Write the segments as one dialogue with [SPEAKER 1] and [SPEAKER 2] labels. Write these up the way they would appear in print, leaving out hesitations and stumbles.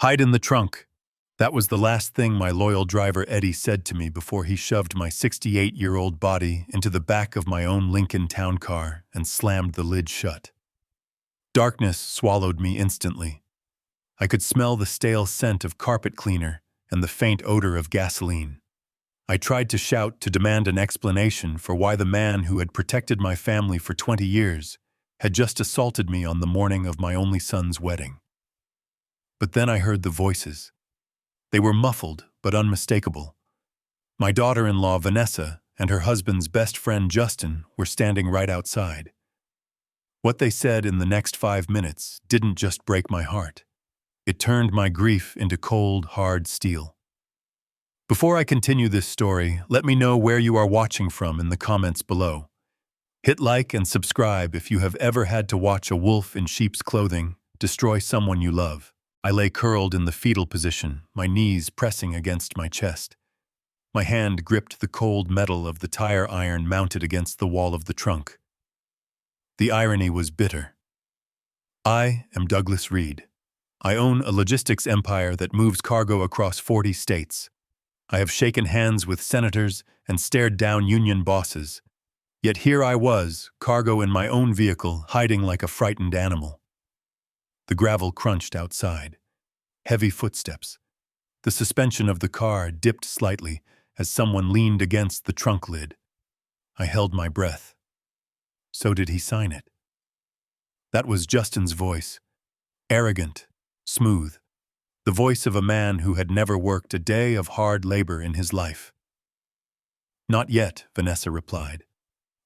[SPEAKER 1] Hide in the trunk. That was the last thing my loyal driver Eddie said to me before he shoved my 68-year-old body into the back of my own Lincoln town car and slammed the lid shut. Darkness swallowed me instantly. I could smell the stale scent of carpet cleaner and the faint odor of gasoline. I tried to shout to demand an explanation for why the man who had protected my family for 20 years had just assaulted me on the morning of my only son's wedding. But then I heard the voices. They were muffled but unmistakable. My daughter-in-law Vanessa and her husband's best friend Justin were standing right outside. What they said in the next 5 minutes didn't just break my heart. It turned my grief into cold, hard steel. Before I continue this story, let me know where you are watching from in the comments below. Hit like and subscribe if you have ever had to watch a wolf in sheep's clothing destroy someone you love. I lay curled in the fetal position, my knees pressing against my chest. My hand gripped the cold metal of the tire iron mounted against the wall of the trunk. The irony was bitter. I am Douglas Reed. I own a logistics empire that moves cargo across 40 states. I have shaken hands with senators and stared down union bosses. Yet here I was, cargo in my own vehicle, hiding like a frightened animal. The gravel crunched outside. Heavy footsteps. The suspension of the car dipped slightly as someone leaned against the trunk lid. I held my breath. So did he sign it? That was Justin's voice. Arrogant, smooth. The voice of a man who had never worked a day of hard labor in his life. Not yet, Vanessa replied.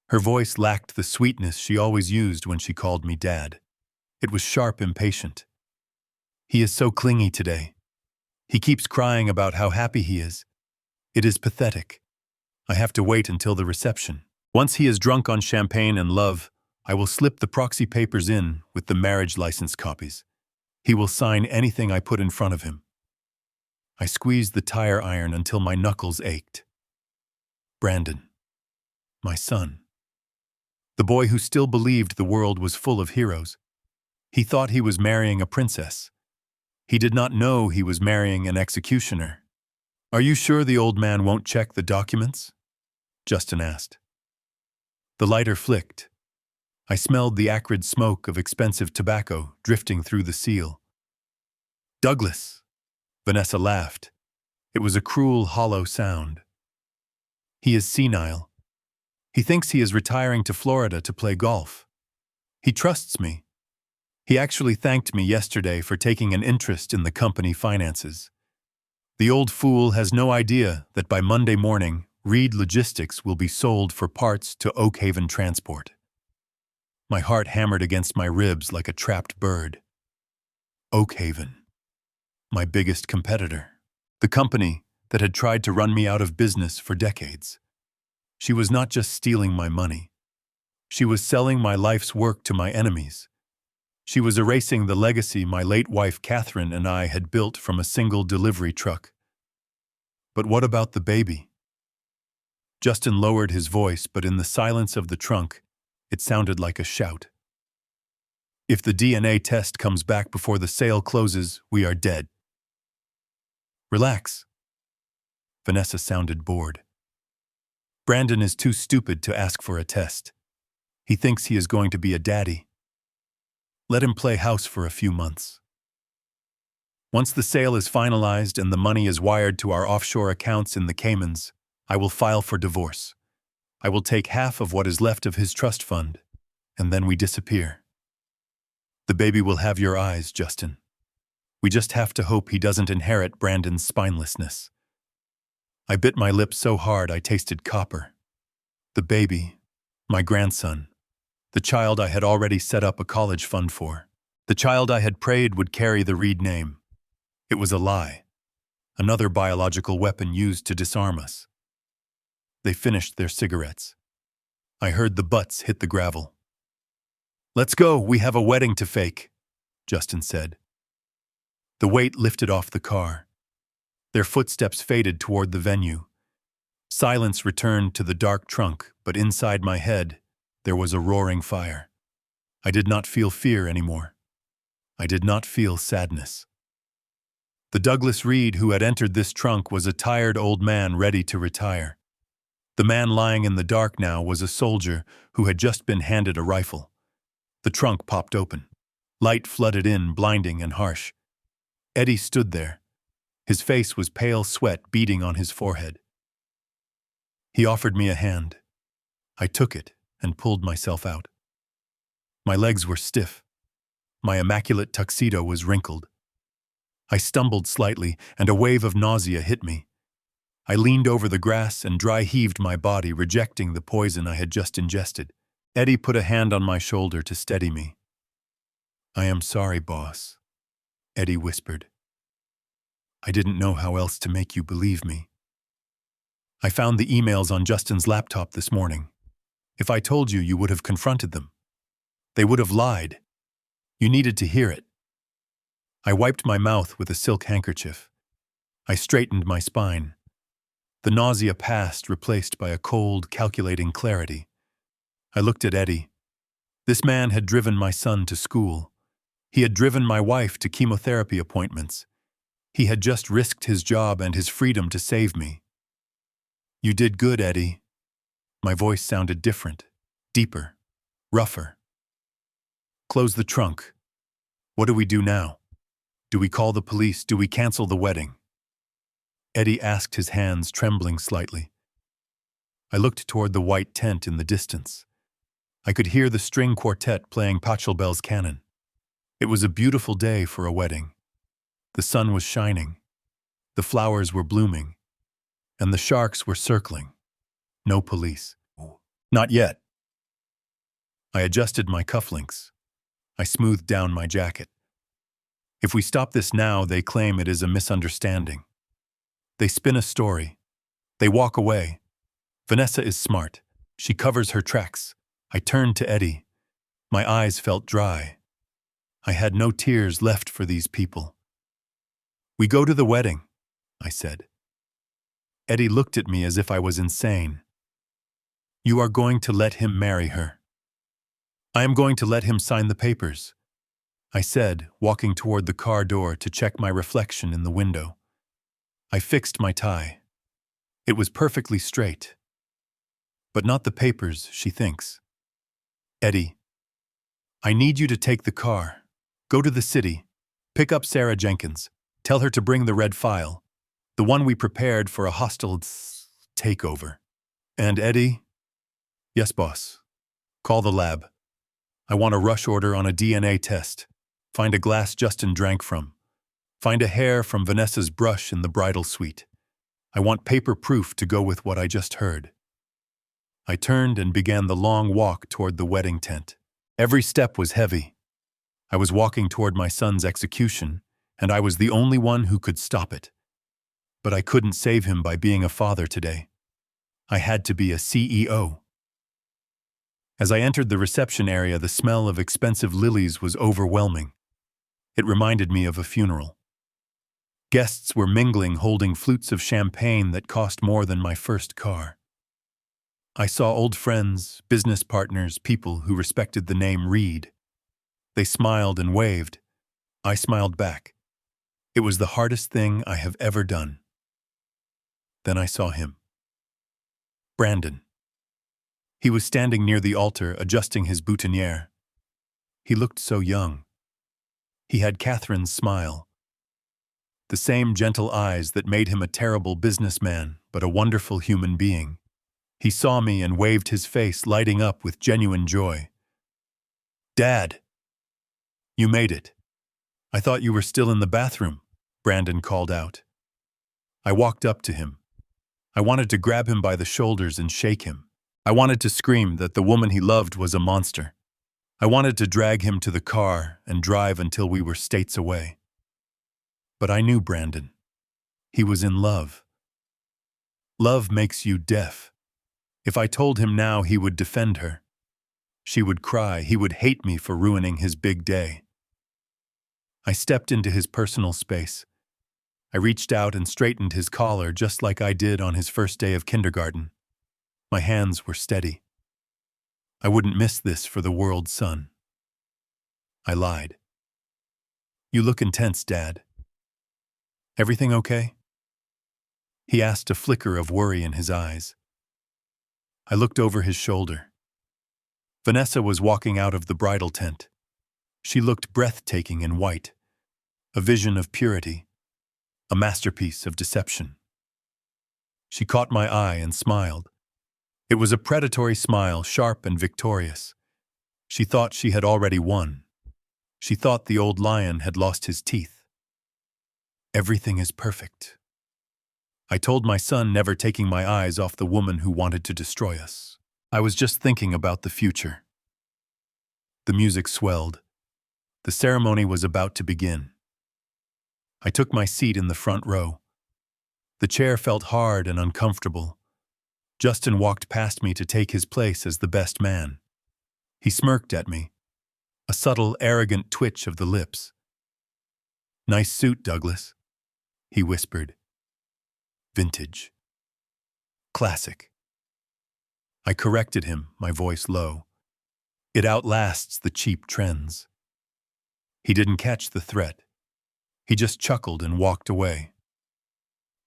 [SPEAKER 1] Her voice lacked the sweetness she always used when she called me Dad. It was sharp, impatient. He is so clingy today. He keeps crying about how happy he is. It is pathetic. I have to wait until the reception. Once he is drunk on champagne and love, I will slip the proxy papers in with the marriage license copies. He will sign anything I put in front of him. I squeezed the tire iron until my knuckles ached. Brandon. My son. The boy who still believed the world was full of heroes. He thought he was marrying a princess. He did not know he was marrying an executioner. Are you sure the old man won't check the documents? Justin asked. The lighter flicked. I smelled the acrid smoke of expensive tobacco drifting through the seal. Douglas! Vanessa laughed. It was a cruel, hollow sound. He is senile. He thinks he is retiring to Florida to play golf. He trusts me. He actually thanked me yesterday for taking an interest in the company finances. The old fool has no idea that by Monday morning, Reed Logistics will be sold for parts to Oak Haven Transport. My heart hammered against my ribs like a trapped bird. Oak Haven. My biggest competitor. The company that had tried to run me out of business for decades. She was not just stealing my money. She was selling my life's work to my enemies. She was erasing the legacy my late wife Catherine and I had built from a single delivery truck. But what about the baby? Justin lowered his voice, but in the silence of the trunk, it sounded like a shout. If the DNA test comes back before the sale closes, we are dead. Relax. Vanessa sounded bored. Brandon is too stupid to ask for a test. He thinks he is going to be a daddy. Let him play house for a few months. Once the sale is finalized and the money is wired to our offshore accounts in the Caymans, I will file for divorce. I will take half of what is left of his trust fund, and then we disappear. The baby will have your eyes, Justin. We just have to hope he doesn't inherit Brandon's spinelessness. I bit my lip so hard I tasted copper. The baby, my grandson, the child I had already set up a college fund for, the child I had prayed would carry the Reed name. It was a lie, another biological weapon used to disarm us. They finished their cigarettes. I heard the butts hit the gravel. Let's go, we have a wedding to fake, Justin said. The weight lifted off the car. Their footsteps faded toward the venue. Silence returned to the dark trunk, but inside my head, there was a roaring fire. I did not feel fear anymore. I did not feel sadness. The Douglas Reed who had entered this trunk was a tired old man ready to retire. The man lying in the dark now was a soldier who had just been handed a rifle. The trunk popped open. Light flooded in, blinding and harsh. Eddie stood there. His face was pale sweat beading on his forehead. He offered me a hand. I took it and pulled myself out. My legs were stiff. My immaculate tuxedo was wrinkled. I stumbled slightly, and a wave of nausea hit me. I leaned over the grass and dry-heaved my body, rejecting the poison I had just ingested. Eddie put a hand on my shoulder to steady me. "I am sorry, boss," Eddie whispered. "I didn't know how else to make you believe me. I found the emails on Justin's laptop this morning. If I told you, you would have confronted them. They would have lied. You needed to hear it." I wiped my mouth with a silk handkerchief. I straightened my spine. The nausea passed, replaced by a cold, calculating clarity. I looked at Eddie. This man had driven my son to school. He had driven my wife to chemotherapy appointments. He had just risked his job and his freedom to save me. "You did good, Eddie." My voice sounded different, deeper, rougher. "Close the trunk. What do we do now? Do we call the police? Do we cancel the wedding?" Eddie asked, his hands trembling slightly. I looked toward the white tent in the distance. I could hear the string quartet playing Pachelbel's canon. It was a beautiful day for a wedding. The sun was shining. The flowers were blooming. And the sharks were circling. No police. Not yet. I adjusted my cufflinks. I smoothed down my jacket. If we stop this now, they claim it is a misunderstanding. They spin a story. They walk away. Vanessa is smart. She covers her tracks. I turned to Eddie. My eyes felt dry. I had no tears left for these people. "We go to the wedding," I said. Eddie looked at me as if I was insane. "You are going to let him marry her." "I am going to let him sign the papers," I said, walking toward the car door to check my reflection in the window. I fixed my tie. It was perfectly straight. But not the papers, she thinks. "Eddie, I need you to take the car. Go to the city. Pick up Sarah Jenkins. Tell her to bring the red file, the one we prepared for a hostile takeover." "And Eddie?" "Yes, boss. Call the lab. I want a rush order on a DNA test. Find a glass Justin drank from. Find a hair from Vanessa's brush in the bridal suite. I want paper proof to go with what I just heard." I turned and began the long walk toward the wedding tent. Every step was heavy. I was walking toward my son's execution, and I was the only one who could stop it. But I couldn't save him by being a father today. I had to be a CEO. As I entered the reception area, the smell of expensive lilies was overwhelming. It reminded me of a funeral. Guests were mingling, holding flutes of champagne that cost more than my first car. I saw old friends, business partners, people who respected the name Reed. They smiled and waved. I smiled back. It was the hardest thing I have ever done. Then I saw him. Brandon. He was standing near the altar, adjusting his boutonniere. He looked so young. He had Catherine's smile. The same gentle eyes that made him a terrible businessman, but a wonderful human being. He saw me and waved, his face lighting up with genuine joy. "Dad, you made it. I thought you were still in the bathroom," Brandon called out. I walked up to him. I wanted to grab him by the shoulders and shake him. I wanted to scream that the woman he loved was a monster. I wanted to drag him to the car and drive until we were states away. But I knew Brandon. He was in love. Love makes you deaf. If I told him now, he would defend her. She would cry. He would hate me for ruining his big day. I stepped into his personal space. I reached out and straightened his collar just like I did on his first day of kindergarten. My hands were steady. I wouldn't miss this for the world's sun. I lied. "You look intense, Dad." Everything okay? He asked, a flicker of worry in his eyes. I looked over his shoulder. Vanessa was walking out of the bridal tent. She looked breathtaking in white, a vision of purity, a masterpiece of deception. She caught my eye and smiled. It was a predatory smile, sharp and victorious. She thought she had already won. She thought the old lion had lost his teeth. Everything is perfect. I told my son, never taking my eyes off the woman who wanted to destroy us. I was just thinking about the future. The music swelled. The ceremony was about to begin. I took my seat in the front row. The chair felt hard and uncomfortable. Justin walked past me to take his place as the best man. He smirked at me, a subtle, arrogant twitch of the lips. "Nice suit, Douglas," he whispered. "Vintage. Classic." I corrected him, my voice low. "It outlasts the cheap trends." He didn't catch the threat. He just chuckled and walked away.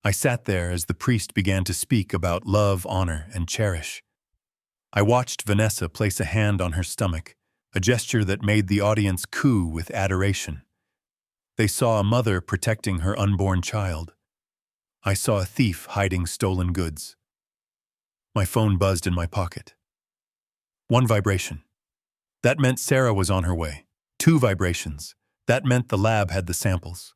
[SPEAKER 1] I sat there as the priest began to speak about love, honor, and cherish. I watched Vanessa place a hand on her stomach, a gesture that made the audience coo with adoration. They saw a mother protecting her unborn child. I saw a thief hiding stolen goods. My phone buzzed in my pocket. One vibration. That meant Sarah was on her way. Two vibrations. That meant the lab had the samples.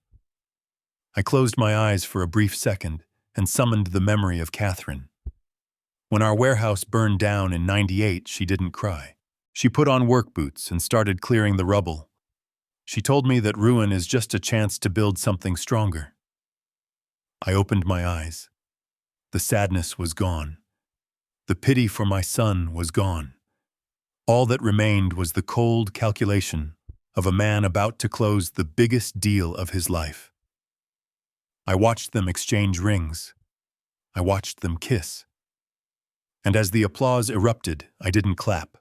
[SPEAKER 1] I closed my eyes for a brief second and summoned the memory of Catherine. When our warehouse burned down in '98, she didn't cry. She put on work boots and started clearing the rubble. She told me that ruin is just a chance to build something stronger. I opened my eyes. The sadness was gone. The pity for my son was gone. All that remained was the cold calculation of a man about to close the biggest deal of his life. I watched them exchange rings. I watched them kiss. And as the applause erupted, I didn't clap.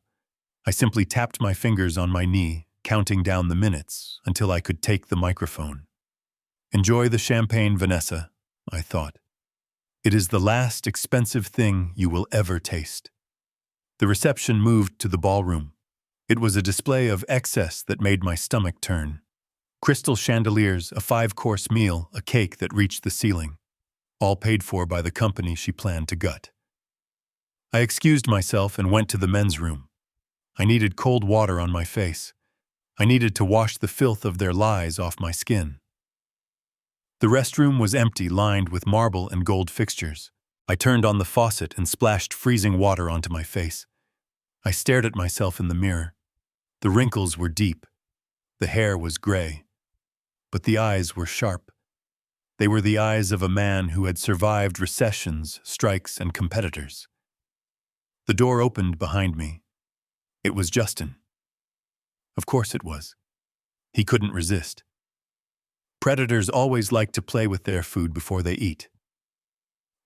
[SPEAKER 1] I simply tapped my fingers on my knee, counting down the minutes until I could take the microphone. "Enjoy the champagne, Vanessa," I thought. "It is the last expensive thing you will ever taste." The reception moved to the ballroom. It was a display of excess that made my stomach turn. Crystal chandeliers, a 5-course meal, a cake that reached the ceiling. All paid for by the company she planned to gut. I excused myself and went to the men's room. I needed cold water on my face. I needed to wash the filth of their lies off my skin. The restroom was empty, lined with marble and gold fixtures. I turned on the faucet and splashed freezing water onto my face. I stared at myself in the mirror. The wrinkles were deep. The hair was gray. But the eyes were sharp. They were the eyes of a man who had survived recessions, strikes, and competitors. The door opened behind me. It was Justin. Of course it was. He couldn't resist. Predators always like to play with their food before they eat.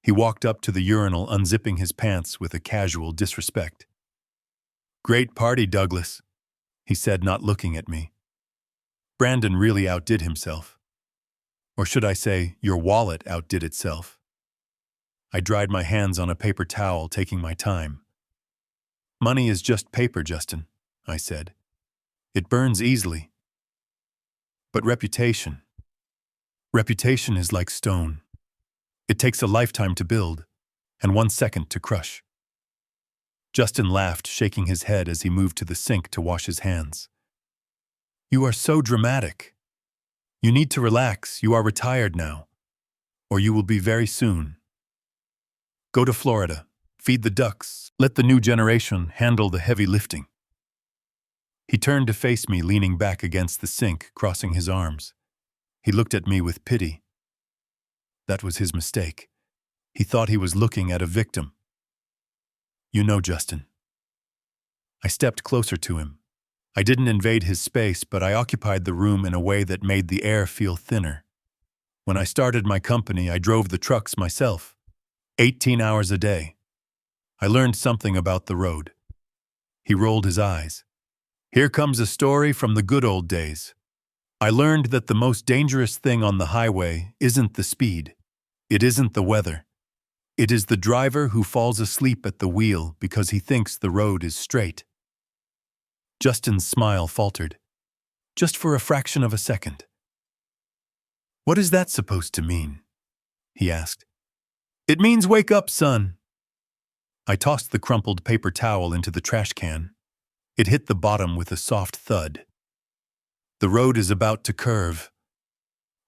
[SPEAKER 1] He walked up to the urinal, unzipping his pants with a casual disrespect. "Great party, Douglas," he said, not looking at me. Brandon really outdid himself. Or should I say, your wallet outdid itself. I dried my hands on a paper towel, taking my time. "Money is just paper, Justin," I said. "It burns easily. But reputation is like stone. It takes a lifetime to build, and 1 second to crush." Justin laughed, shaking his head as he moved to the sink to wash his hands. "You are so dramatic. You need to relax. You are retired now, or you will be very soon. Go to Florida, feed the ducks, let the new generation handle the heavy lifting." He turned to face me, leaning back against the sink, crossing his arms. He looked at me with pity. That was his mistake. He thought he was looking at a victim. "You know, Justin." I stepped closer to him. I didn't invade his space, but I occupied the room in a way that made the air feel thinner. When I started my company, I drove the trucks myself, 18 hours a day. I learned something about the road. He rolled his eyes. "Here comes a story from the good old days. I learned that the most dangerous thing on the highway isn't the speed. It isn't the weather. It is the driver who falls asleep at the wheel because he thinks the road is straight. Justin's smile faltered, just for a fraction of a second. "What is that supposed to mean?" he asked. "It means wake up, son." I tossed the crumpled paper towel into the trash can. It hit the bottom with a soft thud. "The road is about to curve."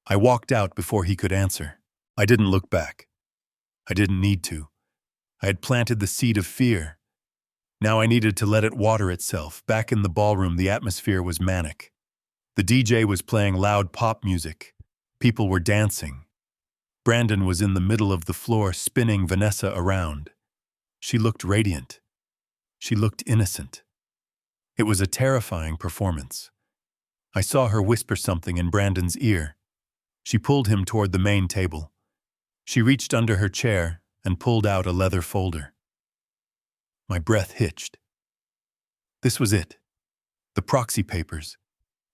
[SPEAKER 1] I walked out before he could answer. I didn't look back. I didn't need to. I had planted the seed of fear. Now I needed to let it water itself. Back in the ballroom, the atmosphere was manic. The DJ was playing loud pop music. People were dancing. Brandon was in the middle of the floor, spinning Vanessa around. She looked radiant. She looked innocent. It was a terrifying performance. I saw her whisper something in Brandon's ear. She pulled him toward the main table. She reached under her chair and pulled out a leather folder. My breath hitched. This was it. The proxy papers.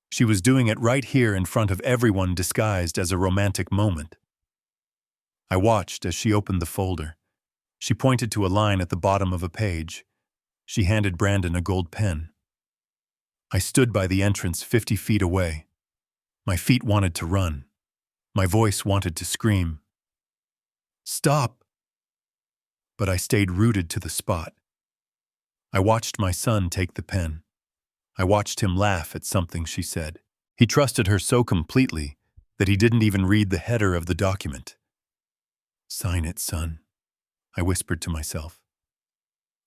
[SPEAKER 1] She was doing it right here in front of everyone, disguised as a romantic moment. I watched as she opened the folder. She pointed to a line at the bottom of a page. She handed Brandon a gold pen. I stood by the entrance 50 feet away. My feet wanted to run. My voice wanted to scream. "Stop!" But I stayed rooted to the spot. I watched my son take the pen. I watched him laugh at something she said. He trusted her so completely that he didn't even read the header of the document. "Sign it, son," I whispered to myself.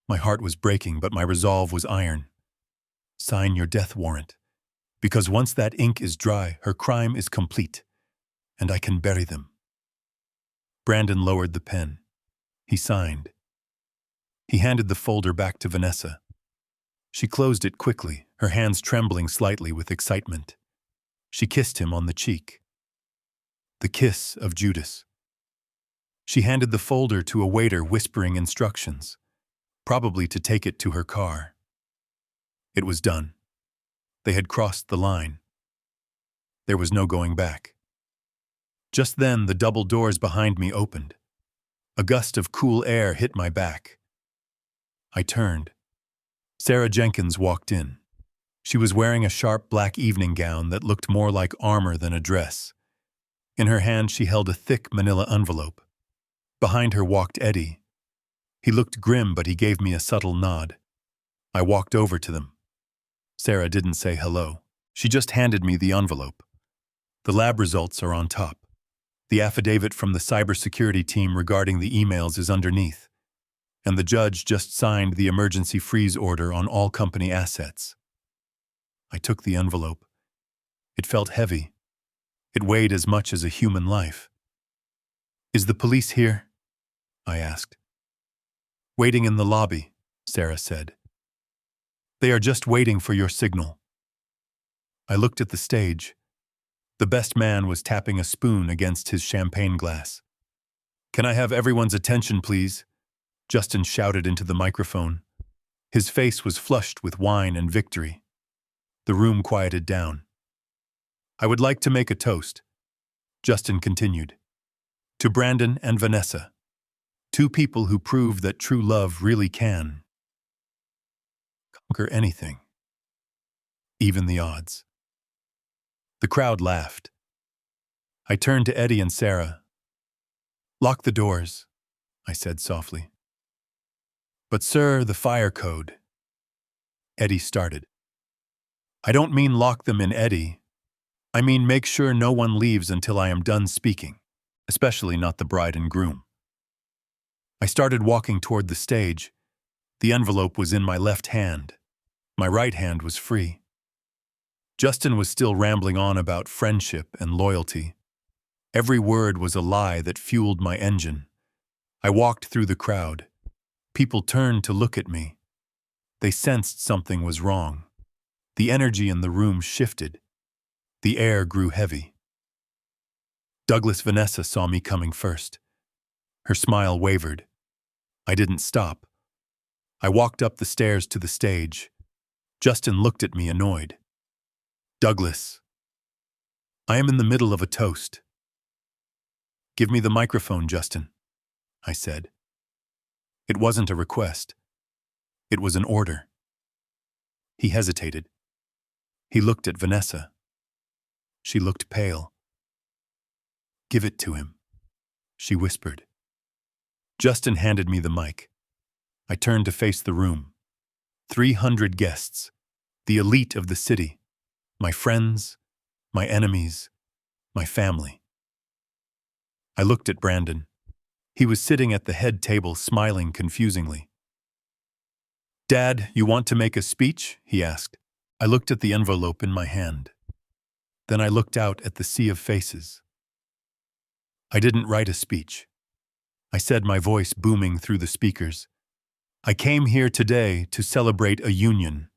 [SPEAKER 1] My heart was breaking, but my resolve was iron. Sign your death warrant, because once that ink is dry, her crime is complete, and I can bury them. Brandon lowered the pen. He signed. He handed the folder back to Vanessa. She closed it quickly, her hands trembling slightly with excitement. She kissed him on the cheek. The kiss of Judas. She handed the folder to a waiter, whispering instructions, probably to take it to her car. It was done. They had crossed the line. There was no going back. Just then, the double doors behind me opened. A gust of cool air hit my back. I turned. Sarah Jenkins walked in. She was wearing a sharp black evening gown that looked more like armor than a dress. In her hand, she held a thick manila envelope. Behind her walked Eddie. He looked grim, but he gave me a subtle nod. I walked over to them. Sarah didn't say hello. She just handed me the envelope. The lab results are on top. The affidavit from the cybersecurity team regarding the emails is underneath. And the judge just signed the emergency freeze order on all company assets. I took the envelope. It felt heavy. It weighed as much as a human life. "Is the police here?" I asked. "Waiting in the lobby," Sarah said. "They are just waiting for your signal." I looked at the stage. The best man was tapping a spoon against his champagne glass. "Can I have everyone's attention, please?" Justin shouted into the microphone. His face was flushed with wine and victory. The room quieted down. "I would like to make a toast," Justin continued. "To Brandon and Vanessa. Two people who proved that true love really can conquer anything, even the odds." The crowd laughed. I turned to Eddie and Sarah. "Lock the doors," I said softly. "But sir, the fire code." Eddie started. "I don't mean lock them in, Eddie. I mean make sure no one leaves until I am done speaking, especially not the bride and groom." I started walking toward the stage. The envelope was in my left hand. My right hand was free. Justin was still rambling on about friendship and loyalty. Every word was a lie that fueled my engine. I walked through the crowd. People turned to look at me. They sensed something was wrong. The energy in the room shifted. The air grew heavy. Douglas Vanessa saw me coming first. Her smile wavered. I didn't stop. I walked up the stairs to the stage. Justin looked at me, annoyed. "Douglas." I am in the middle of a toast. Give me the microphone, Justin, I said. It wasn't a request. It was an order. He hesitated. He looked at Vanessa. She looked pale. Give it to him, she whispered. Justin handed me the mic. I turned to face the room. 300 guests, the elite of the city, my friends, my enemies, my family. I looked at Brandon. He was sitting at the head table smiling confusingly. Dad, you want to make a speech? He asked. I looked at the envelope in my hand. Then I looked out at the sea of faces. I didn't write a speech. I said, my voice booming through the speakers. I came here today to celebrate a union,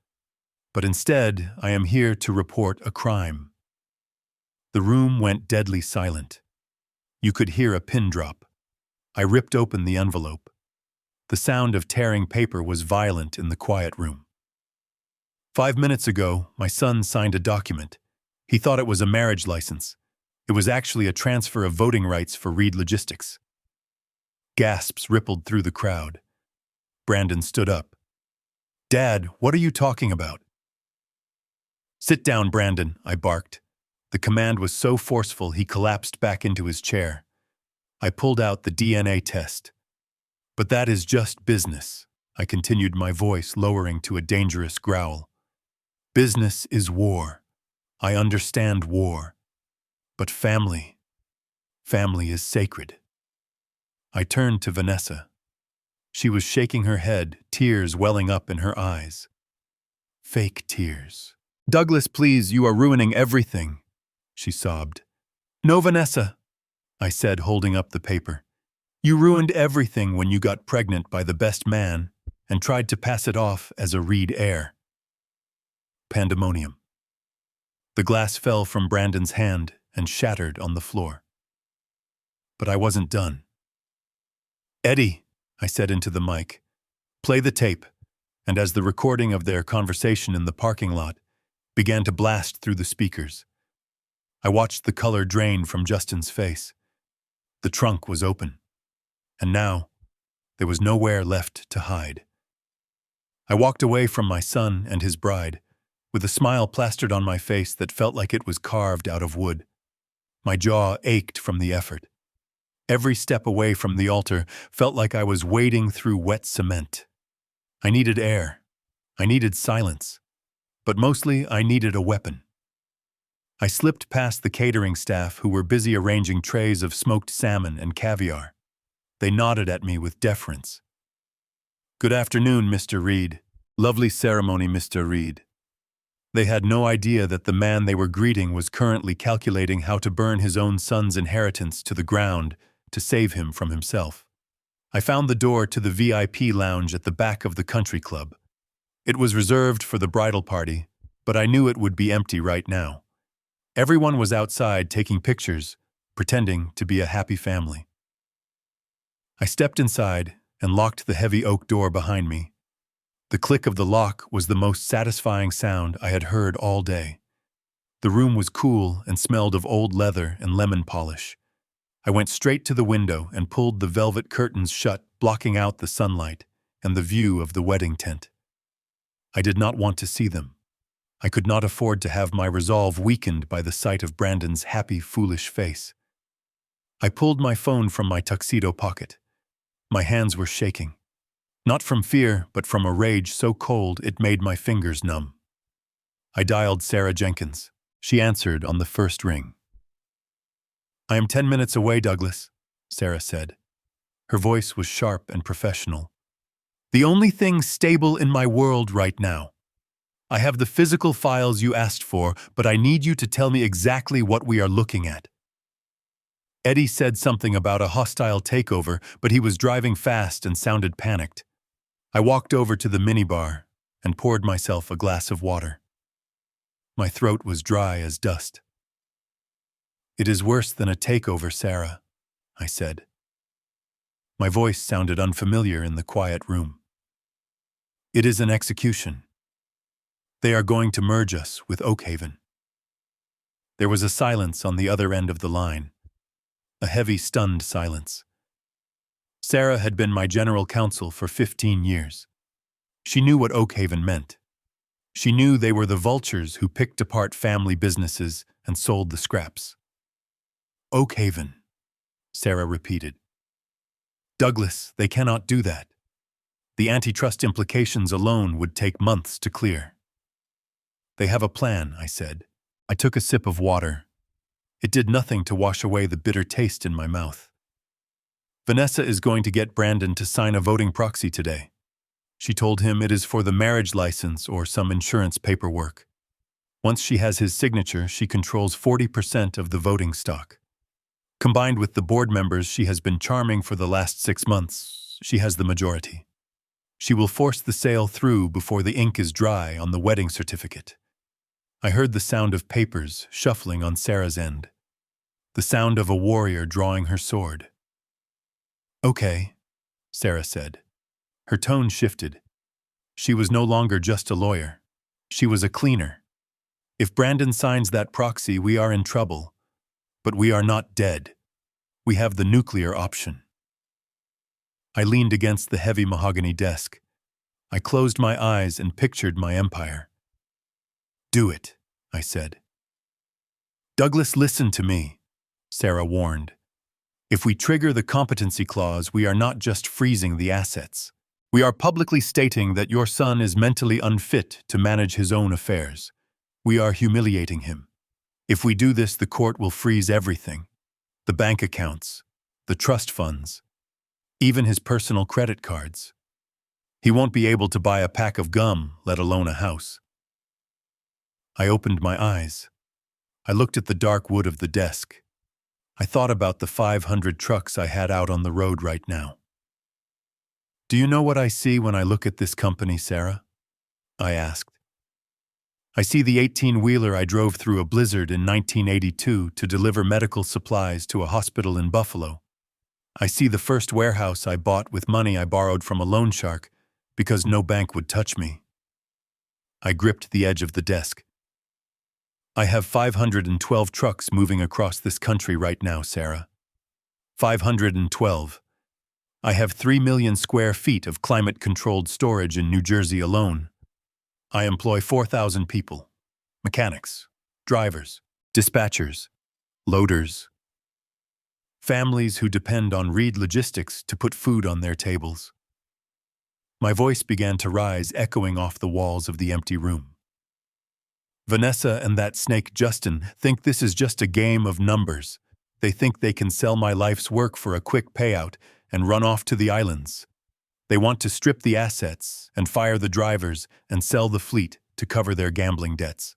[SPEAKER 1] but instead I am here to report a crime. The room went deadly silent. You could hear a pin drop. I ripped open the envelope. The sound of tearing paper was violent in the quiet room. 5 minutes ago, my son signed a document. He thought it was a marriage license. It was actually a transfer of voting rights for Reed Logistics. Gasps rippled through the crowd. Brandon stood up. Dad, what are you talking about? Sit down, Brandon, I barked. The command was so forceful he collapsed back into his chair. I pulled out the DNA test. But that is just business, I continued, my voice lowering to a dangerous growl. Business is war. I understand war. But family is sacred. I turned to Vanessa. She was shaking her head, tears welling up in her eyes. Fake tears. Douglas, please, you are ruining everything, she sobbed. No, Vanessa, I said, holding up the paper. You ruined everything when you got pregnant by the best man and tried to pass it off as a Reed heir. Pandemonium. The glass fell from Brandon's hand and shattered on the floor. But I wasn't done. Eddie, I said into the mic, play the tape, and as the recording of their conversation in the parking lot began to blast through the speakers, I watched the color drain from Justin's face. The trunk was open, and now there was nowhere left to hide. I walked away from my son and his bride, with a smile plastered on my face that felt like it was carved out of wood. My jaw ached from the effort. Every step away from the altar felt like I was wading through wet cement. I needed air. I needed silence. But mostly, I needed a weapon. I slipped past the catering staff who were busy arranging trays of smoked salmon and caviar. They nodded at me with deference. Good afternoon, Mr. Reed. Lovely ceremony, Mr. Reed. They had no idea that the man they were greeting was currently calculating how to burn his own son's inheritance to the ground to save him from himself. I found the door to the VIP lounge at the back of the country club. It was reserved for the bridal party, but I knew it would be empty right now. Everyone was outside taking pictures, pretending to be a happy family. I stepped inside and locked the heavy oak door behind me. The click of the lock was the most satisfying sound I had heard all day. The room was cool and smelled of old leather and lemon polish. I went straight to the window and pulled the velvet curtains shut, blocking out the sunlight and the view of the wedding tent. I did not want to see them. I could not afford to have my resolve weakened by the sight of Brandon's happy, foolish face. I pulled my phone from my tuxedo pocket. My hands were shaking. Not from fear, but from a rage so cold it made my fingers numb. I dialed Sarah Jenkins. She answered on the first ring. I am 10 minutes away, Douglas, Sarah said. Her voice was sharp and professional. The only thing stable in my world right now. I have the physical files you asked for, but I need you to tell me exactly what we are looking at. Eddie said something about a hostile takeover, but he was driving fast and sounded panicked. I walked over to the minibar and poured myself a glass of water. My throat was dry as dust. It is worse than a takeover, Sarah, I said. My voice sounded unfamiliar in the quiet room. It is an execution. They are going to merge us with Oakhaven. There was a silence on the other end of the line, a heavy, stunned silence. Sarah had been my general counsel for 15 years. She knew what Oakhaven meant. She knew they were the vultures who picked apart family businesses and sold the scraps. Oakhaven, Sarah repeated. Douglas, they cannot do that. The antitrust implications alone would take months to clear. They have a plan, I said. I took a sip of water. It did nothing to wash away the bitter taste in my mouth. Vanessa is going to get Brandon to sign a voting proxy today. She told him it is for the marriage license or some insurance paperwork. Once she has his signature, she controls 40% of the voting stock. Combined with the board members she has been charming for the last 6 months, she has the majority. She will force the sale through before the ink is dry on the wedding certificate. I heard the sound of papers shuffling on Sarah's end. The sound of a warrior drawing her sword. Okay, Sarah said. Her tone shifted. She was no longer just a lawyer. She was a cleaner. If Brandon signs that proxy, we are in trouble. But we are not dead. We have the nuclear option. I leaned against the heavy mahogany desk. I closed my eyes and pictured my empire. Do it, I said. Douglas, listen to me, Sarah warned. If we trigger the competency clause, we are not just freezing the assets. We are publicly stating that your son is mentally unfit to manage his own affairs. We are humiliating him. If we do this, the court will freeze everything. The bank accounts, the trust funds, even his personal credit cards. He won't be able to buy a pack of gum, let alone a house. I opened my eyes. I looked at the dark wood of the desk. I thought about the 500 trucks I had out on the road right now. Do you know what I see when I look at this company, Sarah? I asked. I see the 18-wheeler I drove through a blizzard in 1982 to deliver medical supplies to a hospital in Buffalo. I see the first warehouse I bought with money I borrowed from a loan shark because no bank would touch me. I gripped the edge of the desk. I have 512 trucks moving across this country right now, Sarah. 512. I have 3 million square feet of climate-controlled storage in New Jersey alone. I employ 4,000 people, mechanics, drivers, dispatchers, loaders, families who depend on Reed Logistics to put food on their tables. My voice began to rise, echoing off the walls of the empty room. Vanessa and that snake Justin think this is just a game of numbers. They think they can sell my life's work for a quick payout and run off to the islands. They want to strip the assets and fire the drivers and sell the fleet to cover their gambling debts.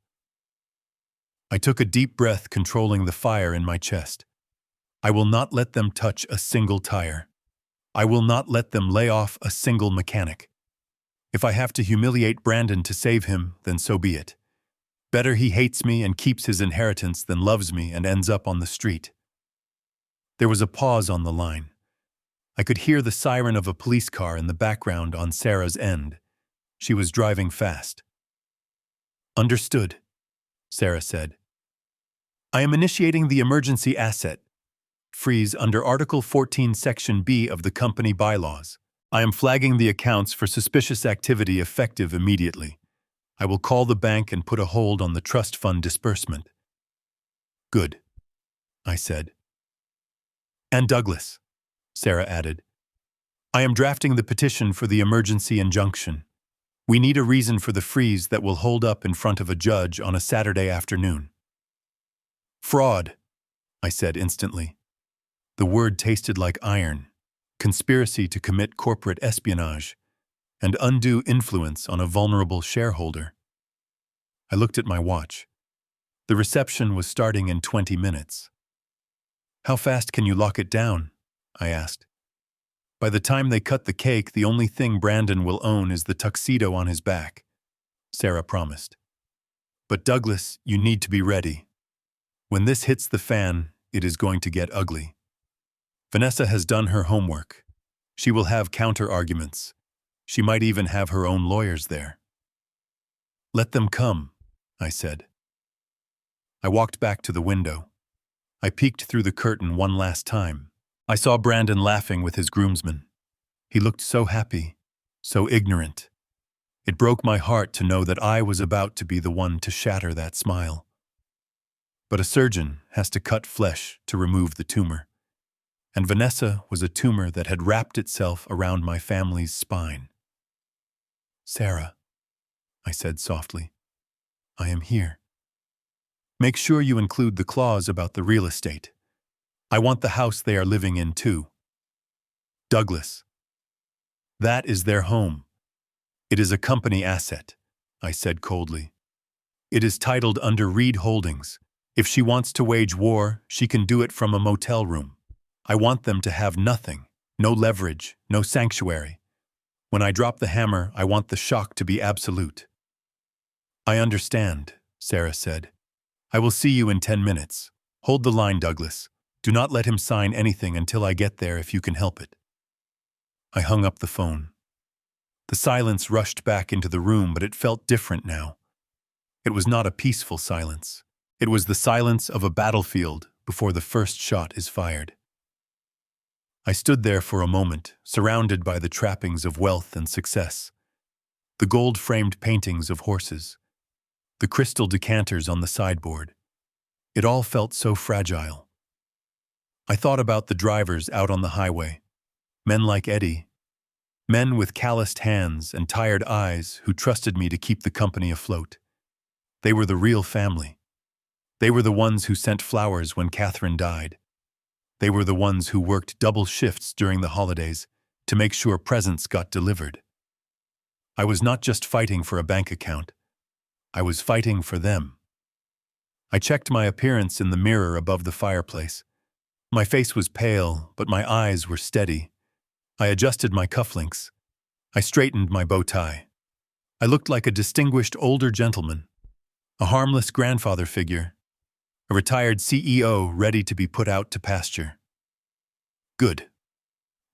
[SPEAKER 1] I took a deep breath, controlling the fire in my chest. I will not let them touch a single tire. I will not let them lay off a single mechanic. If I have to humiliate Brandon to save him, then so be it. Better he hates me and keeps his inheritance than loves me and ends up on the street. There was a pause on the line. I could hear the siren of a police car in the background on Sarah's end. She was driving fast. Understood, Sarah said. I am initiating the emergency asset freeze under Article 14, Section B of the company bylaws. I am flagging the accounts for suspicious activity effective immediately. I will call the bank and put a hold on the trust fund disbursement. Good, I said. And Douglas, Sarah added. I am drafting the petition for the emergency injunction. We need a reason for the freeze that will hold up in front of a judge on a Saturday afternoon. Fraud, I said instantly. The word tasted like iron, conspiracy to commit corporate espionage, and undue influence on a vulnerable shareholder. I looked at my watch. The reception was starting in 20 minutes. How fast can you lock it down? I asked. By the time they cut the cake, the only thing Brandon will own is the tuxedo on his back, Sarah promised. But Douglas, you need to be ready. When this hits the fan, it is going to get ugly. Vanessa has done her homework. She will have counter-arguments. She might even have her own lawyers there. Let them come, I said. I walked back to the window. I peeked through the curtain one last time. I saw Brandon laughing with his groomsmen. He looked so happy, so ignorant. It broke my heart to know that I was about to be the one to shatter that smile. But a surgeon has to cut flesh to remove the tumor. And Vanessa was a tumor that had wrapped itself around my family's spine. "Sarah," I said softly, "I am here. Make sure you include the clause about the real estate. I want the house they are living in too. Douglas. That is their home. It is a company asset," I said coldly. "It is titled under Reed Holdings. If she wants to wage war, she can do it from a motel room. I want them to have nothing, no leverage, no sanctuary. When I drop the hammer, I want the shock to be absolute." "I understand," Sarah said. "I will see you in 10 minutes. Hold the line, Douglas. Do not let him sign anything until I get there if you can help it." I hung up the phone. The silence rushed back into the room, but it felt different now. It was not a peaceful silence. It was the silence of a battlefield before the first shot is fired. I stood there for a moment, surrounded by the trappings of wealth and success. The gold-framed paintings of horses. The crystal decanters on the sideboard. It all felt so fragile. I thought about the drivers out on the highway. Men like Eddie. Men with calloused hands and tired eyes who trusted me to keep the company afloat. They were the real family. They were the ones who sent flowers when Catherine died. They were the ones who worked double shifts during the holidays to make sure presents got delivered. I was not just fighting for a bank account. I was fighting for them. I checked my appearance in the mirror above the fireplace. My face was pale, but my eyes were steady. I adjusted my cufflinks. I straightened my bow tie. I looked like a distinguished older gentleman, a harmless grandfather figure, a retired CEO ready to be put out to pasture. Good.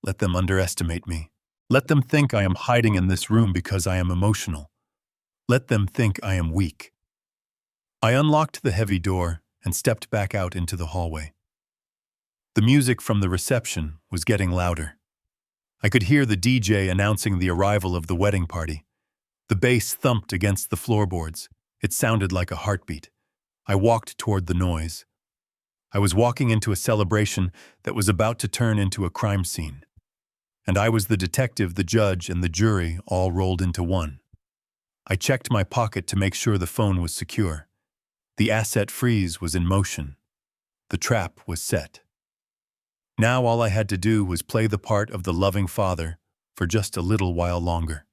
[SPEAKER 1] Let them underestimate me. Let them think I am hiding in this room because I am emotional. Let them think I am weak. I unlocked the heavy door and stepped back out into the hallway. The music from the reception was getting louder. I could hear the DJ announcing the arrival of the wedding party. The bass thumped against the floorboards. It sounded like a heartbeat. I walked toward the noise. I was walking into a celebration that was about to turn into a crime scene. And I was the detective, the judge, and the jury all rolled into one. I checked my pocket to make sure the phone was secure. The asset freeze was in motion. The trap was set. Now all I had to do was play the part of the loving father for just a little while longer.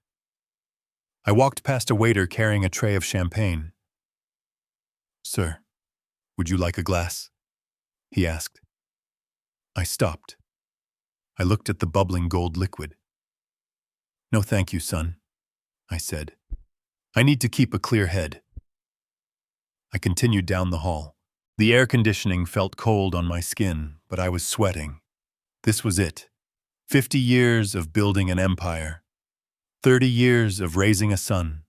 [SPEAKER 1] I walked past a waiter carrying a tray of champagne. "Sir, would you like a glass?" he asked. I stopped. I looked at the bubbling gold liquid. "No, thank you, son," I said. "I need to keep a clear head." I continued down the hall. The air conditioning felt cold on my skin, but I was sweating. This was it. 50 years of building an empire. 30 years of raising a son.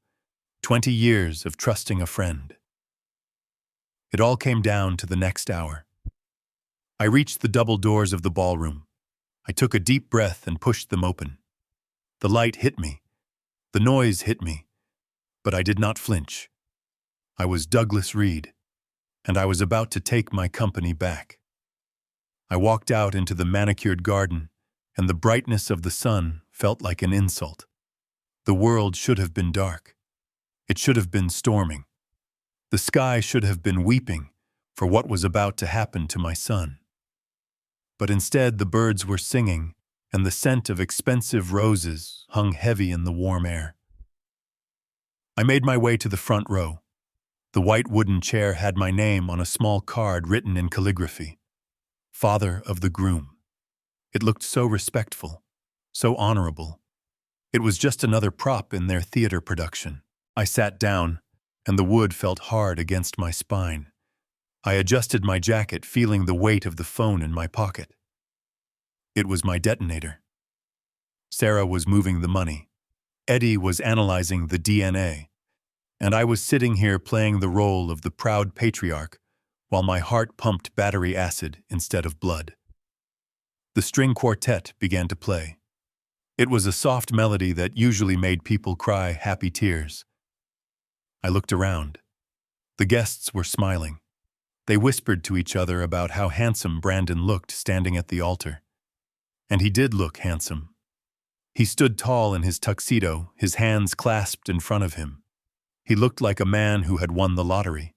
[SPEAKER 1] 20 years of trusting a friend. It all came down to the next hour. I reached the double doors of the ballroom. I took a deep breath and pushed them open. The light hit me. The noise hit me. But I did not flinch. I was Douglas Reed, and I was about to take my company back. I walked out into the manicured garden, and the brightness of the sun felt like an insult. The world should have been dark. It should have been storming. The sky should have been weeping for what was about to happen to my son. But instead, the birds were singing, and the scent of expensive roses hung heavy in the warm air. I made my way to the front row. The white wooden chair had my name on a small card written in calligraphy. Father of the groom. It looked so respectful, so honorable. It was just another prop in their theater production. I sat down, and the wood felt hard against my spine. I adjusted my jacket, feeling the weight of the phone in my pocket. It was my detonator. Sarah was moving the money. Eddie was analyzing the DNA. And I was sitting here playing the role of the proud patriarch while my heart pumped battery acid instead of blood. The string quartet began to play. It was a soft melody that usually made people cry happy tears. I looked around. The guests were smiling. They whispered to each other about how handsome Brandon looked standing at the altar. And he did look handsome. He stood tall in his tuxedo, his hands clasped in front of him. He looked like a man who had won the lottery.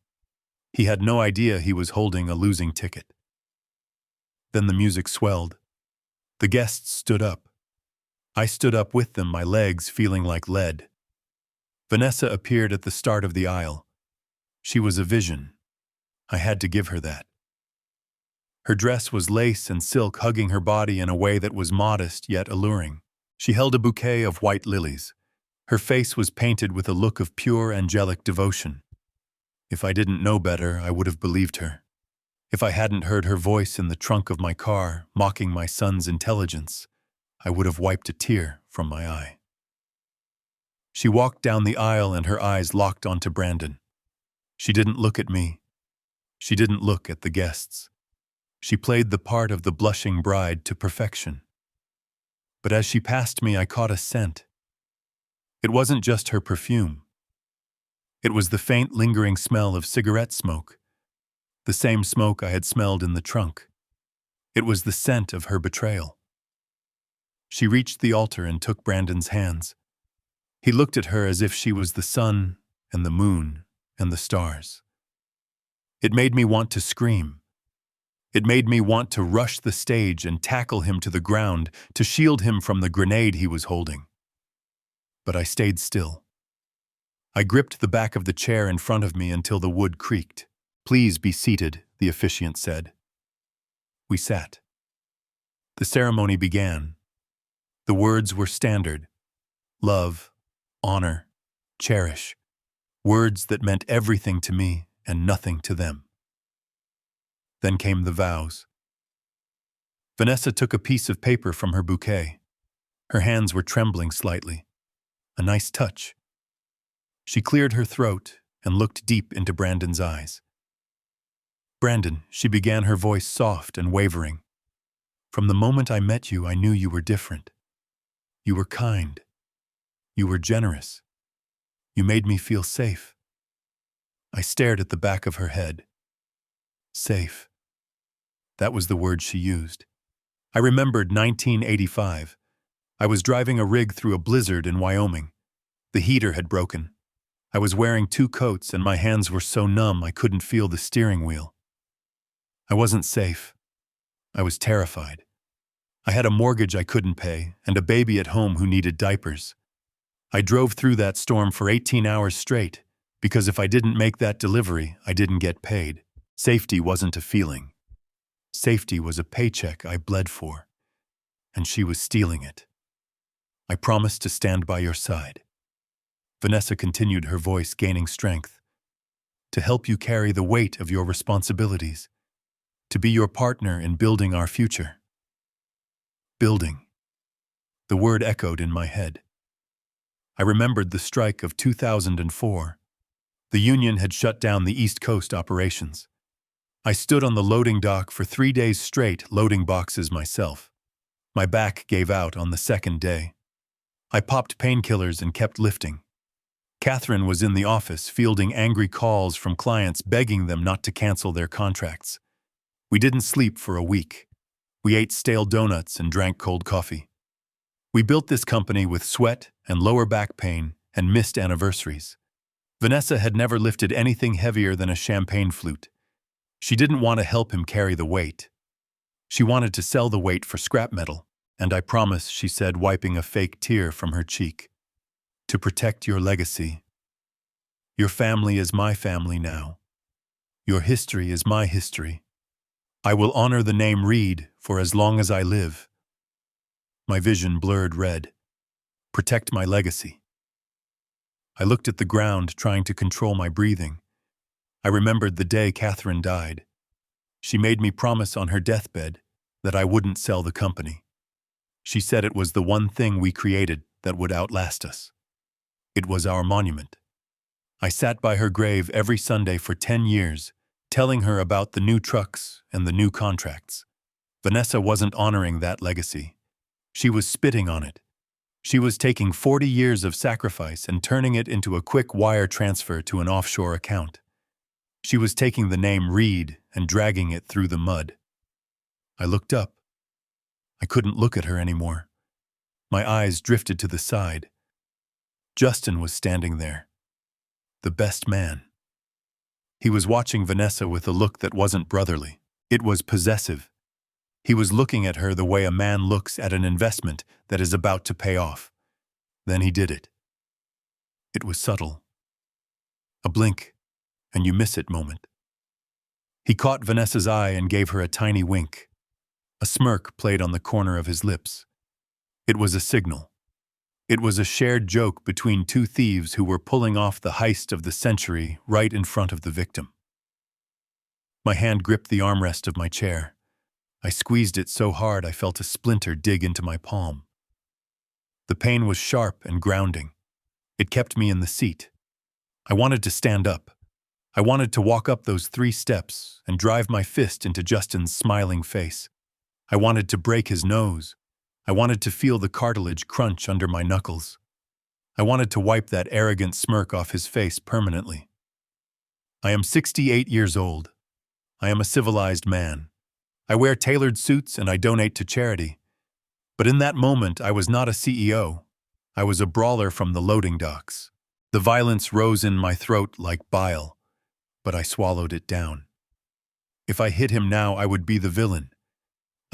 [SPEAKER 1] He had no idea he was holding a losing ticket. Then the music swelled. The guests stood up. I stood up with them, my legs feeling like lead. Vanessa appeared at the start of the aisle. She was a vision. I had to give her that. Her dress was lace and silk, hugging her body in a way that was modest yet alluring. She held a bouquet of white lilies. Her face was painted with a look of pure angelic devotion. If I didn't know better, I would have believed her. If I hadn't heard her voice in the trunk of my car, mocking my son's intelligence, I would have wiped a tear from my eye. She walked down the aisle and her eyes locked onto Brandon. She didn't look at me. She didn't look at the guests. She played the part of the blushing bride to perfection. But as she passed me, I caught a scent. It wasn't just her perfume. It was the faint, lingering smell of cigarette smoke, the same smoke I had smelled in the trunk. It was the scent of her betrayal. She reached the altar and took Brandon's hands. He looked at her as if she was the sun and the moon and the stars. It made me want to scream. It made me want to rush the stage and tackle him to the ground to shield him from the grenade he was holding. But I stayed still. I gripped the back of the chair in front of me until the wood creaked. "Please be seated," the officiant said. We sat. The ceremony began. The words were standard. Love, honor, cherish. Words that meant everything to me and nothing to them. Then came the vows. Vanessa took a piece of paper from her bouquet. Her hands were trembling slightly. A nice touch. She cleared her throat and looked deep into Brandon's eyes. "Brandon," she began, her voice soft and wavering. "From the moment I met you, I knew you were different. You were kind. You were generous. You made me feel safe." I stared at the back of her head. Safe. That was the word she used. I remembered 1985. I was driving a rig through a blizzard in Wyoming. The heater had broken. I was wearing 2 coats and my hands were so numb I couldn't feel the steering wheel. I wasn't safe. I was terrified. I had a mortgage I couldn't pay and a baby at home who needed diapers. I drove through that storm for 18 hours straight, because if I didn't make that delivery, I didn't get paid. Safety wasn't a feeling. Safety was a paycheck I bled for, and she was stealing it. I promised to stand by your side. Vanessa continued, her voice gaining strength. To help you carry the weight of your responsibilities. To be your partner in building our future. Building. The word echoed in my head. I remembered the strike of 2004. The union had shut down the East Coast operations. I stood on the loading dock for 3 days straight, loading boxes myself. My back gave out on the second day. I popped painkillers and kept lifting. Catherine was in the office, fielding angry calls from clients begging them not to cancel their contracts. We didn't sleep for a week. We ate stale donuts and drank cold coffee. We built this company with sweat and lower back pain and missed anniversaries. Vanessa had never lifted anything heavier than a champagne flute. She didn't want to help him carry the weight. She wanted to sell the weight for scrap metal, and I promise, she said, wiping a fake tear from her cheek, to protect your legacy. Your family is my family now. Your history is my history. I will honor the name Reed for as long as I live. My vision blurred red. Protect my legacy. I looked at the ground, trying to control my breathing. I remembered the day Catherine died. She made me promise on her deathbed that I wouldn't sell the company. She said it was the one thing we created that would outlast us. It was our monument. I sat by her grave every Sunday for 10 years, telling her about the new trucks and the new contracts. Vanessa wasn't honoring that legacy. She was spitting on it. She was taking 40 years of sacrifice and turning it into a quick wire transfer to an offshore account. She was taking the name Reed and dragging it through the mud. I looked up. I couldn't look at her anymore. My eyes drifted to the side. Justin was standing there. The best man. He was watching Vanessa with a look that wasn't brotherly. It was possessive. He was looking at her the way a man looks at an investment that is about to pay off. Then he did it. It was subtle. A blink, and you miss it moment. He caught Vanessa's eye and gave her a tiny wink. A smirk played on the corner of his lips. It was a signal. It was a shared joke between two thieves who were pulling off the heist of the century right in front of the victim. My hand gripped the armrest of my chair. I squeezed it so hard I felt a splinter dig into my palm. The pain was sharp and grounding. It kept me in the seat. I wanted to stand up. I wanted to walk up those 3 steps and drive my fist into Justin's smiling face. I wanted to break his nose. I wanted to feel the cartilage crunch under my knuckles. I wanted to wipe that arrogant smirk off his face permanently. I am 68 years old. I am a civilized man. I wear tailored suits and I donate to charity. But in that moment, I was not a CEO. I was a brawler from the loading docks. The violence rose in my throat like bile, but I swallowed it down. If I hit him now, I would be the villain.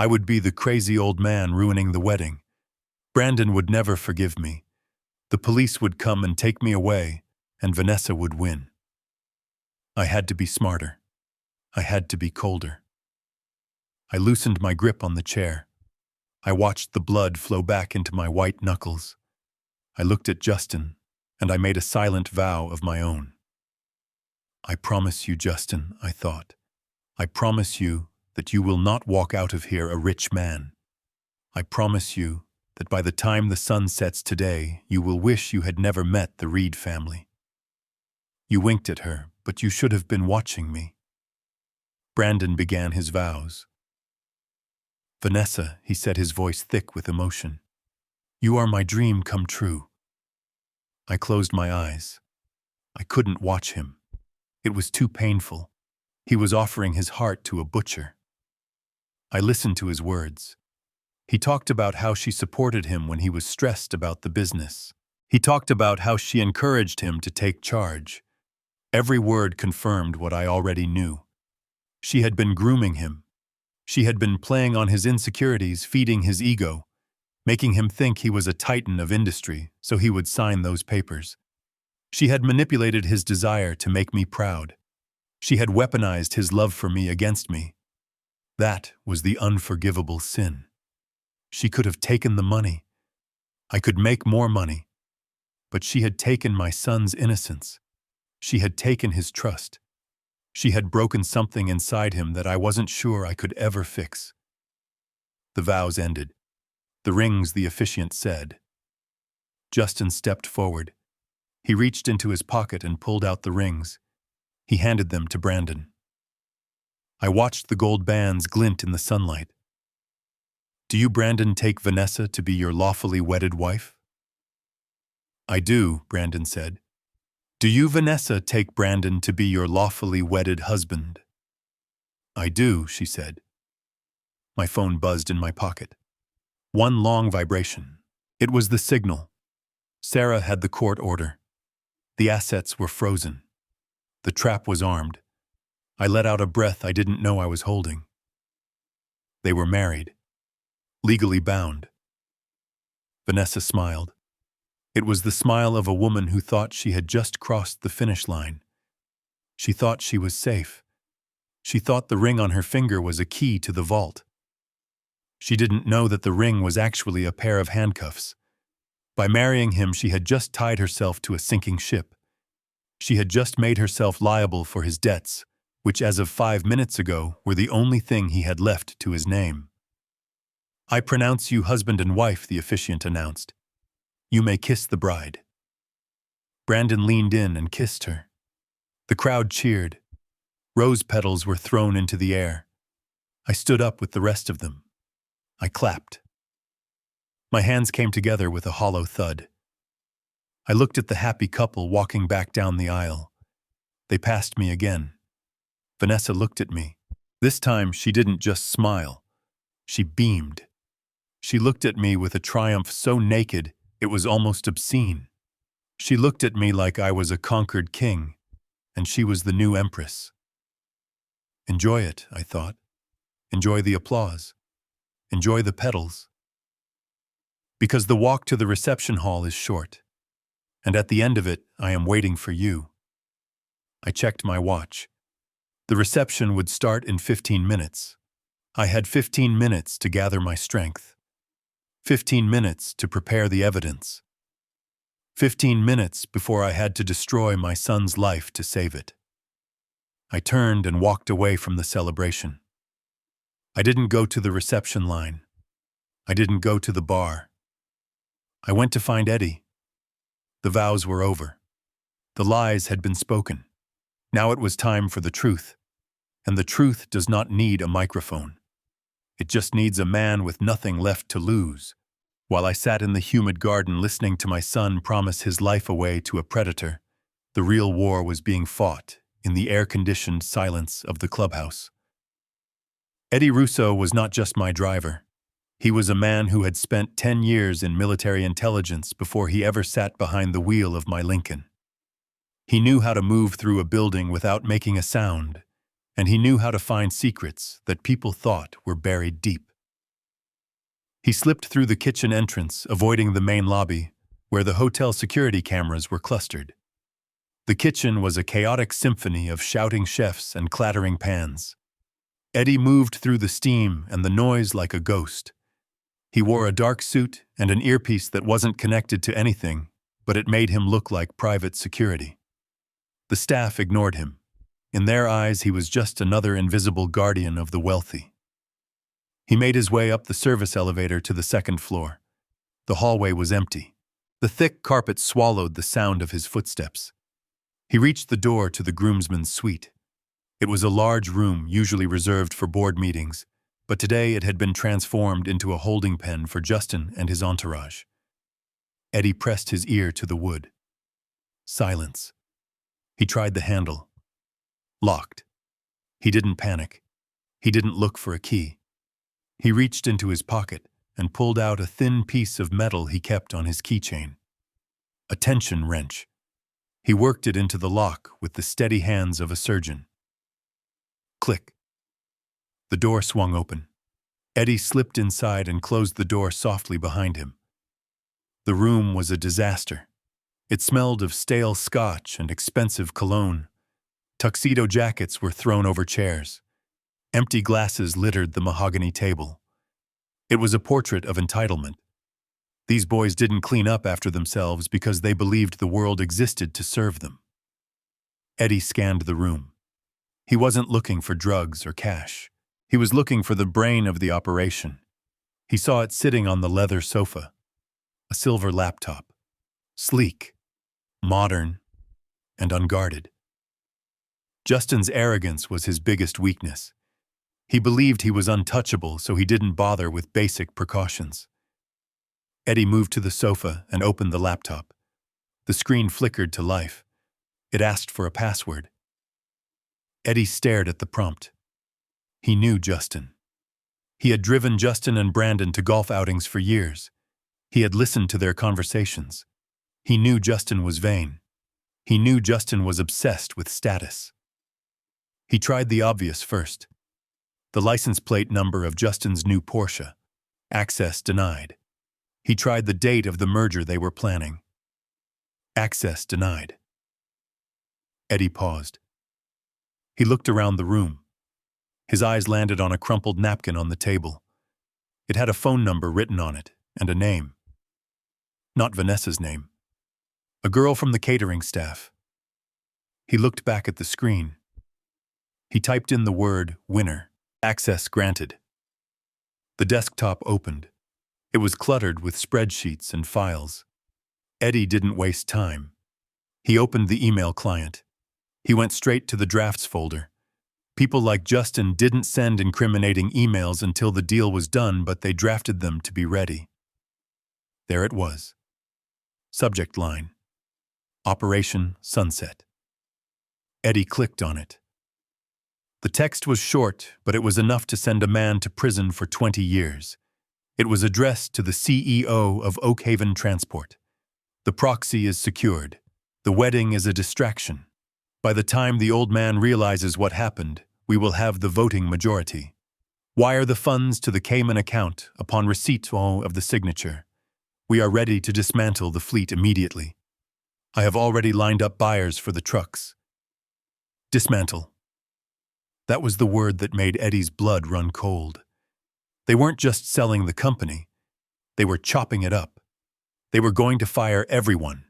[SPEAKER 1] I would be the crazy old man ruining the wedding. Brandon would never forgive me. The police would come and take me away, and Vanessa would win. I had to be smarter. I had to be colder. I loosened my grip on the chair. I watched the blood flow back into my white knuckles. I looked at Justin, and I made a silent vow of my own. I promise you, Justin, I thought. I promise you that you will not walk out of here a rich man. I promise you that by the time the sun sets today, you will wish you had never met the Reed family. You winked at her, but you should have been watching me. Brandon began his vows. Vanessa, he said, his voice thick with emotion. You are my dream come true. I closed my eyes. I couldn't watch him. It was too painful. He was offering his heart to a butcher. I listened to his words. He talked about how she supported him when he was stressed about the business. He talked about how she encouraged him to take charge. Every word confirmed what I already knew. She had been grooming him. She had been playing on his insecurities, feeding his ego, making him think he was a titan of industry so he would sign those papers. She had manipulated his desire to make me proud. She had weaponized his love for me against me. That was the unforgivable sin. She could have taken the money. I could make more money. But she had taken my son's innocence. She had taken his trust. She had broken something inside him that I wasn't sure I could ever fix. The vows ended. The rings, the officiant said. Justin stepped forward. He reached into his pocket and pulled out the rings. He handed them to Brandon. I watched the gold bands glint in the sunlight. Do you, Brandon, take Vanessa to be your lawfully wedded wife? I do, Brandon said. Do you, Vanessa, take Brandon to be your lawfully wedded husband? I do, she said. My phone buzzed in my pocket. One long vibration. It was the signal. Sarah had the court order. The assets were frozen. The trap was armed. I let out a breath I didn't know I was holding. They were married. Legally bound. Vanessa smiled. It was the smile of a woman who thought she had just crossed the finish line. She thought she was safe. She thought the ring on her finger was a key to the vault. She didn't know that the ring was actually a pair of handcuffs. By marrying him, she had just tied herself to a sinking ship. She had just made herself liable for his debts, which as of 5 minutes ago were the only thing he had left to his name. I pronounce you husband and wife, the officiant announced. You may kiss the bride. Brandon leaned in and kissed her. The crowd cheered. Rose petals were thrown into the air. I stood up with the rest of them. I clapped. My hands came together with a hollow thud. I looked at the happy couple walking back down the aisle. They passed me again. Vanessa looked at me. This time she didn't just smile. She beamed. She looked at me with a triumph so naked it was almost obscene. She looked at me like I was a conquered king, and she was the new empress. Enjoy it, I thought. Enjoy the applause. Enjoy the petals. Because the walk to the reception hall is short, and at the end of it, I am waiting for you. I checked my watch. The reception would start in 15 minutes. I had 15 minutes to gather my strength. 15 minutes to prepare the evidence. 15 minutes before I had to destroy my son's life to save it. I turned and walked away from the celebration. I didn't go to the reception line. I didn't go to the bar. I went to find Eddie. The vows were over. The lies had been spoken. Now it was time for the truth. And the truth does not need a microphone. It just needs a man with nothing left to lose. While I sat in the humid garden listening to my son promise his life away to a predator, the real war was being fought in the air-conditioned silence of the clubhouse. Eddie Russo was not just my driver. He was a man who had spent 10 years in military intelligence before he ever sat behind the wheel of my Lincoln. He knew how to move through a building without making a sound, and he knew how to find secrets that people thought were buried deep. He slipped through the kitchen entrance, avoiding the main lobby, where the hotel security cameras were clustered. The kitchen was a chaotic symphony of shouting chefs and clattering pans. Eddie moved through the steam and the noise like a ghost. He wore a dark suit and an earpiece that wasn't connected to anything, but it made him look like private security. The staff ignored him. In their eyes, he was just another invisible guardian of the wealthy. He made his way up the service elevator to the second floor. The hallway was empty. The thick carpet swallowed the sound of his footsteps. He reached the door to the groomsman's suite. It was a large room usually reserved for board meetings, but today it had been transformed into a holding pen for Justin and his entourage. Eddie pressed his ear to the wood. Silence. He tried the handle. Locked. He didn't panic. He didn't look for a key. He reached into his pocket and pulled out a thin piece of metal he kept on his keychain. A tension wrench. He worked it into the lock with the steady hands of a surgeon. Click. The door swung open. Eddie slipped inside and closed the door softly behind him. The room was a disaster. It smelled of stale scotch and expensive cologne. Tuxedo jackets were thrown over chairs. Empty glasses littered the mahogany table. It was a portrait of entitlement. These boys didn't clean up after themselves because they believed the world existed to serve them. Eddie scanned the room. He wasn't looking for drugs or cash. He was looking for the brain of the operation. He saw it sitting on the leather sofa. A silver laptop. Sleek, modern, and unguarded. Justin's arrogance was his biggest weakness. He believed he was untouchable, so he didn't bother with basic precautions. Eddie moved to the sofa and opened the laptop. The screen flickered to life. It asked for a password. Eddie stared at the prompt. He knew Justin. He had driven Justin and Brandon to golf outings for years. He had listened to their conversations. He knew Justin was vain. He knew Justin was obsessed with status. He tried the obvious first. The license plate number of Justin's new Porsche. Access denied. He tried the date of the merger they were planning. Access denied. Eddie paused. He looked around the room. His eyes landed on a crumpled napkin on the table. It had a phone number written on it, and a name. Not Vanessa's name. A girl from the catering staff. He looked back at the screen. He typed in the word winner. Access granted. The desktop opened. It was cluttered with spreadsheets and files. Eddie didn't waste time. He opened the email client. He went straight to the drafts folder. People like Justin didn't send incriminating emails until the deal was done, but they drafted them to be ready. There it was. Subject line: Operation Sunset. Eddie clicked on it. The text was short, but it was enough to send a man to prison for 20 years. It was addressed to the CEO of Oakhaven Transport. The proxy is secured. The wedding is a distraction. By the time the old man realizes what happened, we will have the voting majority. Wire the funds to the Cayman account upon receipt of the signature. We are ready to dismantle the fleet immediately. I have already lined up buyers for the trucks. Dismantle. That was the word that made Eddie's blood run cold. They weren't just selling the company. They were chopping it up. They were going to fire everyone.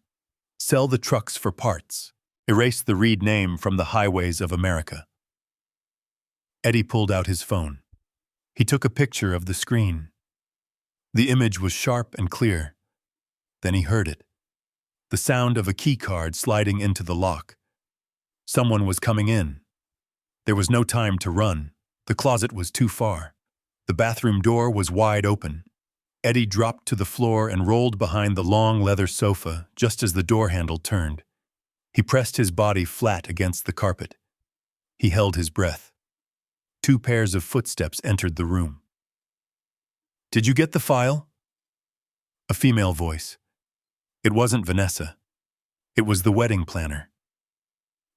[SPEAKER 1] Sell the trucks for parts. Erase the Reed name from the highways of America. Eddie pulled out his phone. He took a picture of the screen. The image was sharp and clear. Then he heard it. The sound of a key card sliding into the lock. Someone was coming in. There was no time to run. The closet was too far. The bathroom door was wide open. Eddie dropped to the floor and rolled behind the long leather sofa just as the door handle turned. He pressed his body flat against the carpet. He held his breath. 2 pairs of footsteps entered the room. "Did you get the file?" A female voice. It wasn't Vanessa. It was the wedding planner.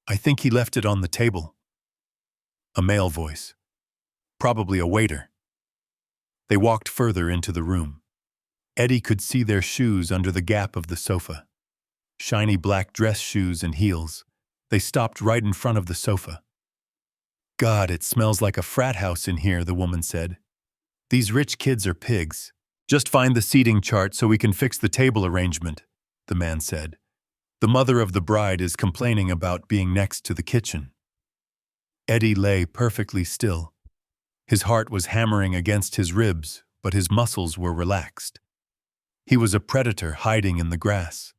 [SPEAKER 1] "I think he left it on the table." A male voice. Probably a waiter. They walked further into the room. Eddie could see their shoes under the gap of the sofa. Shiny black dress shoes and heels. They stopped right in front of the sofa. "God, it smells like a frat house in here," the woman said. "These rich kids are pigs. Just find the seating chart so we can fix the table arrangement," the man said. "The mother of the bride is complaining about being next to the kitchen." Eddie lay perfectly still. His heart was hammering against his ribs, but his muscles were relaxed. He was a predator hiding in the grass.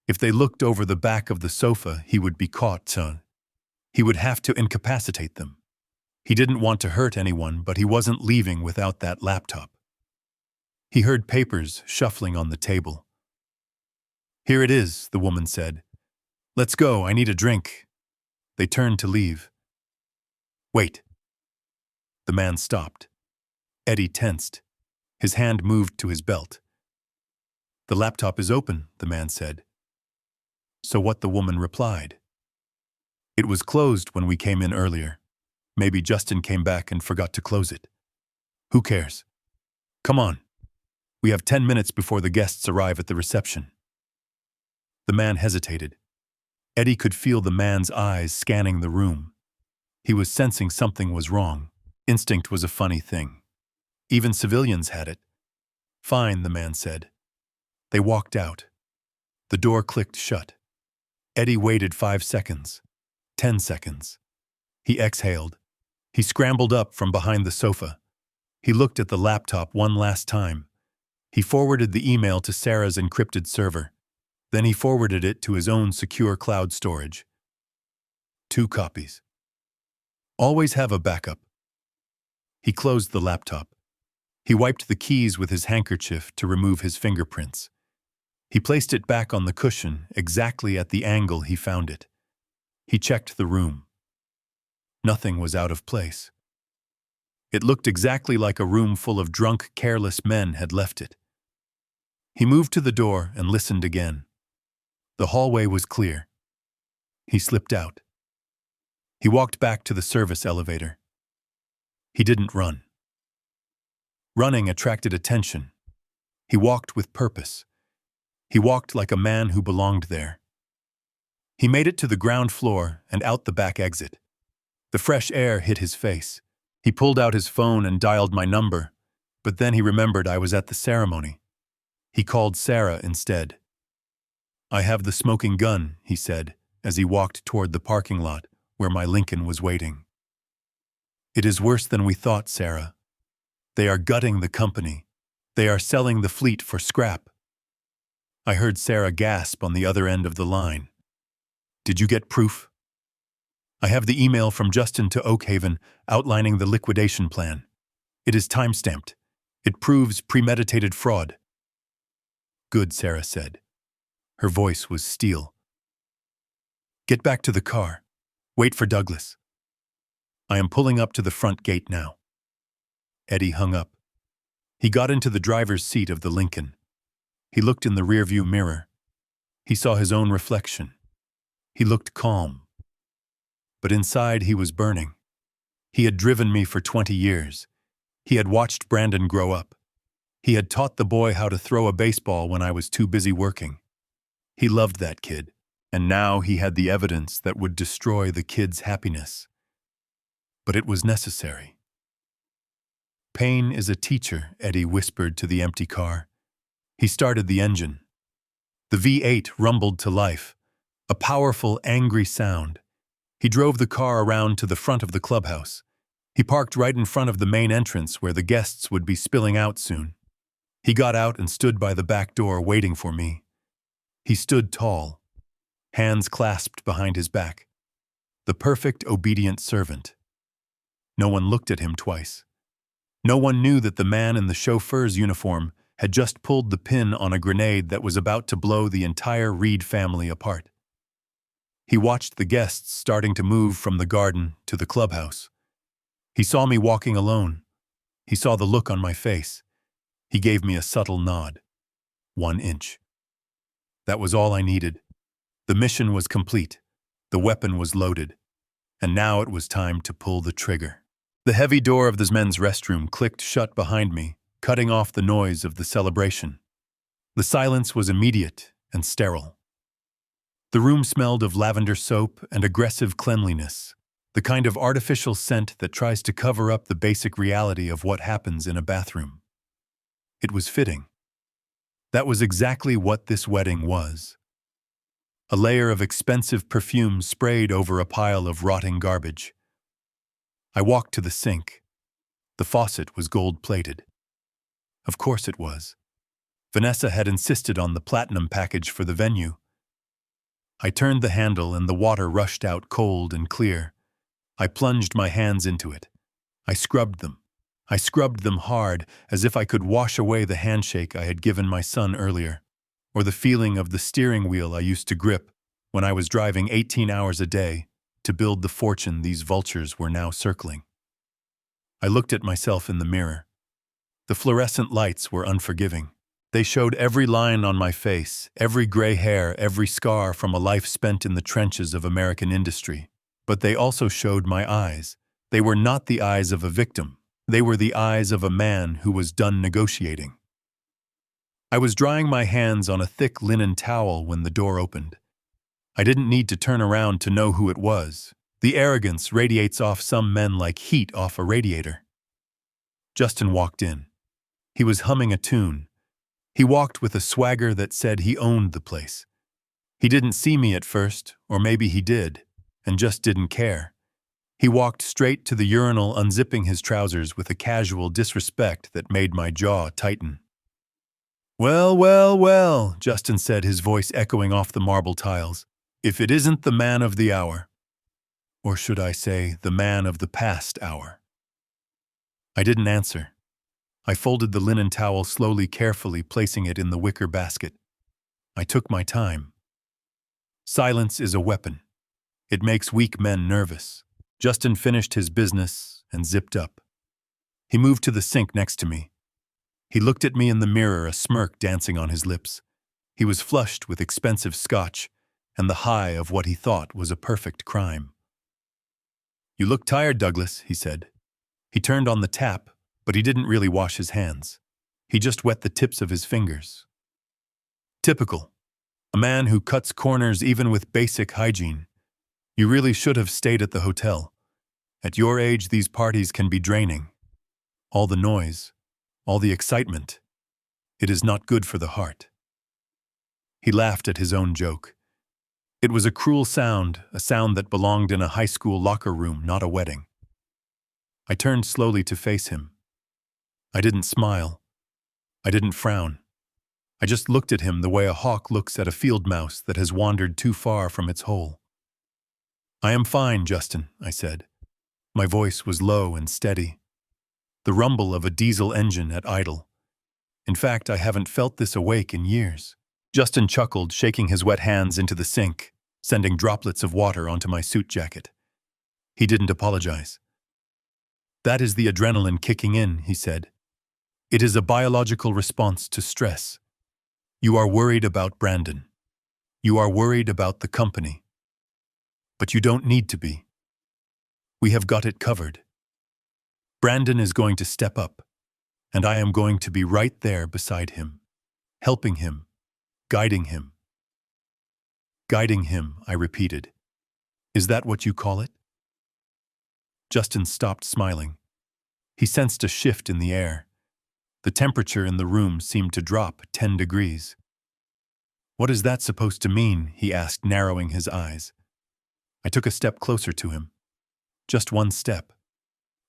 [SPEAKER 1] If they looked over the back of the sofa, he would be caught. He would have to incapacitate them. He didn't want to hurt anyone, but he wasn't leaving without that laptop. He heard papers shuffling on the table. "Here it is," the woman said. "Let's go, I need a drink." They turned to leave. "Wait." The man stopped. Eddie tensed. His hand moved to his belt. "The laptop is open," the man said. So what? The woman replied. "It was closed when we came in earlier. Maybe Justin came back and forgot to close it. Who cares? Come on. We have 10 minutes before the guests arrive at the reception." The man hesitated. Eddie could feel the man's eyes scanning the room. He was sensing something was wrong. Instinct was a funny thing. Even civilians had it. "Fine," the man said. They walked out. The door clicked shut. Eddie waited 5 seconds. 10 seconds. He exhaled. He scrambled up from behind the sofa. He looked at the laptop one last time. He forwarded the email to Sarah's encrypted server. Then he forwarded it to his own secure cloud storage. 2 copies. Always have a backup. He closed the laptop. He wiped the keys with his handkerchief to remove his fingerprints. He placed it back on the cushion, exactly at the angle he found it. He checked the room. Nothing was out of place. It looked exactly like a room full of drunk, careless men had left it. He moved to the door and listened again. The hallway was clear. He slipped out. He walked back to the service elevator. He didn't run. Running attracted attention. He walked with purpose. He walked like a man who belonged there. He made it to the ground floor and out the back exit. The fresh air hit his face. He pulled out his phone and dialed my number, but then he remembered I was at the ceremony. He called Sarah instead. "I have the smoking gun," he said, as he walked toward the parking lot where my Lincoln was waiting. "It is worse than we thought, Sarah. They are gutting the company. They are selling the fleet for scrap." I heard Sarah gasp on the other end of the line. "Did you get proof?" I have the email from Justin to Oakhaven outlining the liquidation plan. It is time-stamped. It proves premeditated fraud. Good, Sarah said. Her voice was steel. Get back to the car. Wait for Douglas. I am pulling up to the front gate now. Eddie hung up. He got into the driver's seat of the Lincoln. He looked in the rearview mirror. He saw his own reflection. He looked calm. But inside he was burning. He had driven me for 20 years. He had watched Brandon grow up. He had taught the boy how to throw a baseball when I was too busy working. He loved that kid, and now he had the evidence that would destroy the kid's happiness. But it was necessary. Pain is a teacher, Eddie whispered to the empty car. He started the engine. The V8 rumbled to life, a powerful, angry sound. He drove the car around to the front of the clubhouse. He parked right in front of the main entrance where the guests would be spilling out soon. He got out and stood by the back door waiting for me. He stood tall, hands clasped behind his back. The perfect, obedient servant. No one looked at him twice. No one knew that the man in the chauffeur's uniform had just pulled the pin on a grenade that was about to blow the entire Reed family apart. He watched the guests starting to move from the garden to the clubhouse. He saw me walking alone. He saw the look on my face. He gave me a subtle nod. 1 inch. That was all I needed. The mission was complete. The weapon was loaded. And now it was time to pull the trigger. The heavy door of the men's restroom clicked shut behind me, cutting off the noise of the celebration. The silence was immediate and sterile. The room smelled of lavender soap and aggressive cleanliness, the kind of artificial scent that tries to cover up the basic reality of what happens in a bathroom. It was fitting. That was exactly what this wedding was. A layer of expensive perfume sprayed over a pile of rotting garbage. I walked to the sink. The faucet was gold-plated. Of course it was. Vanessa had insisted on the platinum package for the venue. I turned the handle and the water rushed out cold and clear. I plunged my hands into it. I scrubbed them. I scrubbed them hard, as if I could wash away the handshake I had given my son earlier, or the feeling of the steering wheel I used to grip when I was driving 18 hours a day to build the fortune these vultures were now circling. I looked at myself in the mirror. The fluorescent lights were unforgiving. They showed every line on my face, every gray hair, every scar from a life spent in the trenches of American industry. But they also showed my eyes. They were not the eyes of a victim. They were the eyes of a man who was done negotiating. I was drying my hands on a thick linen towel when the door opened. I didn't need to turn around to know who it was. The arrogance radiates off some men like heat off a radiator. Justin walked in. He was humming a tune. He walked with a swagger that said he owned the place. He didn't see me at first, or maybe he did, and just didn't care. He walked straight to the urinal, unzipping his trousers with a casual disrespect that made my jaw tighten. "Well, well, well," Justin said, his voice echoing off the marble tiles. "If it isn't the man of the hour. Or should I say, the man of the past hour?" I didn't answer. I folded the linen towel slowly, carefully, placing it in the wicker basket. I took my time. Silence is a weapon. It makes weak men nervous. Justin finished his business and zipped up. He moved to the sink next to me. He looked at me in the mirror, a smirk dancing on his lips. He was flushed with expensive scotch and the high of what he thought was a perfect crime. "You look tired, Douglas," he said. He turned on the tap, but he didn't really wash his hands. He just wet the tips of his fingers. Typical. A man who cuts corners even with basic hygiene. You really should have stayed at the hotel. At your age, these parties can be draining. All the noise, all the excitement. It is not good for the heart. He laughed at his own joke. It was a cruel sound, a sound that belonged in a high school locker room, not a wedding. I turned slowly to face him. I didn't smile. I didn't frown. I just looked at him the way a hawk looks at a field mouse that has wandered too far from its hole. I am fine, Justin, I said. My voice was low and steady, the rumble of a diesel engine at idle. In fact, I haven't felt this awake in years. Justin chuckled, shaking his wet hands into the sink, sending droplets of water onto my suit jacket. He didn't apologize. That is the adrenaline kicking in, he said. It is a biological response to stress. You are worried about Brandon. You are worried about the company. But you don't need to be. We have got it covered. Brandon is going to step up, and I am going to be right there beside him, helping him, guiding him. Guiding him, I repeated. Is that what you call it? Justin stopped smiling. He sensed a shift in the air. The temperature in the room seemed to drop 10 degrees. What is that supposed to mean? He asked, narrowing his eyes. I took a step closer to him. Just one step.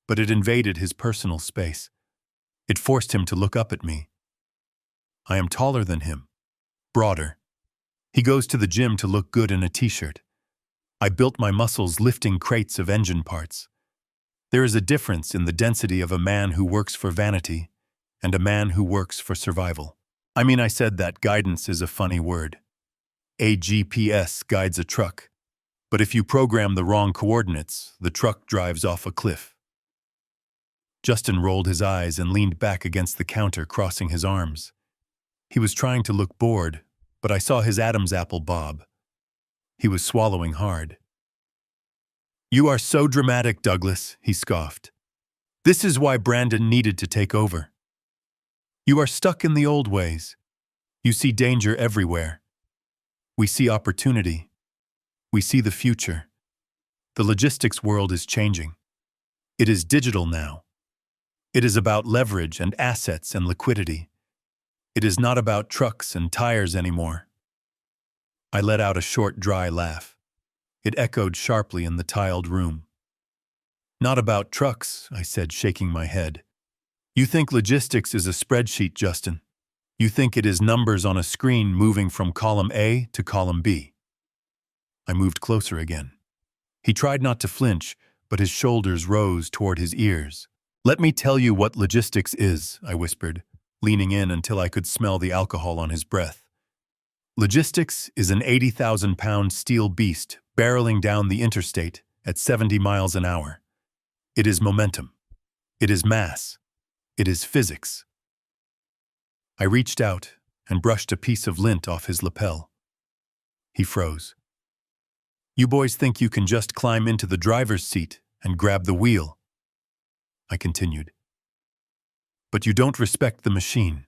[SPEAKER 1] But it invaded his personal space. It forced him to look up at me. I am taller than him, broader. He goes to the gym to look good in a t-shirt. I built my muscles lifting crates of engine parts. There is a difference in the density of a man who works for vanity and a man who works for survival. I said that guidance is a funny word. A GPS guides a truck, but if you program the wrong coordinates, the truck drives off a cliff. Justin rolled his eyes and leaned back against the counter, crossing his arms. He was trying to look bored, but I saw his Adam's apple bob. He was swallowing hard. You are so dramatic, Douglas, he scoffed. This is why Brandon needed to take over. You are stuck in the old ways. You see danger everywhere. We see opportunity. We see the future. The logistics world is changing. It is digital now. It is about leverage and assets and liquidity. It is not about trucks and tires anymore. I let out a short, dry laugh. It echoed sharply in the tiled room. Not about trucks, I said, shaking my head. You think logistics is a spreadsheet, Justin. You think it is numbers on a screen moving from column A to column B. I moved closer again. He tried not to flinch, but his shoulders rose toward his ears. Let me tell you what logistics is, I whispered, leaning in until I could smell the alcohol on his breath. Logistics is an 80,000-pound steel beast barreling down the interstate at 70 miles an hour. It is momentum. It is mass. It is physics. I reached out and brushed a piece of lint off his lapel. He froze. You boys think you can just climb into the driver's seat and grab the wheel, I continued. But you don't respect the machine.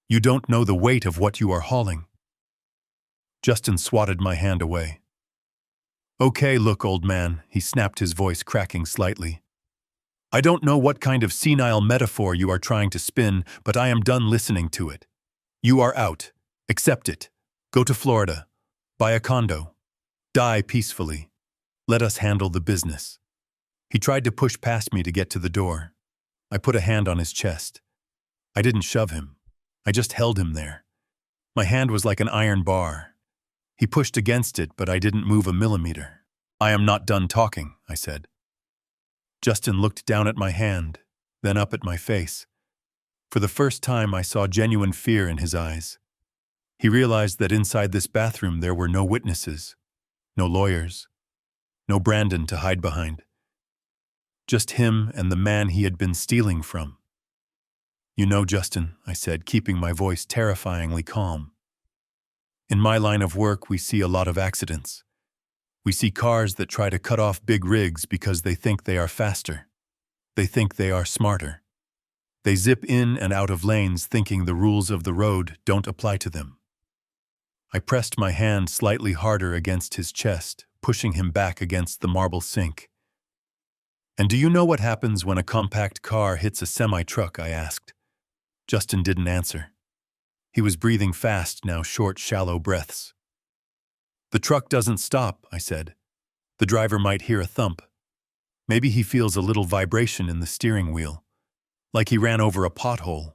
[SPEAKER 1] You don't know the weight of what you are hauling. Justin swatted my hand away. Okay, look, old man, he snapped, his voice cracking slightly. I don't know what kind of senile metaphor you are trying to spin, but I am done listening to it. You are out. Accept it. Go to Florida. Buy a condo. Die peacefully. Let us handle the business. He tried to push past me to get to the door. I put a hand on his chest. I didn't shove him. I just held him there. My hand was like an iron bar. He pushed against it, but I didn't move a millimeter. I am not done talking, I said. Justin looked down at my hand, then up at my face. For the first time, I saw genuine fear in his eyes. He realized that inside this bathroom there were no witnesses, no lawyers, no Brandon to hide behind. Just him and the man he had been stealing from. You know, Justin, I said, keeping my voice terrifyingly calm. In my line of work, we see a lot of accidents. We see cars that try to cut off big rigs because they think they are faster. They think they are smarter. They zip in and out of lanes thinking the rules of the road don't apply to them. I pressed my hand slightly harder against his chest, pushing him back against the marble sink. And do you know what happens when a compact car hits a semi-truck? I asked. Justin didn't answer. He was breathing fast now, short, shallow breaths. The truck doesn't stop, I said. The driver might hear a thump. Maybe he feels a little vibration in the steering wheel, like he ran over a pothole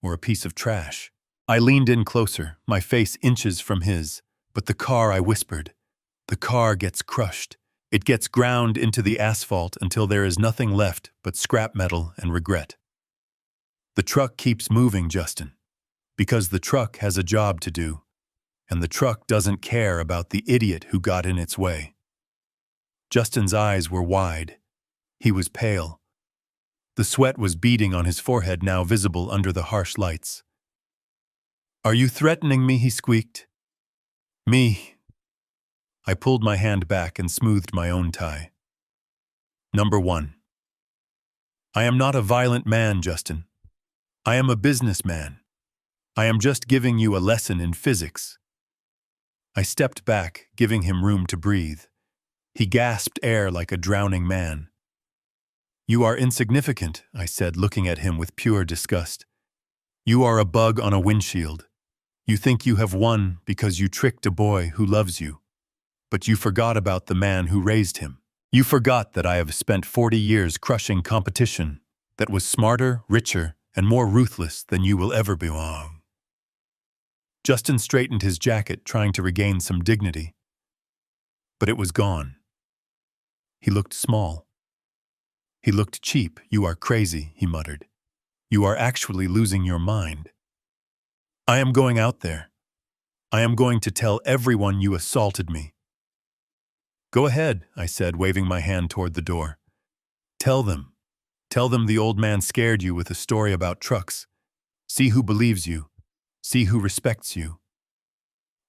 [SPEAKER 1] or a piece of trash. I leaned in closer, my face inches from his. But the car, I whispered. The car gets crushed. It gets ground into the asphalt until there is nothing left but scrap metal and regret. The truck keeps moving, Justin, because the truck has a job to do, and the truck doesn't care about the idiot who got in its way. Justin's eyes were wide. He was pale. The sweat was beading on his forehead, now visible under the harsh lights. "Are you threatening me?" he squeaked. "Me." I pulled my hand back and smoothed my own tie. Number 1. I am not a violent man, Justin. I am a businessman. I am just giving you a lesson in physics. I stepped back, giving him room to breathe. He gasped air like a drowning man. "You are insignificant," I said, looking at him with pure disgust. "You are a bug on a windshield. You think you have won because you tricked a boy who loves you. But you forgot about the man who raised him. You forgot that I have spent 40 years crushing competition that was smarter, richer, and more ruthless than you will ever be." Justin straightened his jacket, trying to regain some dignity. But it was gone. He looked small. He looked cheap. "You are crazy," he muttered. "You are actually losing your mind. I am going out there. I am going to tell everyone you assaulted me." "Go ahead," I said, waving my hand toward the door. Tell them. Tell them the old man scared you with a story about trucks. See who believes you. See who respects you."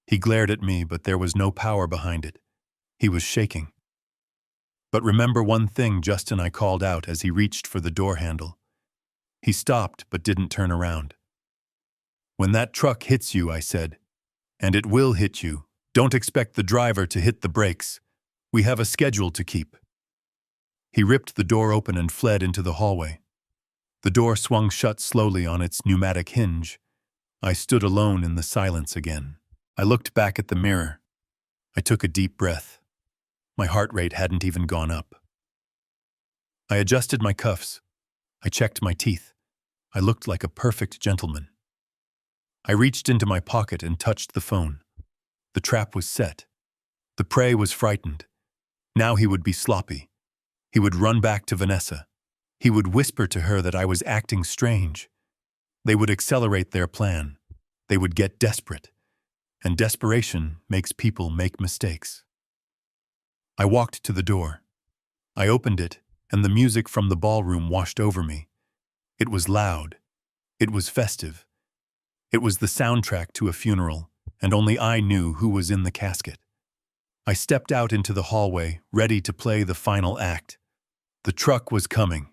[SPEAKER 1] He glared at me, but there was no power behind it. He was shaking. "But remember one thing, Justin," I called out as he reached for the door handle. He stopped but didn't turn around. "When that truck hits you," I said, "and it will hit you, don't expect the driver to hit the brakes. We have a schedule to keep." He ripped the door open and fled into the hallway. The door swung shut slowly on its pneumatic hinge. I stood alone in the silence again. I looked back at the mirror. I took a deep breath. My heart rate hadn't even gone up. I adjusted my cuffs. I checked my teeth. I looked like a perfect gentleman. I reached into my pocket and touched the phone. The trap was set. The prey was frightened. Now he would be sloppy. He would run back to Vanessa. He would whisper to her that I was acting strange. They would accelerate their plan. They would get desperate. And desperation makes people make mistakes. I walked to the door. I opened it, and the music from the ballroom washed over me. It was loud. It was festive. It was the soundtrack to a funeral, and only I knew who was in the casket. I stepped out into the hallway, ready to play the final act. The truck was coming,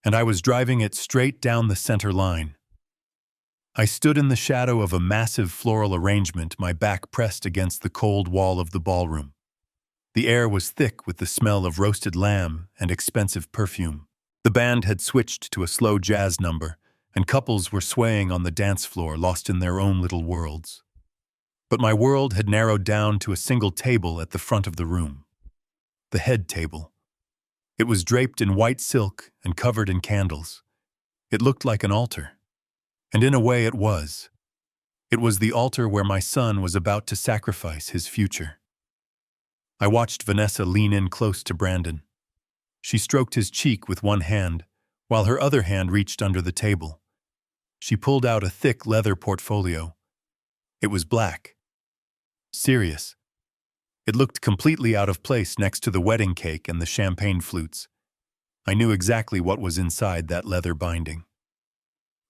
[SPEAKER 1] and I was driving it straight down the center line. I stood in the shadow of a massive floral arrangement, my back pressed against the cold wall of the ballroom. The air was thick with the smell of roasted lamb and expensive perfume. The band had switched to a slow jazz number, and couples were swaying on the dance floor, lost in their own little worlds. But my world had narrowed down to a single table at the front of the room. The head table. It was draped in white silk and covered in candles. It looked like an altar. And in a way it was. It was the altar where my son was about to sacrifice his future. I watched Vanessa lean in close to Brandon. She stroked his cheek with one hand, while her other hand reached under the table. She pulled out a thick leather portfolio. It was black. Serious. It looked completely out of place next to the wedding cake and the champagne flutes. I knew exactly what was inside that leather binding.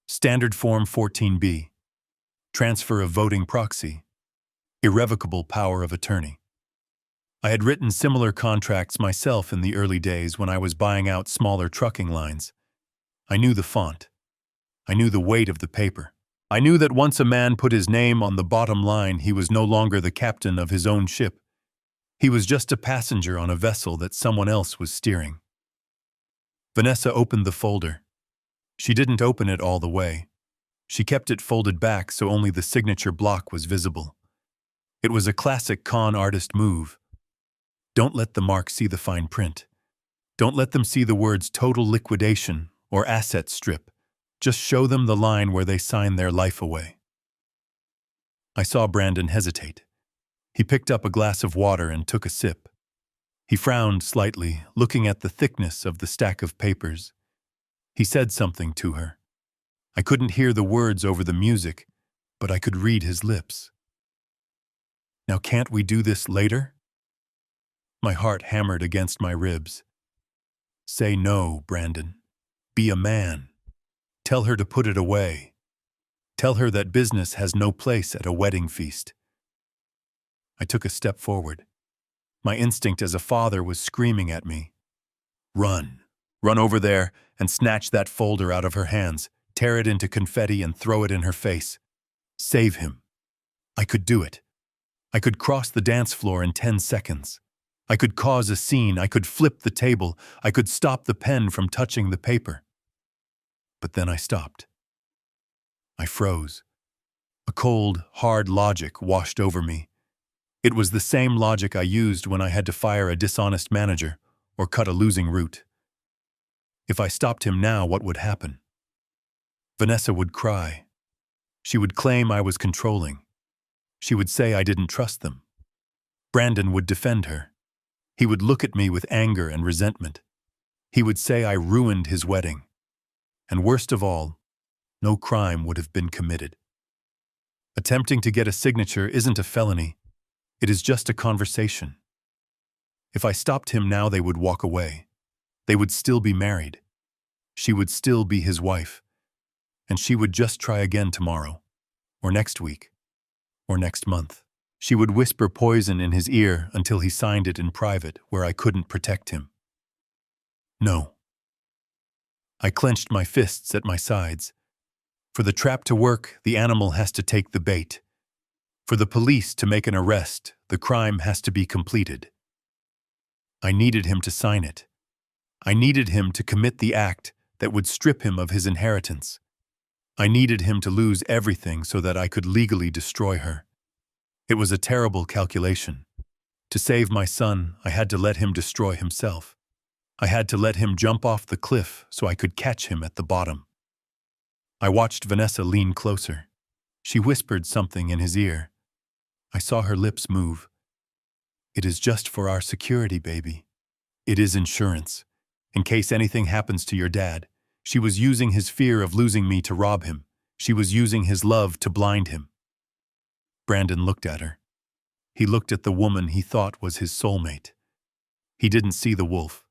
[SPEAKER 1] Standard Form 14B. Transfer of voting proxy. Irrevocable power of attorney. I had written similar contracts myself in the early days when I was buying out smaller trucking lines. I knew the font. I knew the weight of the paper. I knew that once a man put his name on the bottom line, he was no longer the captain of his own ship. He was just a passenger on a vessel that someone else was steering. Vanessa opened the folder. She didn't open it all the way. She kept it folded back so only the signature block was visible. It was a classic con artist move. Don't let the mark see the fine print. Don't let them see the words total liquidation or asset strip. Just show them the line where they sign their life away. I saw Brandon hesitate. He picked up a glass of water and took a sip. He frowned slightly, looking at the thickness of the stack of papers. He said something to her. I couldn't hear the words over the music, but I could read his lips. Now can't we do this later? My heart hammered against my ribs. Say no, Brandon. Be a man. Tell her to put it away. Tell her that business has no place at a wedding feast. I took a step forward. My instinct as a father was screaming at me. Run. Run over there and snatch that folder out of her hands, tear it into confetti and throw it in her face. Save him. I could do it. I could cross the dance floor in 10 seconds. I could cause a scene. I could flip the table. I could stop the pen from touching the paper. But then I stopped. I froze. A cold, hard logic washed over me. It was the same logic I used when I had to fire a dishonest manager or cut a losing route. If I stopped him now, what would happen? Vanessa would cry. She would claim I was controlling. She would say I didn't trust them. Brandon would defend her. He would look at me with anger and resentment. He would say I ruined his wedding. And worst of all, no crime would have been committed. Attempting to get a signature isn't a felony. It is just a conversation. If I stopped him now, they would walk away. They would still be married. She would still be his wife. And she would just try again tomorrow, or next week, or next month. She would whisper poison in his ear until he signed it in private where I couldn't protect him. No. I clenched my fists at my sides. For the trap to work, the animal has to take the bait. For the police to make an arrest, the crime has to be completed. I needed him to sign it. I needed him to commit the act that would strip him of his inheritance. I needed him to lose everything so that I could legally destroy her. It was a terrible calculation. To save my son, I had to let him destroy himself. I had to let him jump off the cliff so I could catch him at the bottom. I watched Vanessa lean closer. She whispered something in his ear. I saw her lips move. It is just for our security, baby. It is insurance. In case anything happens to your dad. She was using his fear of losing me to rob him. She was using his love to blind him. Brandon looked at her. He looked at the woman he thought was his soulmate. He didn't see the wolf.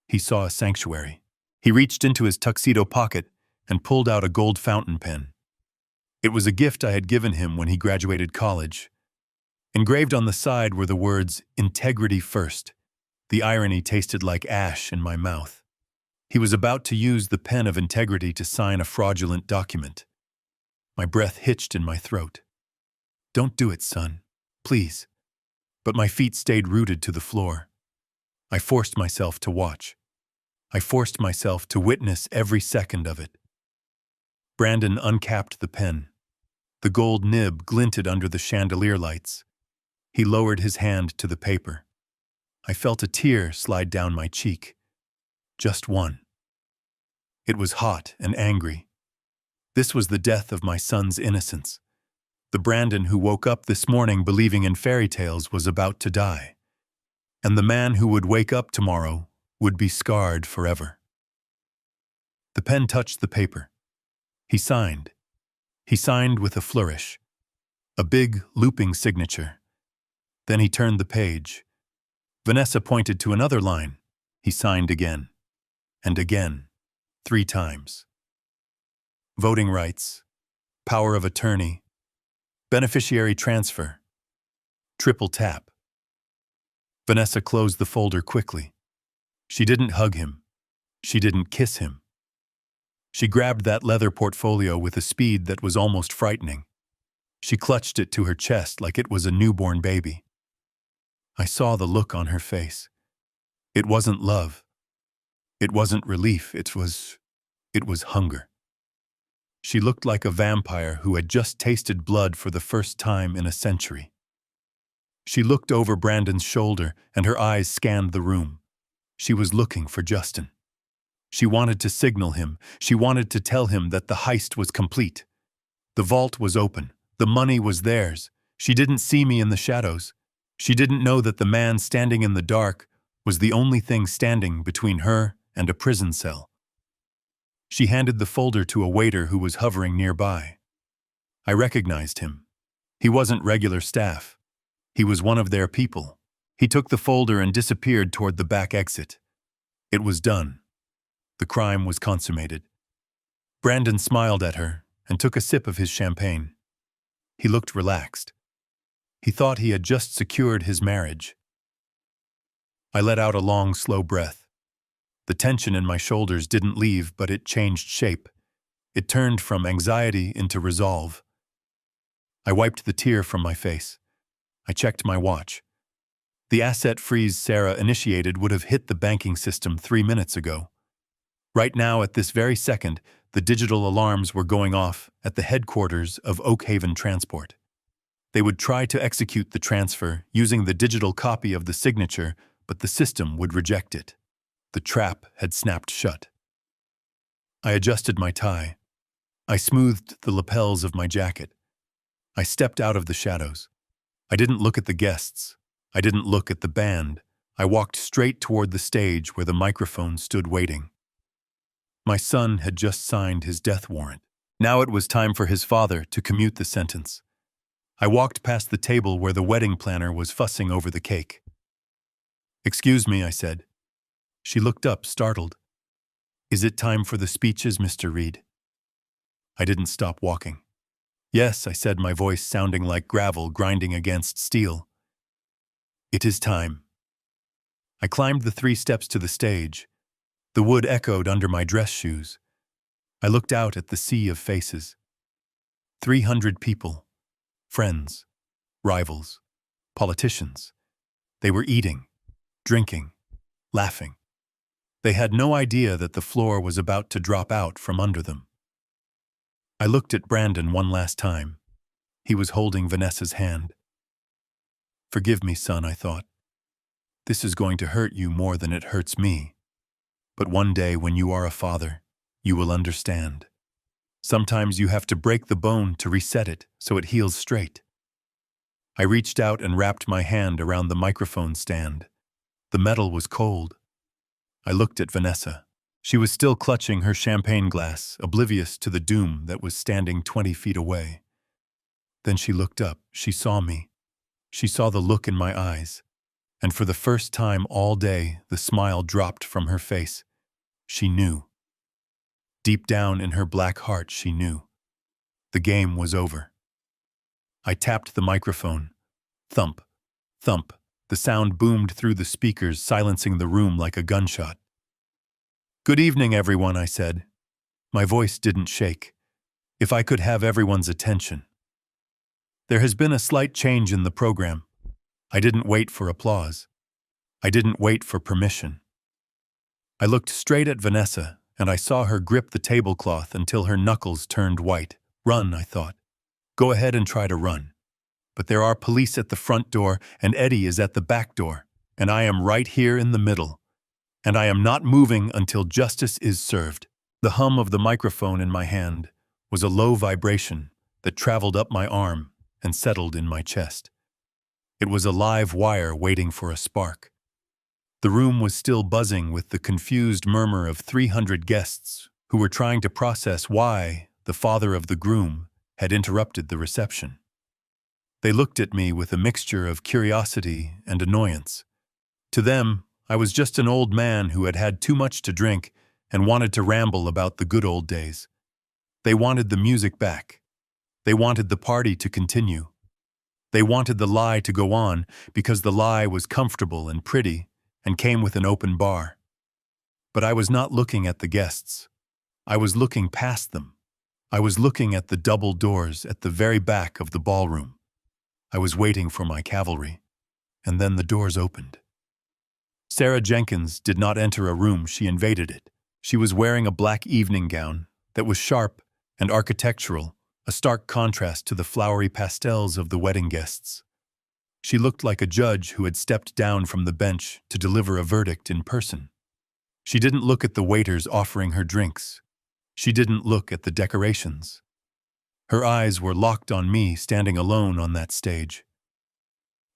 [SPEAKER 1] He saw a sanctuary. He reached into his tuxedo pocket and pulled out a gold fountain pen. It was a gift I had given him when he graduated college. Engraved on the side were the words, "Integrity first." The irony tasted like ash in my mouth. He was about to use the pen of integrity to sign a fraudulent document. My breath hitched in my throat. Don't do it, son. Please. But my feet stayed rooted to the floor. I forced myself to watch. I forced myself to witness every second of it. Brandon uncapped the pen. The gold nib glinted under the chandelier lights. He lowered his hand to the paper. I felt a tear slide down my cheek. Just one. It was hot and angry. This was the death of my son's innocence. The Brandon who woke up this morning believing in fairy tales was about to die. And the man who would wake up tomorrow would be scarred forever. The pen touched the paper. He signed. He signed with a flourish. A big, looping signature. Then he turned the page. Vanessa pointed to another line. He signed again. And again. 3 times. Voting rights. Power of attorney. Beneficiary transfer. Triple tap. Vanessa closed the folder quickly. She didn't hug him. She didn't kiss him. She grabbed that leather portfolio with a speed that was almost frightening. She clutched it to her chest like it was a newborn baby. I saw the look on her face. It wasn't love. It wasn't relief. It was hunger. She looked like a vampire who had just tasted blood for the first time in a century. She looked over Brandon's shoulder and her eyes scanned the room. She was looking for Justin. She wanted to signal him. She wanted to tell him that the heist was complete. The vault was open. The money was theirs. She didn't see me in the shadows. She didn't know that the man standing in the dark was the only thing standing between her and a prison cell. She handed the folder to a waiter who was hovering nearby. I recognized him. He wasn't regular staff. He was one of their people. He took the folder and disappeared toward the back exit. It was done. The crime was consummated. Brandon smiled at her and took a sip of his champagne. He looked relaxed. He thought he had just secured his marriage. I let out a long, slow breath. The tension in my shoulders didn't leave, but it changed shape. It turned from anxiety into resolve. I wiped the tear from my face. I checked my watch. The asset freeze Sarah initiated would have hit the banking system 3 minutes ago. Right now, at this very second, the digital alarms were going off at the headquarters of Oak Haven Transport. They would try to execute the transfer using the digital copy of the signature, but the system would reject it. The trap had snapped shut. I adjusted my tie. I smoothed the lapels of my jacket. I stepped out of the shadows. I didn't look at the guests. I didn't look at the band. I walked straight toward the stage where the microphone stood waiting. My son had just signed his death warrant. Now it was time for his father to commute the sentence. I walked past the table where the wedding planner was fussing over the cake. "Excuse me," I said. She looked up, startled. "Is it time for the speeches, Mr. Reed?" I didn't stop walking. "Yes," I said, my voice sounding like gravel grinding against steel. "It is time." I climbed the 3 steps to the stage. The wood echoed under my dress shoes. I looked out at the sea of faces. 300 people. Friends. Rivals. Politicians. They were eating, drinking, laughing. They had no idea that the floor was about to drop out from under them. I looked at Brandon one last time. He was holding Vanessa's hand. "Forgive me, son," I thought. "This is going to hurt you more than it hurts me. But one day when you are a father, you will understand. Sometimes you have to break the bone to reset it so it heals straight." I reached out and wrapped my hand around the microphone stand. The metal was cold. I looked at Vanessa. She was still clutching her champagne glass, oblivious to the doom that was standing 20 feet away. Then she looked up. She saw me. She saw the look in my eyes. And for the first time all day, the smile dropped from her face. She knew. Deep down in her black heart, she knew. The game was over. I tapped the microphone. Thump, thump. The sound boomed through the speakers, silencing the room like a gunshot. "Good evening, everyone," I said. My voice didn't shake. If I could have everyone's attention. There has been a slight change in the program. I didn't wait for applause. I didn't wait for permission. I looked straight at Vanessa, and I saw her grip the tablecloth until her knuckles turned white. "Run," I thought. "Go ahead and try to run. But there are police at the front door, and Eddie is at the back door, and I am right here in the middle. And I am not moving until justice is served." The hum of the microphone in my hand was a low vibration that traveled up my arm and settled in my chest. It was a live wire waiting for a spark. The room was still buzzing with the confused murmur of 300 guests who were trying to process why the father of the groom had interrupted the reception. They looked at me with a mixture of curiosity and annoyance. To them, I was just an old man who had had too much to drink and wanted to ramble about the good old days. They wanted the music back. They wanted the party to continue. They wanted the lie to go on because the lie was comfortable and pretty and came with an open bar. But I was not looking at the guests. I was looking past them. I was looking at the double doors at the very back of the ballroom. I was waiting for my cavalry. And then the doors opened. Sarah Jenkins did not enter a room, she invaded it. She was wearing a black evening gown that was sharp and architectural, a stark contrast to the flowery pastels of the wedding guests. She looked like a judge who had stepped down from the bench to deliver a verdict in person. She didn't look at the waiters offering her drinks. She didn't look at the decorations. Her eyes were locked on me, standing alone on that stage.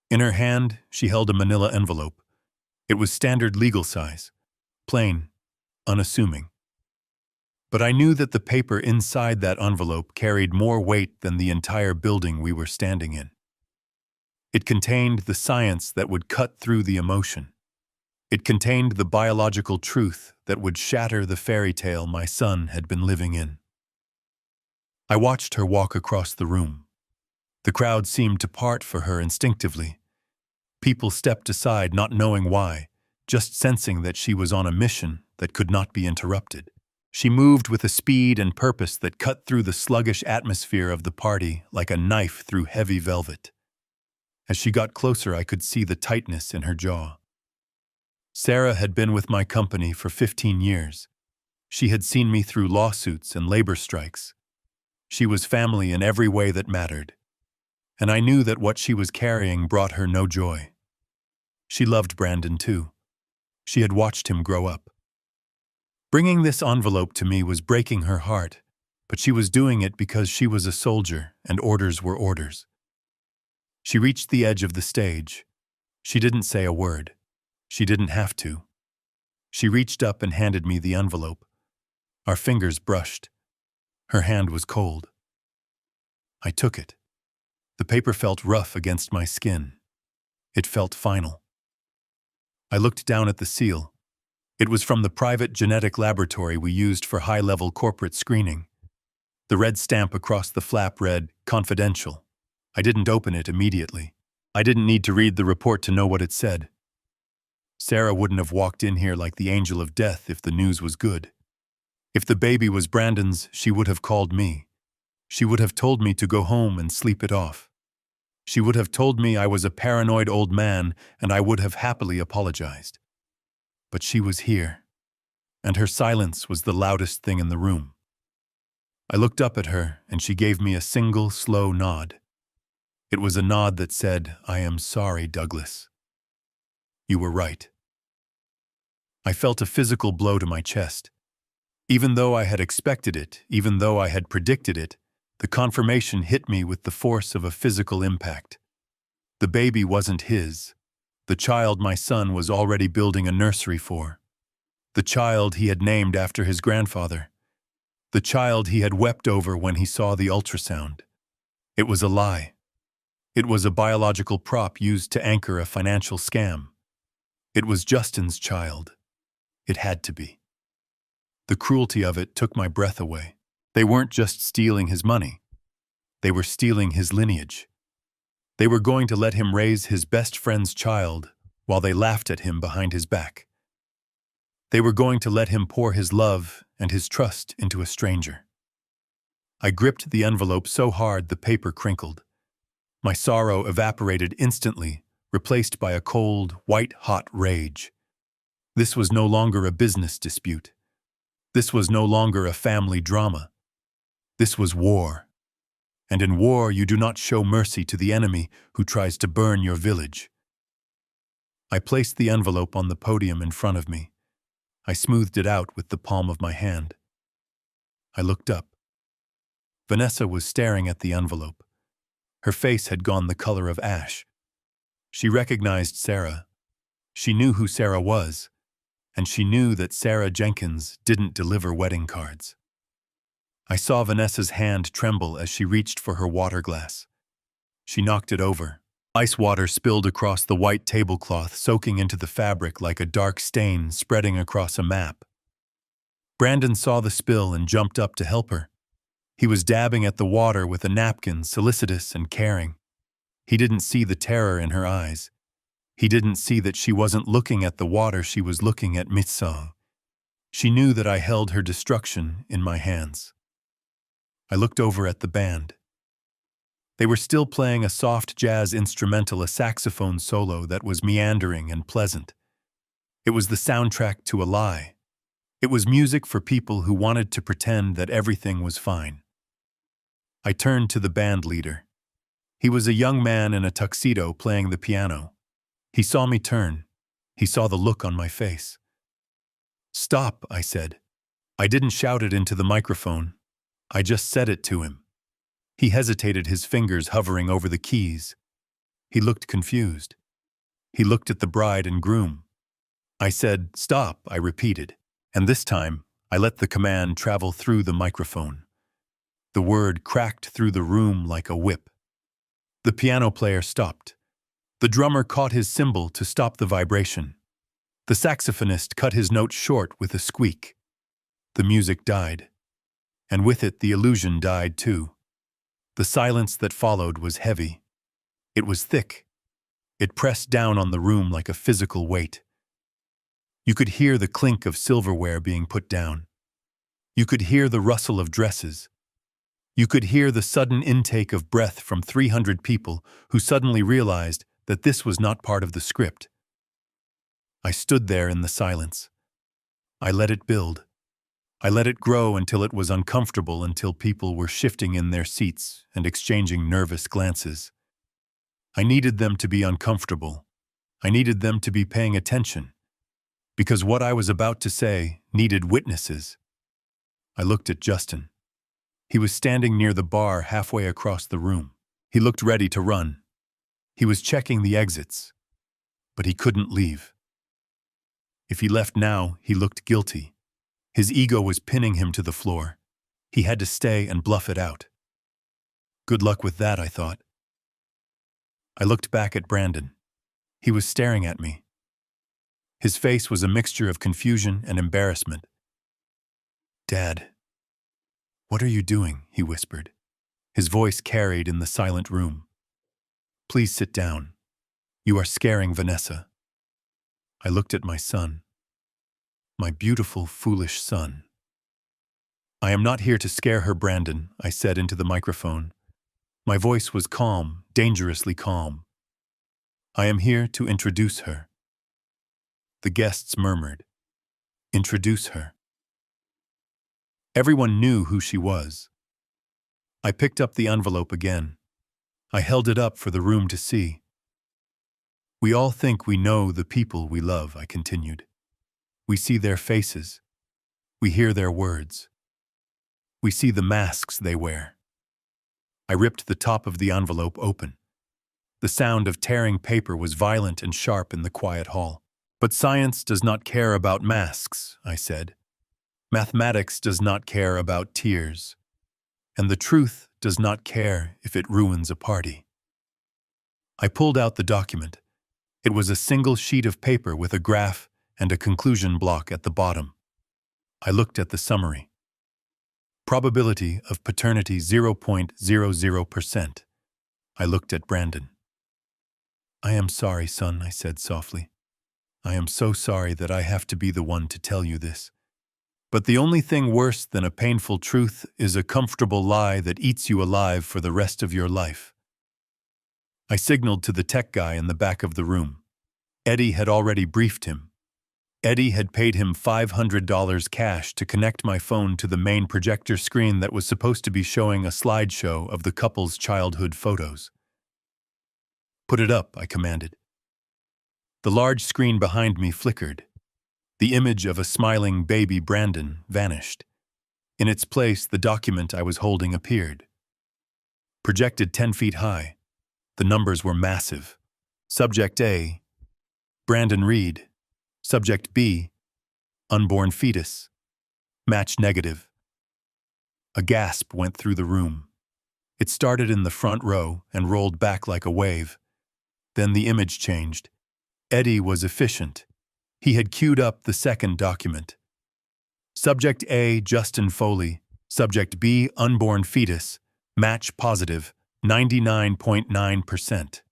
[SPEAKER 1] In her hand, she held a manila envelope. It was standard legal size, plain, unassuming. But I knew that the paper inside that envelope carried more weight than the entire building we were standing in. It contained the science that would cut through the emotion. It contained the biological truth that would shatter the fairy tale my son had been living in. I watched her walk across the room. The crowd seemed to part for her instinctively. People stepped aside, not knowing why, just sensing that she was on a mission that could not be interrupted. She moved with a speed and purpose that cut through the sluggish atmosphere of the party like a knife through heavy velvet. As she got closer, I could see the tightness in her jaw. Sarah had been with my company for 15 years. She had seen me through lawsuits and labor strikes. She was family in every way that mattered. And I knew that what she was carrying brought her no joy. She loved Brandon too. She had watched him grow up. Bringing this envelope to me was breaking her heart, but she was doing it because she was a soldier and orders were orders. She reached the edge of the stage. She didn't say a word. She didn't have to. She reached up and handed me the envelope. Our fingers brushed. Her hand was cold. I took it. The paper felt rough against my skin. It felt final. I looked down at the seal. It was from the private genetic laboratory we used for high-level corporate screening. The red stamp across the flap read, "Confidential." I didn't open it immediately. I didn't need to read the report to know what it said. Sarah wouldn't have walked in here like the angel of death if the news was good. If the baby was Brandon's, she would have called me. She would have told me to go home and sleep it off. She would have told me I was a paranoid old man, and I would have happily apologized. But she was here, and her silence was the loudest thing in the room. I looked up at her, and she gave me a single, slow nod. It was a nod that said, "I am sorry, Douglas. You were right." I felt a physical blow to my chest. Even though I had expected it, even though I had predicted it, the confirmation hit me with the force of a physical impact. The baby wasn't his. The child my son was already building a nursery for. The child he had named after his grandfather. The child he had wept over when he saw the ultrasound. It was a lie. It was a biological prop used to anchor a financial scam. It was Justin's child. It had to be. The cruelty of it took my breath away. They weren't just stealing his money. They were stealing his lineage. They were going to let him raise his best friend's child while they laughed at him behind his back. They were going to let him pour his love and his trust into a stranger. I gripped the envelope so hard the paper crinkled. My sorrow evaporated instantly, replaced by a cold, white-hot rage. This was no longer a business dispute. This was no longer a family drama. This was war. And in war, you do not show mercy to the enemy who tries to burn your village. I placed the envelope on the podium in front of me. I smoothed it out with the palm of my hand. I looked up. Vanessa was staring at the envelope. Her face had gone the color of ash. She recognized Sarah. She knew who Sarah was, and she knew that Sarah Jenkins didn't deliver wedding cards. I saw Vanessa's hand tremble as she reached for her water glass. She knocked it over. Ice water spilled across the white tablecloth, soaking into the fabric like a dark stain spreading across a map. Brandon saw the spill and jumped up to help her. He was dabbing at the water with a napkin, solicitous and caring. He didn't see the terror in her eyes. He didn't see that she wasn't looking at the water, she was looking at Mitsang. She knew that I held her destruction in my hands. I looked over at the band. They were still playing a soft jazz instrumental, a saxophone solo that was meandering and pleasant. It was the soundtrack to a lie. It was music for people who wanted to pretend that everything was fine. I turned to the band leader. He was a young man in a tuxedo playing the piano. He saw me turn. He saw the look on my face. "Stop," I said. I didn't shout it into the microphone. I just said it to him. He hesitated, his fingers hovering over the keys. He looked confused. He looked at the bride and groom. I said, "Stop," I repeated, and this time I let the command travel through the microphone. The word cracked through the room like a whip. The piano player stopped. The drummer caught his cymbal to stop the vibration. The saxophonist cut his note short with a squeak. The music died. And with it, the illusion died too. The silence that followed was heavy. It was thick. It pressed down on the room like a physical weight. You could hear the clink of silverware being put down. You could hear the rustle of dresses. You could hear the sudden intake of breath from 300 people who suddenly realized that this was not part of the script. I stood there in the silence. I let it build. I let it grow until it was uncomfortable, until people were shifting in their seats and exchanging nervous glances. I needed them to be uncomfortable. I needed them to be paying attention, because what I was about to say needed witnesses. I looked at Justin. He was standing near the bar halfway across the room. He looked ready to run. He was checking the exits, but he couldn't leave. If he left now, he looked guilty. His ego was pinning him to the floor. He had to stay and bluff it out. Good luck with that, I thought. I looked back at Brandon. He was staring at me. His face was a mixture of confusion and embarrassment. "Dad, what are you doing?" he whispered. His voice carried in the silent room. "Please sit down. You are scaring Vanessa." I looked at my son. My beautiful, foolish son. "I am not here to scare her, Brandon," I said into the microphone. My voice was calm, dangerously calm. "I am here to introduce her." The guests murmured, "Introduce her." Everyone knew who she was. I picked up the envelope again. I held it up for the room to see. "We all think we know the people we love," I continued. "We see their faces. We hear their words. We see the masks they wear." I ripped the top of the envelope open. The sound of tearing paper was violent and sharp in the quiet hall. "But science does not care about masks," I said. "Mathematics does not care about tears. And the truth does not care if it ruins a party." I pulled out the document. It was a single sheet of paper with a graph and a conclusion block at the bottom. I looked at the summary. Probability of paternity 0.00%. I looked at Brandon. "I am sorry, son," I said softly. "I am so sorry that I have to be the one to tell you this. But the only thing worse than a painful truth is a comfortable lie that eats you alive for the rest of your life." I signaled to the tech guy in the back of the room. Eddie had already briefed him. Eddie had paid him $500 cash to connect my phone to the main projector screen that was supposed to be showing a slideshow of the couple's childhood photos. "Put it up," I commanded. The large screen behind me flickered. The image of a smiling baby Brandon vanished. In its place, the document I was holding appeared. Projected 10 feet high. The numbers were massive. Subject A, Brandon Reed. Subject B, unborn fetus. Match negative. A gasp went through the room. It started in the front row and rolled back like a wave. Then the image changed. Eddie was efficient. He had queued up the second document. Subject A, Justin Foley. Subject B, unborn fetus. Match positive, 99.9%.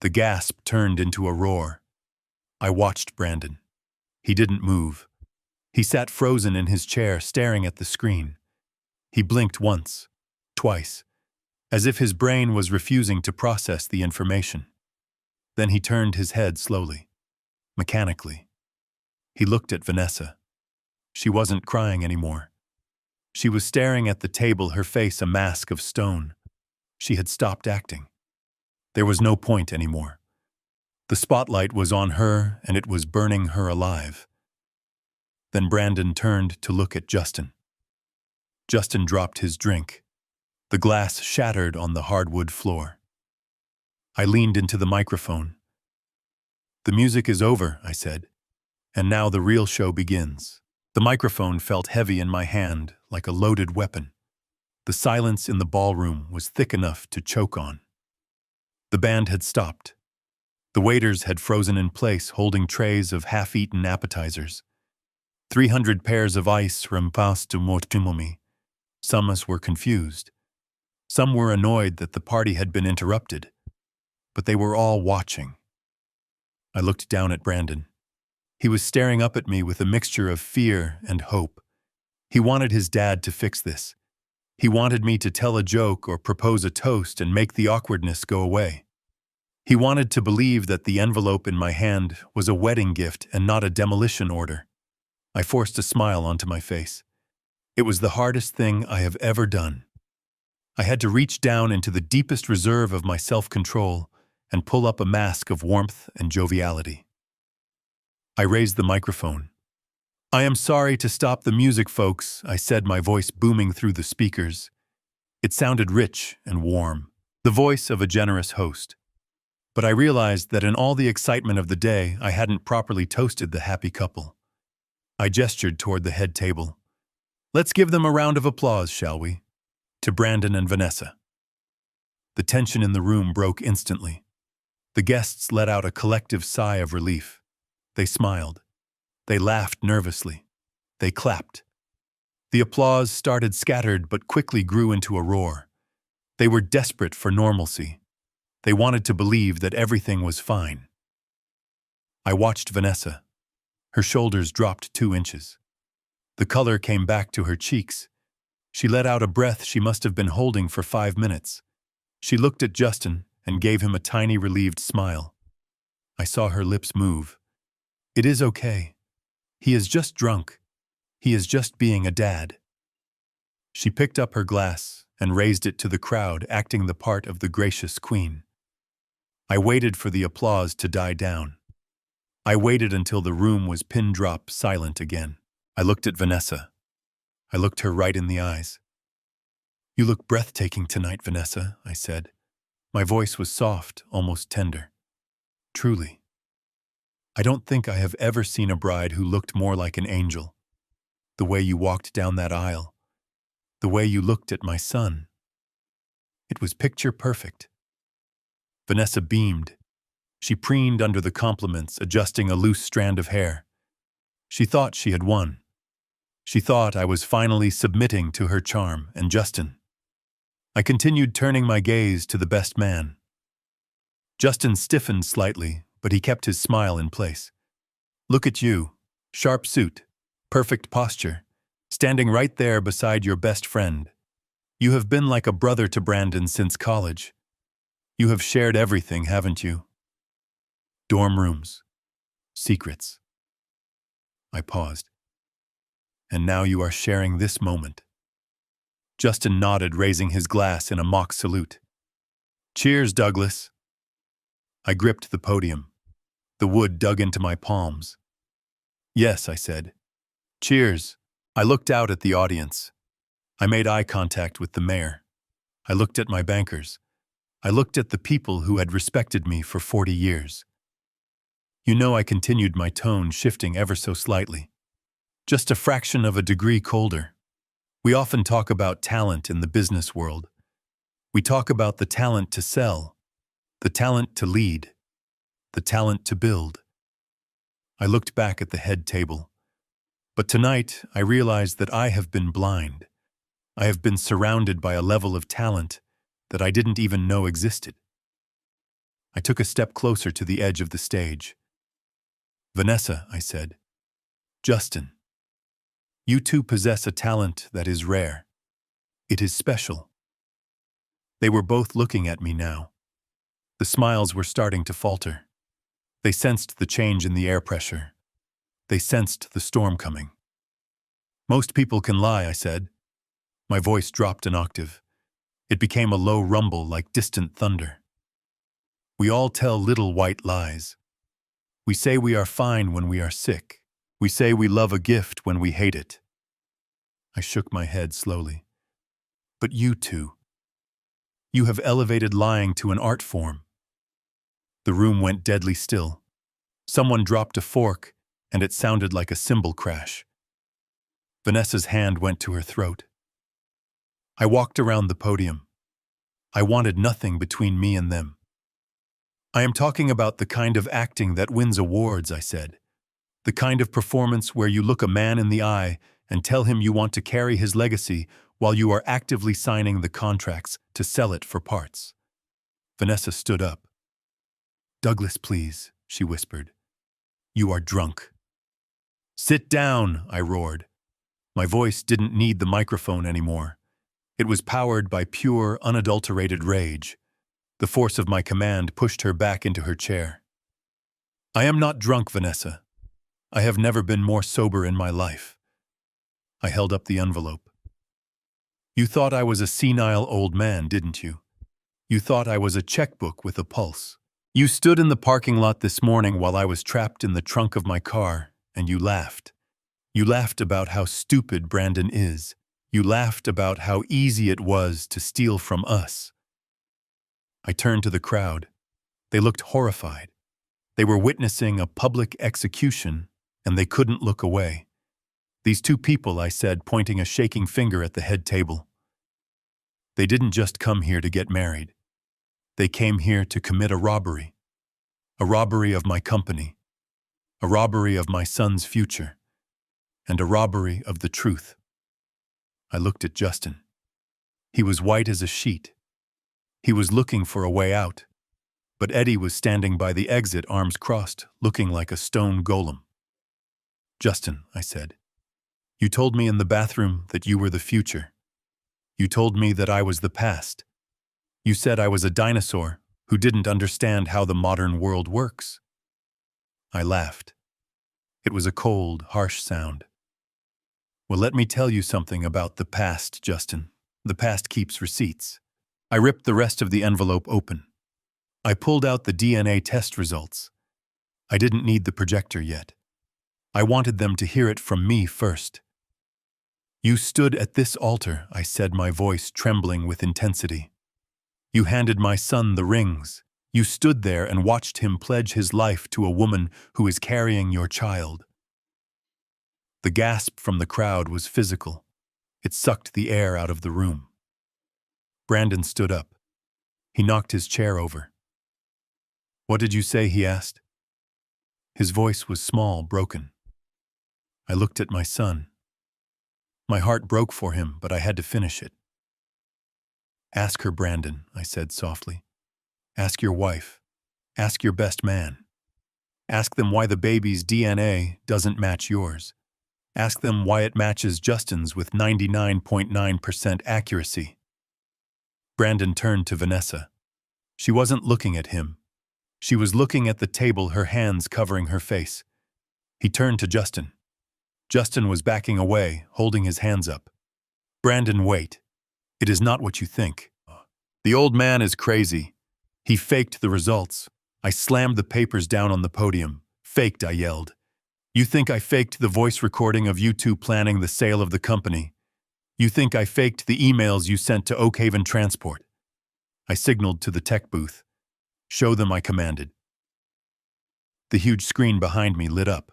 [SPEAKER 1] The gasp turned into a roar. I watched Brandon. He didn't move. He sat frozen in his chair, staring at the screen. He blinked once, twice, as if his brain was refusing to process the information. Then he turned his head slowly, mechanically. He looked at Vanessa. She wasn't crying anymore. She was staring at the table, her face a mask of stone. She had stopped acting. There was no point anymore. The spotlight was on her, and it was burning her alive. Then Brandon turned to look at Justin. Justin dropped his drink. The glass shattered on the hardwood floor. I leaned into the microphone. "The music is over," I said. And now the real show begins. The microphone felt heavy in my hand, like a loaded weapon. The silence in the ballroom was thick enough to choke on. The band had stopped. The waiters had frozen in place, holding trays of half-eaten appetizers. 300 pairs of ice rempassed to mortimomi. Some us were confused. Some were annoyed that the party had been interrupted. But they were all watching. I looked down at Brandon. He was staring up at me with a mixture of fear and hope. He wanted his dad to fix this. He wanted me to tell a joke or propose a toast and make the awkwardness go away. He wanted to believe that the envelope in my hand was a wedding gift and not a demolition order. I forced a smile onto my face. It was the hardest thing I have ever done. I had to reach down into the deepest reserve of my self-control and pull up a mask of warmth and joviality. I raised the microphone. "I am sorry to stop the music, folks," I said, my voice booming through the speakers. It sounded rich and warm, the voice of a generous host. But I realized that in all the excitement of the day, I hadn't properly toasted the happy couple. I gestured toward the head table. "Let's give them a round of applause, shall we?" To Brandon and Vanessa. The tension in the room broke instantly. The guests let out a collective sigh of relief. They smiled. They laughed nervously. They clapped. The applause started scattered but quickly grew into a roar. They were desperate for normalcy. They wanted to believe that everything was fine. I watched Vanessa. Her shoulders dropped 2 inches. The color came back to her cheeks. She let out a breath she must have been holding for 5 minutes. She looked at Justin and gave him a tiny relieved smile. I saw her lips move. "It is okay. He is just drunk. He is just being a dad." She picked up her glass and raised it to the crowd, acting the part of the gracious queen. I waited for the applause to die down. I waited until the room was pin-drop silent again. I looked at Vanessa. I looked her right in the eyes. "You look breathtaking tonight, Vanessa," I said. My voice was soft, almost tender. "Truly. I don't think I have ever seen a bride who looked more like an angel. The way you walked down that aisle. The way you looked at my son. It was picture perfect." Vanessa beamed. She preened under the compliments, adjusting a loose strand of hair. She thought she had won. She thought I was finally submitting to her charm and Justin. I continued turning my gaze to the best man. Justin stiffened slightly, but he kept his smile in place. "Look at you. Sharp suit, perfect posture, standing right there beside your best friend. You have been like a brother to Brandon since college. You have shared everything, haven't you? Dorm rooms, secrets." I paused. "And now you are sharing this moment." Justin nodded, raising his glass in a mock salute. "Cheers, Douglas." I gripped the podium. The wood dug into my palms. "Yes," I said. "Cheers." I looked out at the audience. I made eye contact with the mayor. I looked at my bankers. I looked at the people who had respected me for 40 years. You know, I continued, my tone shifting ever so slightly. Just a fraction of a degree colder. We often talk about talent in the business world. We talk about the talent to sell, the talent to lead, the talent to build. I looked back at the head table. But tonight, I realized that I have been blind. I have been surrounded by a level of talent that I didn't even know existed. I took a step closer to the edge of the stage. "Vanessa," I said. "Justin. You two possess a talent that is rare. It is special." They were both looking at me now. The smiles were starting to falter. They sensed the change in the air pressure. They sensed the storm coming. "Most people can lie," I said. My voice dropped an octave. It became a low rumble like distant thunder. "We all tell little white lies. We say we are fine when we are sick. We say we love a gift when we hate it." I shook my head slowly. "But you two, you have elevated lying to an art form." The room went deadly still. Someone dropped a fork, and it sounded like a cymbal crash. Vanessa's hand went to her throat. I walked around the podium. I wanted nothing between me and them. I am talking about the kind of acting that wins awards, I said. The kind of performance where you look a man in the eye and tell him you want to carry his legacy while you are actively signing the contracts to sell it for parts. Vanessa stood up. "Douglas, please," she whispered. "You are drunk." "Sit down," I roared. My voice didn't need the microphone anymore. It was powered by pure, unadulterated rage. The force of my command pushed her back into her chair. "I am not drunk, Vanessa. I have never been more sober in my life." I held up the envelope. "You thought I was a senile old man, didn't you? You thought I was a checkbook with a pulse. You stood in the parking lot this morning while I was trapped in the trunk of my car, and you laughed. You laughed about how stupid Brandon is. You laughed about how easy it was to steal from us." I turned to the crowd. They looked horrified. They were witnessing a public execution, and they couldn't look away. "These two people," I said, pointing a shaking finger at the head table. "They didn't just come here to get married. They came here to commit a robbery. A robbery of my company. A robbery of my son's future. And a robbery of the truth." I looked at Justin. He was white as a sheet. He was looking for a way out. But Eddie was standing by the exit, arms crossed, looking like a stone golem. "Justin," I said, "you told me in the bathroom that you were the future. You told me that I was the past. You said I was a dinosaur who didn't understand how the modern world works." I laughed. It was a cold, harsh sound. "Well, let me tell you something about the past, Justin. The past keeps receipts." I ripped the rest of the envelope open. I pulled out the DNA test results. I didn't need the projector yet. I wanted them to hear it from me first. "You stood at this altar," I said, my voice trembling with intensity. "You handed my son the rings. You stood there and watched him pledge his life to a woman who is carrying your child." The gasp from the crowd was physical. It sucked the air out of the room. Brandon stood up. He knocked his chair over. "What did you say?" he asked. His voice was small, broken. I looked at my son. My heart broke for him, but I had to finish it. "Ask her, Brandon," I said softly. "Ask your wife. Ask your best man. Ask them why the baby's DNA doesn't match yours. Ask them why it matches Justin's with 99.9% accuracy." Brandon turned to Vanessa. She wasn't looking at him. She was looking at the table, her hands covering her face. He turned to Justin. Justin was backing away, holding his hands up. "Brandon, wait. It is not what you think. The old man is crazy. He faked the results." I slammed the papers down on the podium. "Faked," I yelled. "You think I faked the voice recording of you two planning the sale of the company? You think I faked the emails you sent to Oakhaven Transport?" I signaled to the tech booth. "Show them," I commanded. The huge screen behind me lit up.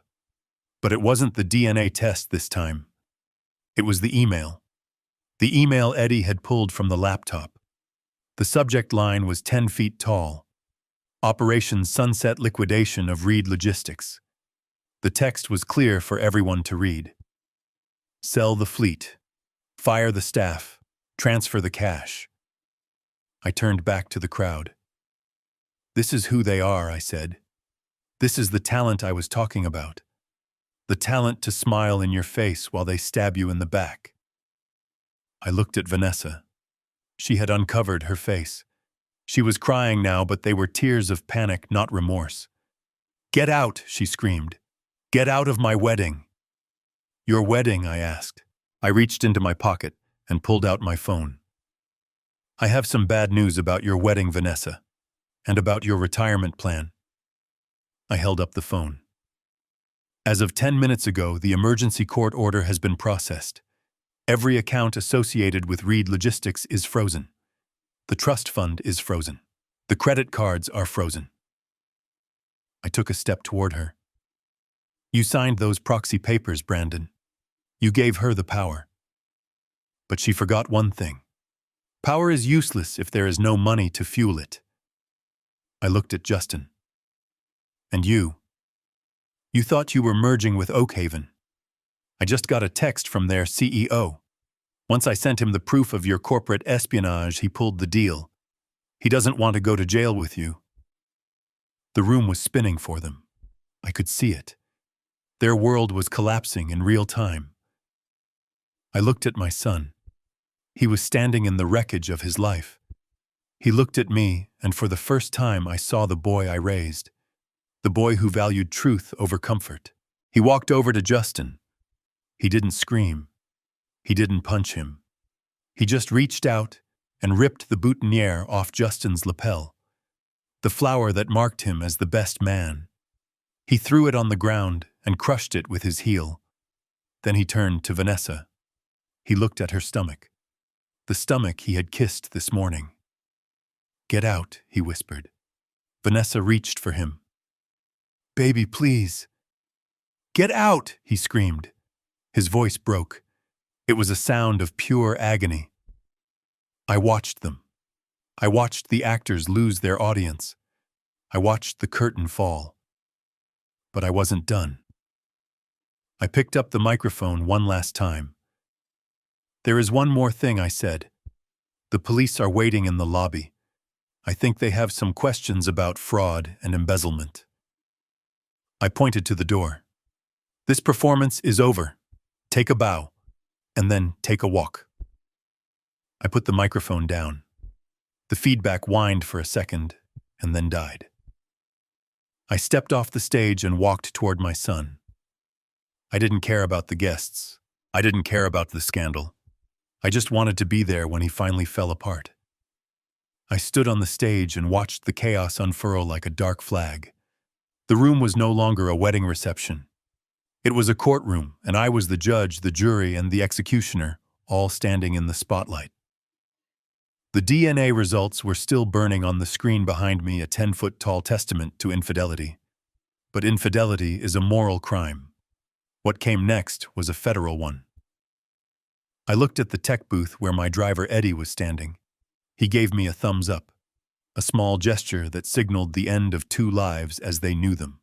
[SPEAKER 1] But it wasn't the DNA test this time. It was the email. The email Eddie had pulled from the laptop. The subject line was 10 feet tall. "Operation Sunset Liquidation of Reed Logistics." The text was clear for everyone to read. "Sell the fleet. Fire the staff. Transfer the cash." I turned back to the crowd. "This is who they are," I said. "This is the talent I was talking about. The talent to smile in your face while they stab you in the back." I looked at Vanessa. She had uncovered her face. She was crying now, but they were tears of panic, not remorse. "Get out," she screamed. "Get out of my wedding." "Your wedding?" I asked. I reached into my pocket and pulled out my phone. "I have some bad news about your wedding, Vanessa, and about your retirement plan." I held up the phone. "As of 10 minutes ago, the emergency court order has been processed. Every account associated with Reed Logistics is frozen. The trust fund is frozen. The credit cards are frozen." I took a step toward her. You signed those proxy papers, Brandon. You gave her the power. But she forgot one thing. Power is useless if there is no money to fuel it. I looked at Justin. And you? You thought you were merging with Oakhaven. I just got a text from their CEO. Once I sent him the proof of your corporate espionage, he pulled the deal. He doesn't want to go to jail with you. The room was spinning for them. I could see it. Their world was collapsing in real time. I looked at my son. He was standing in the wreckage of his life. He looked at me, and for the first time I saw the boy I raised, the boy who valued truth over comfort. He walked over to Justin. He didn't scream. He didn't punch him. He just reached out and ripped the boutonniere off Justin's lapel, the flower that marked him as the best man. He threw it on the ground and crushed it with his heel. Then he turned to Vanessa. He looked at her stomach, the stomach he had kissed this morning. "Get out," he whispered. Vanessa reached for him. "Baby, please." "Get out," he screamed. His voice broke. It was a sound of pure agony. I watched them. I watched the actors lose their audience. I watched the curtain fall. But I wasn't done. I picked up the microphone one last time. "There is one more thing," I said. "The police are waiting in the lobby. I think they have some questions about fraud and embezzlement." I pointed to the door. "This performance is over. Take a bow, and then take a walk." I put the microphone down. The feedback whined for a second, and then died. I stepped off the stage and walked toward my son. I didn't care about the guests. I didn't care about the scandal. I just wanted to be there when he finally fell apart. I stood on the stage and watched the chaos unfurl like a dark flag. The room was no longer a wedding reception. It was a courtroom, and I was the judge, the jury, and the executioner, all standing in the spotlight. The DNA results were still burning on the screen behind me, a 10-foot-tall testament to infidelity. But infidelity is a moral crime. What came next was a federal one. I looked at the tech booth where my driver Eddie was standing. He gave me a thumbs up, a small gesture that signaled the end of 2 lives as they knew them.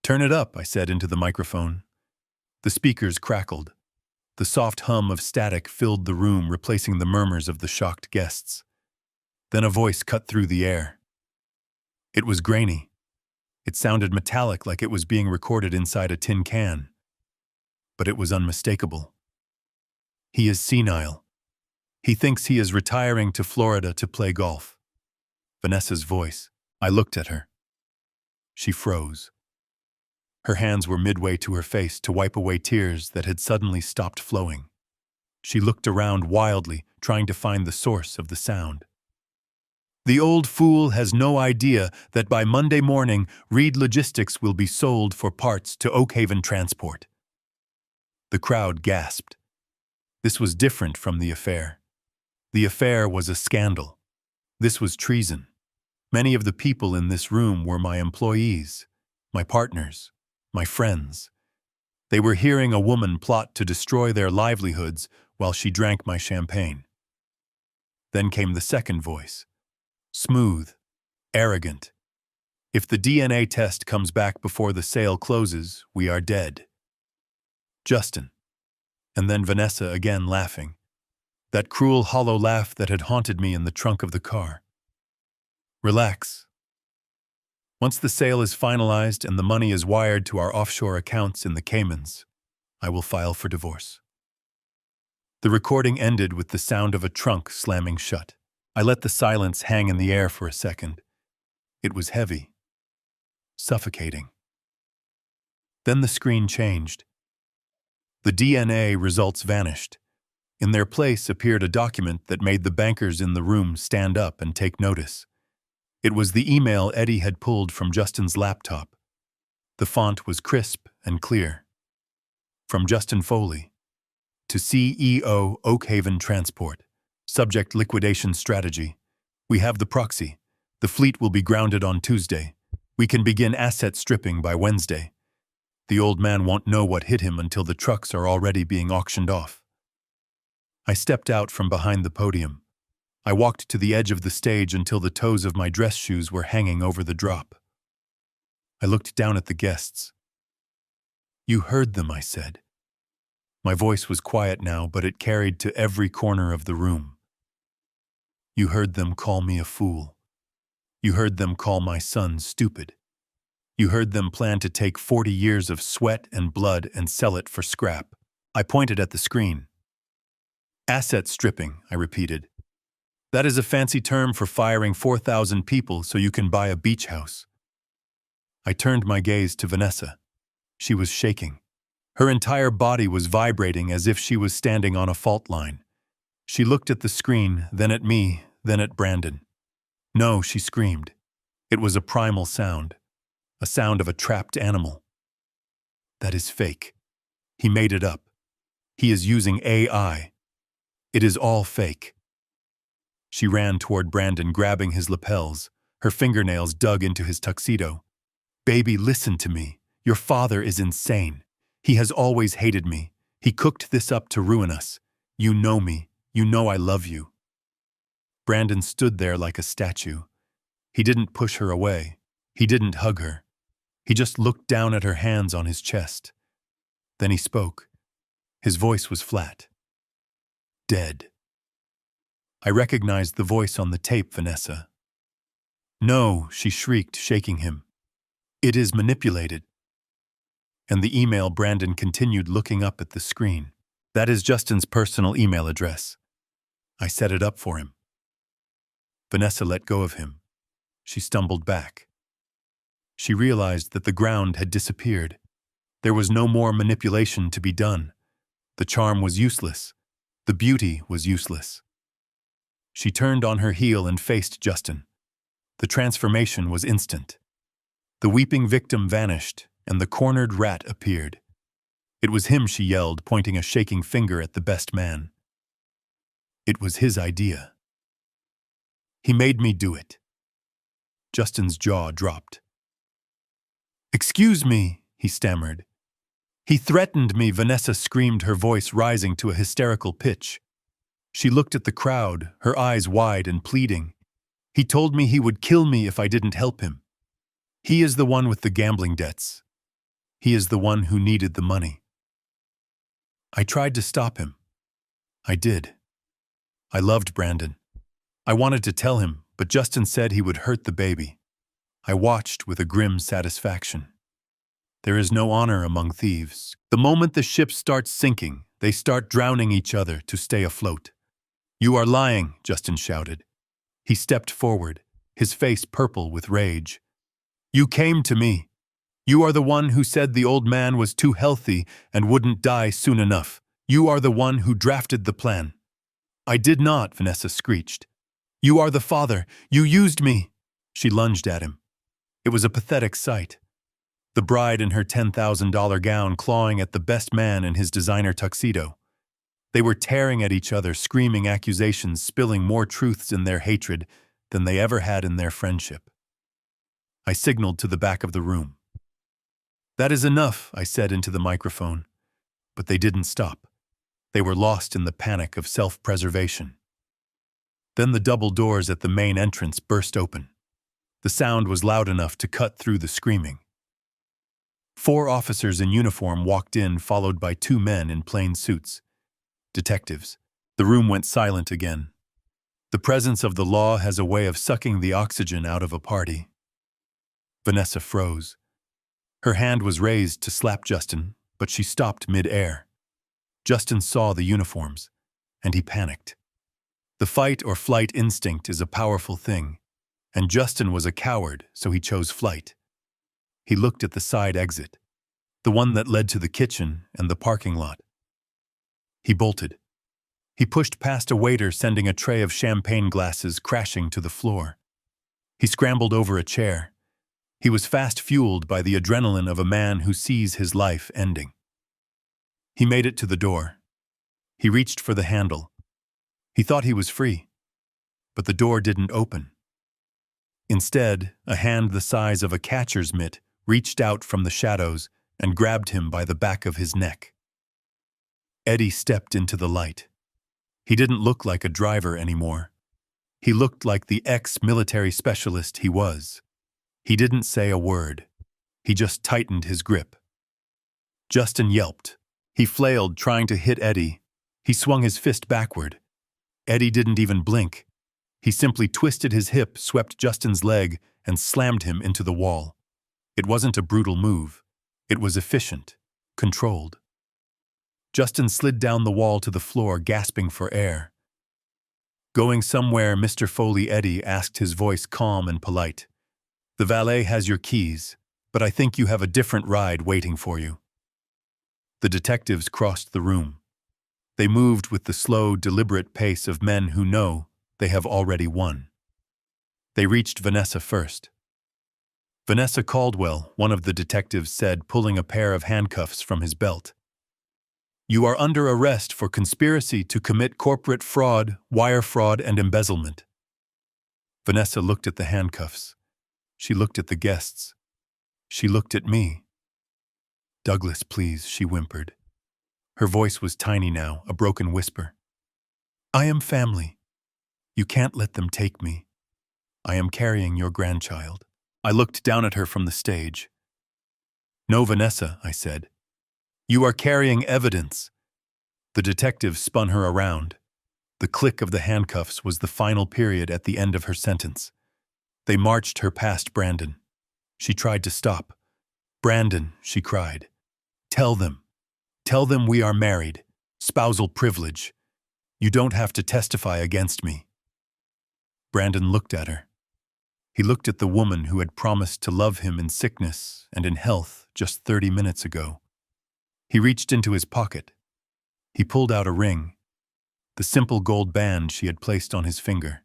[SPEAKER 1] "Turn it up," I said into the microphone. The speakers crackled. The soft hum of static filled the room, replacing the murmurs of the shocked guests. Then a voice cut through the air. It was grainy. It sounded metallic, like it was being recorded inside a tin can. But it was unmistakable. "He is senile. He thinks he is retiring to Florida to play golf." Vanessa's voice. I looked at her. She froze. Her hands were midway to her face to wipe away tears that had suddenly stopped flowing. She looked around wildly, trying to find the source of the sound. "The old fool has no idea that by Monday morning, Reed Logistics will be sold for parts to Oakhaven Transport." The crowd gasped. This was different from the affair. The affair was a scandal. This was treason. Many of the people in this room were my employees, my partners, my friends. They were hearing a woman plot to destroy their livelihoods while she drank my champagne. Then came the second voice. Smooth, arrogant. "If the DNA test comes back before the sale closes, we are dead." Justin. And then Vanessa again laughing. That cruel, hollow laugh that had haunted me in the trunk of the car. "Relax. Once the sale is finalized and the money is wired to our offshore accounts in the Caymans, I will file for divorce." The recording ended with the sound of a trunk slamming shut. I let the silence hang in the air for a second. It was heavy, suffocating. Then the screen changed. The DNA results vanished. In their place appeared a document that made the bankers in the room stand up and take notice. It was the email Eddie had pulled from Justin's laptop. The font was crisp and clear. From Justin Foley. To CEO Oakhaven Transport. Subject liquidation strategy. We have the proxy. The fleet will be grounded on Tuesday. We can begin asset stripping by Wednesday. The old man won't know what hit him until the trucks are already being auctioned off. I stepped out from behind the podium. I walked to the edge of the stage until the toes of my dress shoes were hanging over the drop. I looked down at the guests. "You heard them," I said. My voice was quiet now, but it carried to every corner of the room. "You heard them call me a fool. You heard them call my son stupid. You heard them plan to take 40 years of sweat and blood and sell it for scrap." I pointed at the screen. "Asset stripping," I repeated. "That is a fancy term for firing 4,000 people so you can buy a beach house." I turned my gaze to Vanessa. She was shaking. Her entire body was vibrating as if she was standing on a fault line. She looked at the screen, then at me, then at Brandon. "No," she screamed. It was a primal sound, a sound of a trapped animal. "That is fake. He made it up. He is using AI. It is all fake." She ran toward Brandon, grabbing his lapels. Her fingernails dug into his tuxedo. "Baby, listen to me. Your father is insane. He has always hated me. He cooked this up to ruin us. You know me. You know I love you." Brandon stood there like a statue. He didn't push her away. He didn't hug her. He just looked down at her hands on his chest. Then he spoke. His voice was flat. "Dead." I recognized the voice on the tape, Vanessa. "No," she shrieked, shaking him. "It is manipulated." And the email, Brandon continued, looking up at the screen. "That is Justin's personal email address. I set it up for him." Vanessa let go of him. She stumbled back. She realized that the ground had disappeared. There was no more manipulation to be done. The charm was useless. The beauty was useless. She turned on her heel and faced Justin. The transformation was instant. The weeping victim vanished, and the cornered rat appeared. It was him, she yelled, pointing a shaking finger at the best man. It was his idea. "He made me do it." Justin's jaw dropped. "Excuse me," he stammered. "He threatened me," Vanessa screamed, her voice rising to a hysterical pitch. She looked at the crowd, her eyes wide and pleading. "He told me he would kill me if I didn't help him. He is the one with the gambling debts. He is the one who needed the money." I tried to stop him. I did. I loved Brandon. I wanted to tell him, but Justin said he would hurt the baby. I watched with a grim satisfaction. There is no honor among thieves. The moment the ship starts sinking, they start drowning each other to stay afloat. "You are lying," Justin shouted. He stepped forward, his face purple with rage. "You came to me. You are the one who said the old man was too healthy and wouldn't die soon enough. You are the one who drafted the plan." "I did not," Vanessa screeched. "You are the father. You used me." She lunged at him. It was a pathetic sight. The bride in her $10,000 gown clawing at the best man in his designer tuxedo. They were tearing at each other, screaming accusations, spilling more truths in their hatred than they ever had in their friendship. I signaled to the back of the room. "That is enough," I said into the microphone. But they didn't stop. They were lost in the panic of self-preservation. Then the double doors at the main entrance burst open. The sound was loud enough to cut through the screaming. 4 officers in uniform walked in, followed by 2 men in plain suits. Detectives. The room went silent again. The presence of the law has a way of sucking the oxygen out of a party. Vanessa froze. Her hand was raised to slap Justin, but she stopped mid-air. Justin saw the uniforms, and he panicked. The fight or flight instinct is a powerful thing, and Justin was a coward, so he chose flight. He looked at the side exit, the one that led to the kitchen and the parking lot. He bolted. He pushed past a waiter, sending a tray of champagne glasses crashing to the floor. He scrambled over a chair. He was fast fueled by the adrenaline of a man who sees his life ending. He made it to the door. He reached for the handle. He thought he was free, but the door didn't open. Instead, a hand the size of a catcher's mitt reached out from the shadows and grabbed him by the back of his neck. Eddie stepped into the light. He didn't look like a driver anymore. He looked like the ex-military specialist he was. He didn't say a word. He just tightened his grip. Justin yelped. He flailed, trying to hit Eddie. He swung his fist backward. Eddie didn't even blink. He simply twisted his hip, swept Justin's leg, and slammed him into the wall. It wasn't a brutal move. It was efficient, controlled. Justin slid down the wall to the floor, gasping for air. "Going somewhere, Mr. Foley?" Eddie asked, his voice calm and polite. "The valet has your keys, but I think you have a different ride waiting for you." The detectives crossed the room. They moved with the slow, deliberate pace of men who know they have already won. They reached Vanessa first. "Vanessa Caldwell," one of the detectives said, pulling a pair of handcuffs from his belt. "You are under arrest for conspiracy to commit corporate fraud, wire fraud, and embezzlement." Vanessa looked at the handcuffs. She looked at the guests. She looked at me. "Douglas, please," she whimpered. Her voice was tiny now, a broken whisper. "I am family. You can't let them take me. I am carrying your grandchild." I looked down at her from the stage. "No, Vanessa," I said. "You are carrying evidence." The detective spun her around. The click of the handcuffs was the final period at the end of her sentence. They marched her past Brandon. She tried to stop. "Brandon," she cried. Tell them we are married. Spousal privilege. You don't have to testify against me." Brandon looked at her. He looked at the woman who had promised to love him in sickness and in health just 30 minutes ago. He reached into his pocket. He pulled out a ring, the simple gold band she had placed on his finger.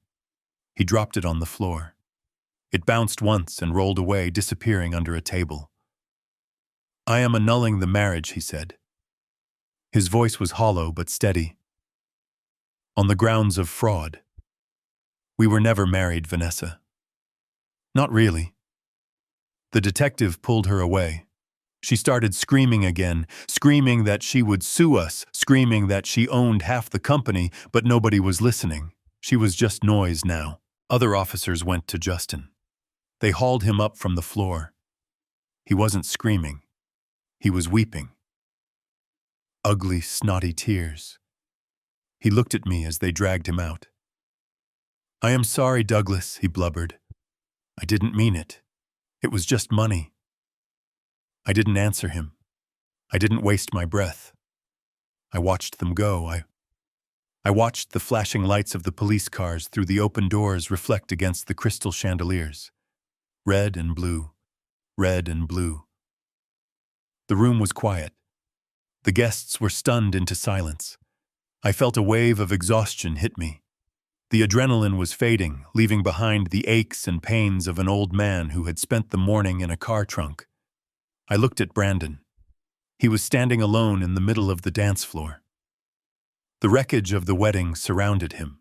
[SPEAKER 1] He dropped it on the floor. It bounced once and rolled away, disappearing under a table. "I am annulling the marriage," he said. His voice was hollow but steady. "On the grounds of fraud. We were never married, Vanessa." "Not really." The detective pulled her away. She started screaming again, screaming that she would sue us, screaming that she owned half the company, but nobody was listening. She was just noise now. Other officers went to Justin. They hauled him up from the floor. He wasn't screaming. He was weeping. Ugly, snotty tears. He looked at me as they dragged him out. "I am sorry, Douglas," he blubbered. "I didn't mean it. It was just money." I didn't answer him. I didn't waste my breath. I watched them go. I watched the flashing lights of the police cars through the open doors reflect against the crystal chandeliers. Red and blue. Red and blue. The room was quiet. The guests were stunned into silence. I felt a wave of exhaustion hit me. The adrenaline was fading, leaving behind the aches and pains of an old man who had spent the morning in a car trunk. I looked at Brandon. He was standing alone in the middle of the dance floor. The wreckage of the wedding surrounded him.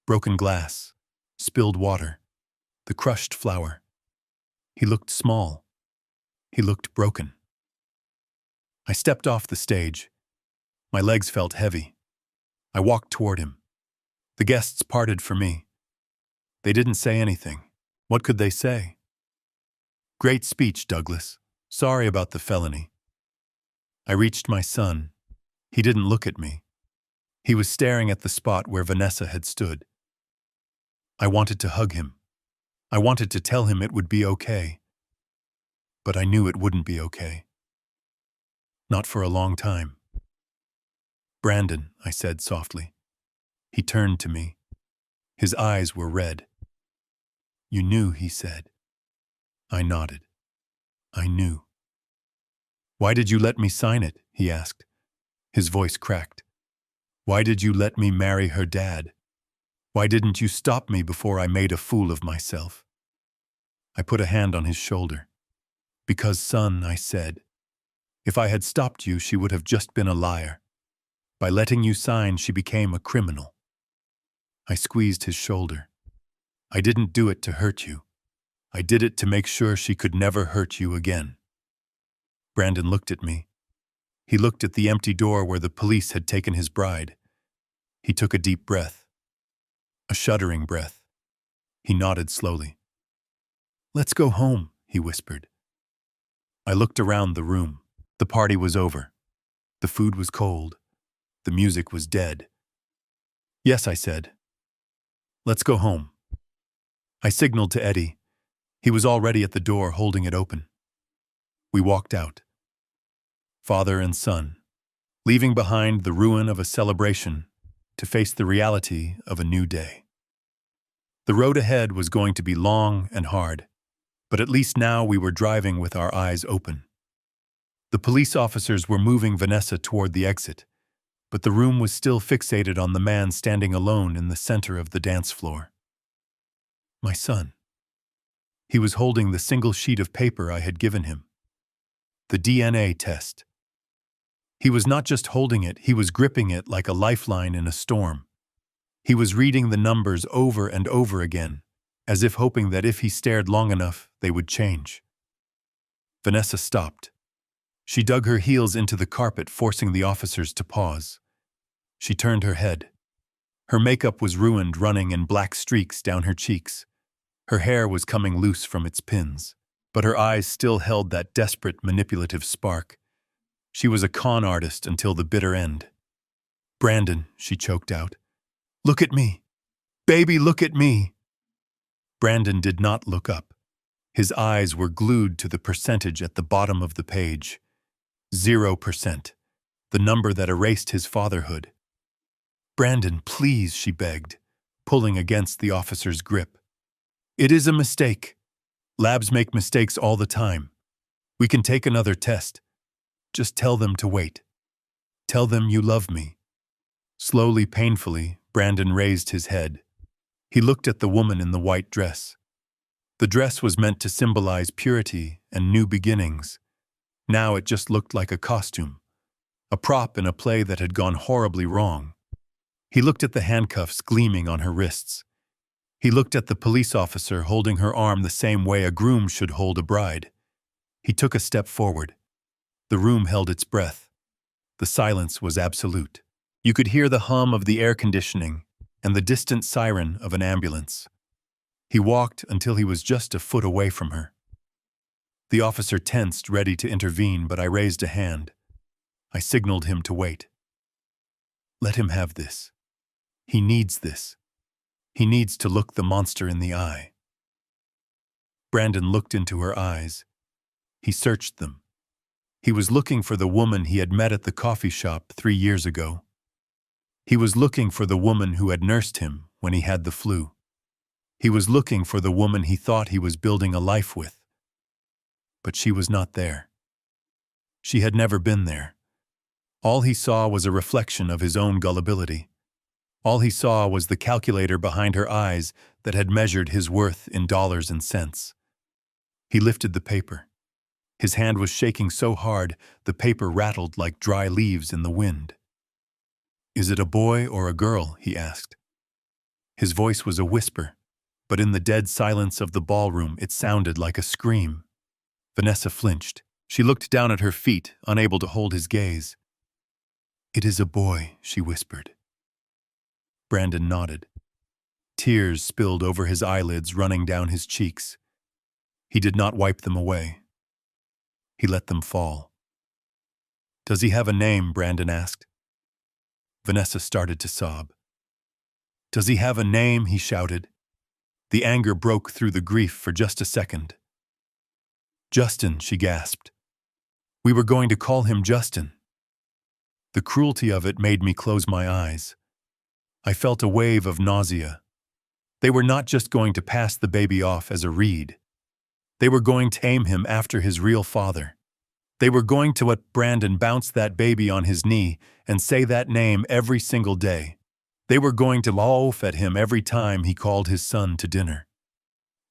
[SPEAKER 1] Broken glass, spilled water, the crushed flower. He looked small. He looked broken. I stepped off the stage. My legs felt heavy. I walked toward him. The guests parted for me. They didn't say anything. What could they say? "Great speech, Douglas. Sorry about the felony." I reached my son. He didn't look at me. He was staring at the spot where Vanessa had stood. I wanted to hug him. I wanted to tell him it would be okay. But I knew it wouldn't be okay. Not for a long time. "Brandon," I said softly. He turned to me. His eyes were red. "You knew," he said. I nodded. I knew. "Why did you let me sign it?" he asked. His voice cracked. "Why did you let me marry her dad? Why didn't you stop me before I made a fool of myself?" I put a hand on his shoulder. "Because, son," I said, "if I had stopped you, she would have just been a liar. By letting you sign, she became a criminal." I squeezed his shoulder. "I didn't do it to hurt you. I did it to make sure she could never hurt you again." Brandon looked at me. He looked at the empty door where the police had taken his bride. He took a deep breath. A shuddering breath. He nodded slowly. "Let's go home," he whispered. I looked around the room. The party was over. The food was cold. The music was dead. "Yes," I said. "Let's go home." I signaled to Eddie. He was already at the door, holding it open. We walked out. Father and son, leaving behind the ruin of a celebration to face the reality of a new day. The road ahead was going to be long and hard, but at least now we were driving with our eyes open. The police officers were moving Vanessa toward the exit, but the room was still fixated on the man standing alone in the center of the dance floor. My son. He was holding the single sheet of paper I had given him. The DNA test. He was not just holding it, he was gripping it like a lifeline in a storm. He was reading the numbers over and over again, as if hoping that if he stared long enough, they would change. Vanessa stopped. She dug her heels into the carpet, forcing the officers to pause. She turned her head. Her makeup was ruined, running in black streaks down her cheeks. Her hair was coming loose from its pins, but her eyes still held that desperate, manipulative spark. She was a con artist until the bitter end. "Brandon," she choked out. "Look at me. Baby, look at me." Brandon did not look up. His eyes were glued to the percentage at the bottom of the page. 0%, the number that erased his fatherhood. "Brandon, please," she begged, pulling against the officer's grip. "It is a mistake. Labs make mistakes all the time. We can take another test. Just tell them to wait. Tell them you love me." Slowly, painfully, Brandon raised his head. He looked at the woman in the white dress. The dress was meant to symbolize purity and new beginnings. Now it just looked like a costume, a prop in a play that had gone horribly wrong. He looked at the handcuffs gleaming on her wrists. He looked at the police officer holding her arm the same way a groom should hold a bride. He took a step forward. The room held its breath. The silence was absolute. You could hear the hum of the air conditioning and the distant siren of an ambulance. He walked until he was just a foot away from her. The officer tensed, ready to intervene, but I raised a hand. I signaled him to wait. "Let him have this. He needs this. He needs to look the monster in the eye." Brandon looked into her eyes. He searched them. He was looking for the woman he had met at the coffee shop 3 years ago. He was looking for the woman who had nursed him when he had the flu. He was looking for the woman he thought he was building a life with. But she was not there. She had never been there. All he saw was a reflection of his own gullibility. All he saw was the calculator behind her eyes that had measured his worth in dollars and cents. He lifted the paper. His hand was shaking so hard, the paper rattled like dry leaves in the wind. "Is it a boy or a girl?" he asked. His voice was a whisper, but in the dead silence of the ballroom it sounded like a scream. Vanessa flinched. She looked down at her feet, unable to hold his gaze. "It is a boy," she whispered. Brandon nodded. Tears spilled over his eyelids, running down his cheeks. He did not wipe them away. He let them fall. "Does he have a name?" Brandon asked. Vanessa started to sob. "Does he have a name?" he shouted. The anger broke through the grief for just a second. "Justin," she gasped. "We were going to call him Justin." The cruelty of it made me close my eyes. I felt a wave of nausea. They were not just going to pass the baby off as a Reed. They were going to aim him after his real father. They were going to let Brandon bounce that baby on his knee and say that name every single day. They were going to laugh at him every time he called his son to dinner.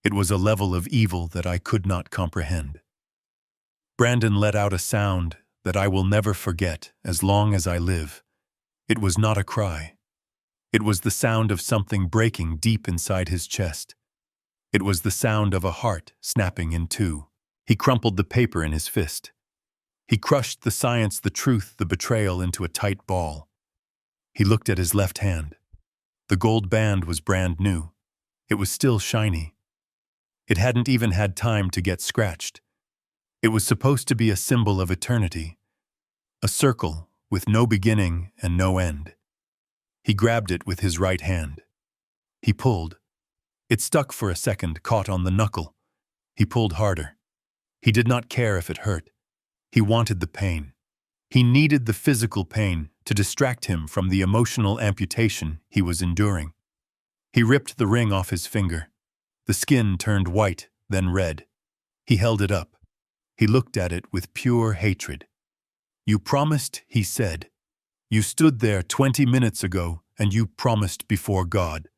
[SPEAKER 1] It was a level of evil that I could not comprehend. Brandon let out a sound that I will never forget as long as I live. It was not a cry. It was the sound of something breaking deep inside his chest. It was the sound of a heart snapping in two. He crumpled the paper in his fist. He crushed the science, the truth, the betrayal into a tight ball. He looked at his left hand. The gold band was brand new. It was still shiny. It hadn't even had time to get scratched. It was supposed to be a symbol of eternity, a circle with no beginning and no end. He grabbed it with his right hand. He pulled. It stuck for a second, caught on the knuckle. He pulled harder. He did not care if it hurt. He wanted the pain. He needed the physical pain to distract him from the emotional amputation he was enduring. He ripped the ring off his finger. The skin turned white, then red. He held it up. He looked at it with pure hatred. "You promised," he said. "You stood there 20 minutes ago, and you promised before God."